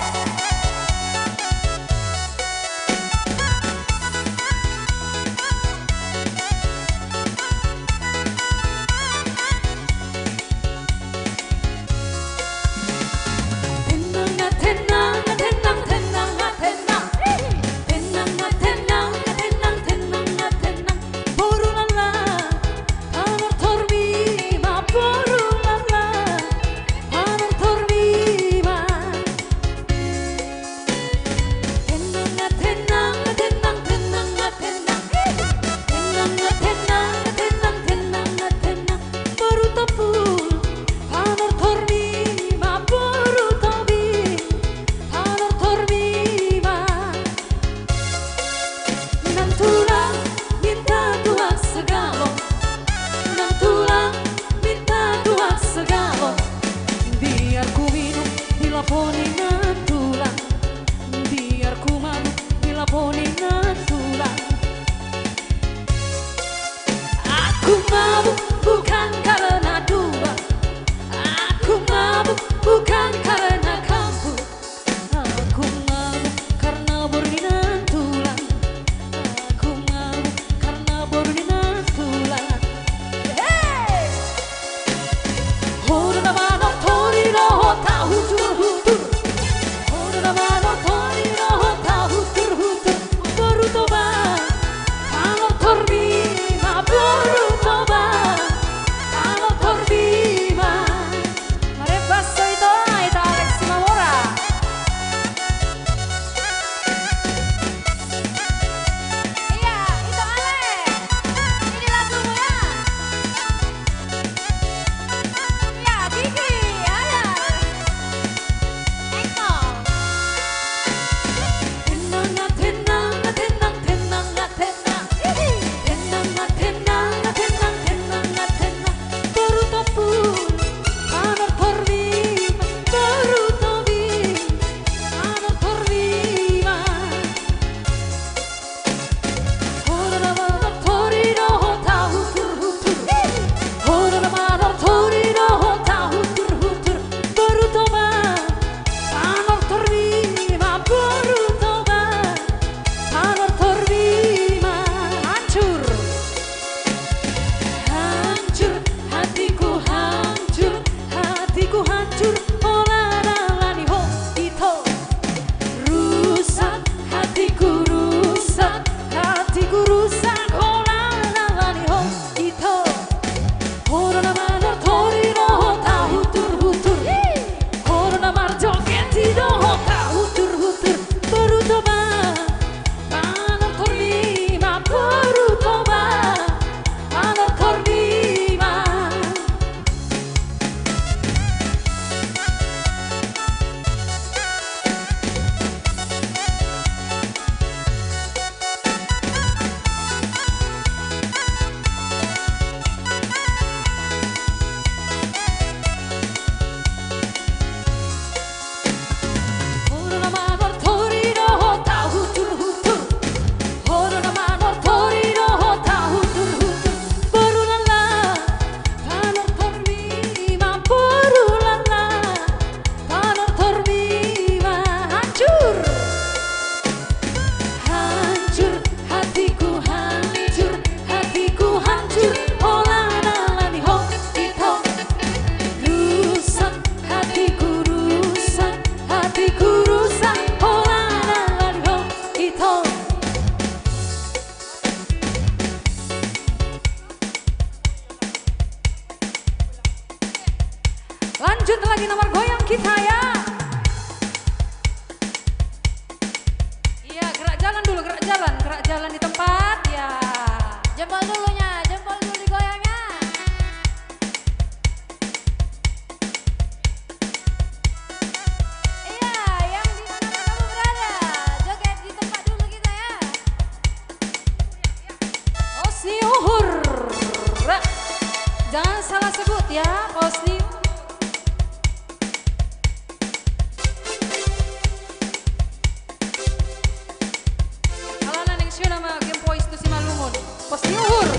Lanjut lagi nomor goyang kita ya. Iya, gerak jalan dulu, gerak jalan di tempat ya. Jempol dulunya, jempol dulu digoyangnya. Iya, yang di mana kamu berada, joget di tempat dulu kita ya. Osni Uhur. Jangan salah sebut ya, Osni. Alanan yang siya nama Game Boys itu si Malungon. Osni Uhur.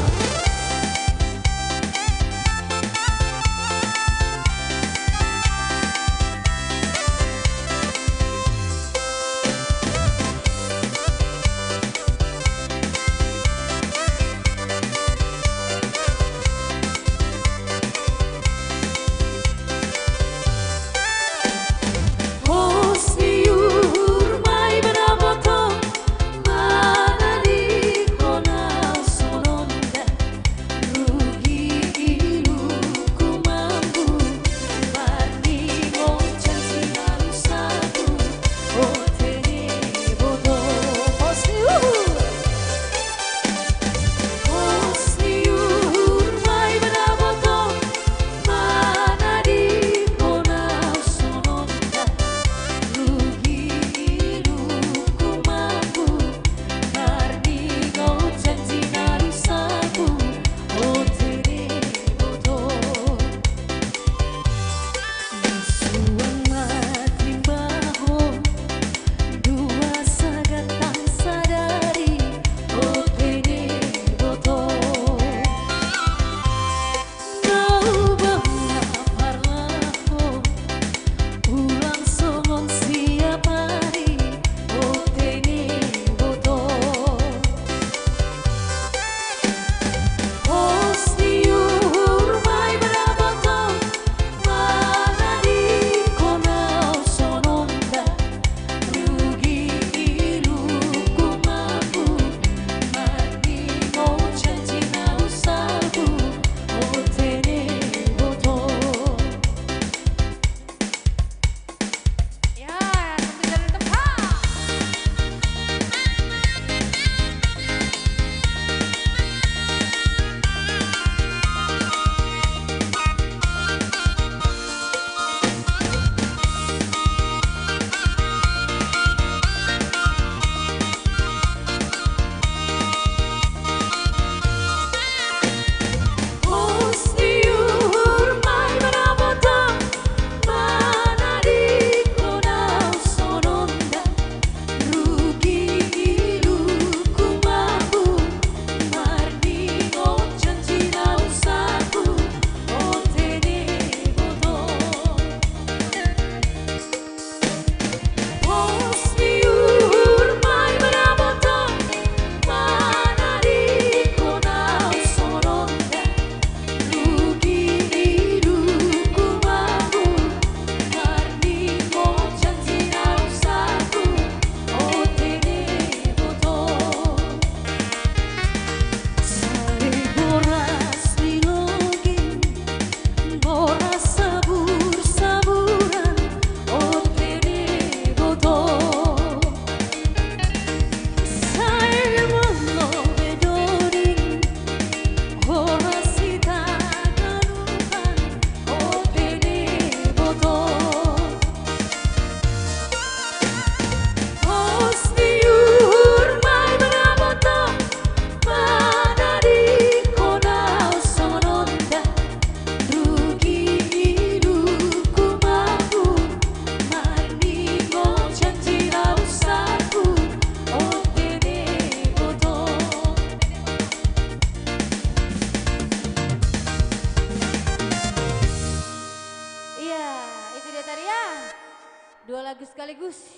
Dua lagu sekaligus.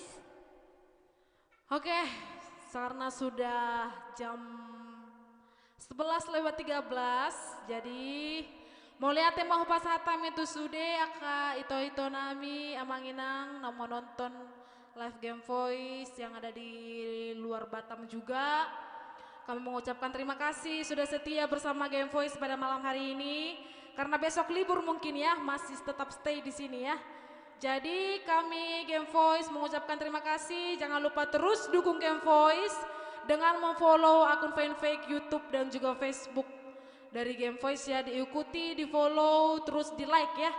Oke, karena sudah jam 11:13, jadi mau lihat tema hupas hatam itu sudah aka ito nami amanginang mau nonton live Game Voice yang ada di luar Batam juga. Kami mengucapkan terima kasih sudah setia bersama Game Voice pada malam hari ini. karena besok libur mungkin ya, masih tetap stay di sini ya. Jadi kami Game Voice mengucapkan terima kasih. Jangan lupa terus dukung Game Voice dengan memfollow akun fanpage YouTube dan juga Facebook dari Game Voice ya. Diikuti, di follow, terus di like ya.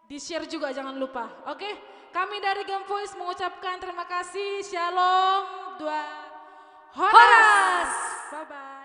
Di share juga jangan lupa. Oke, kami dari Game Voice mengucapkan terima kasih. Shalom, dua Horas. Bye bye.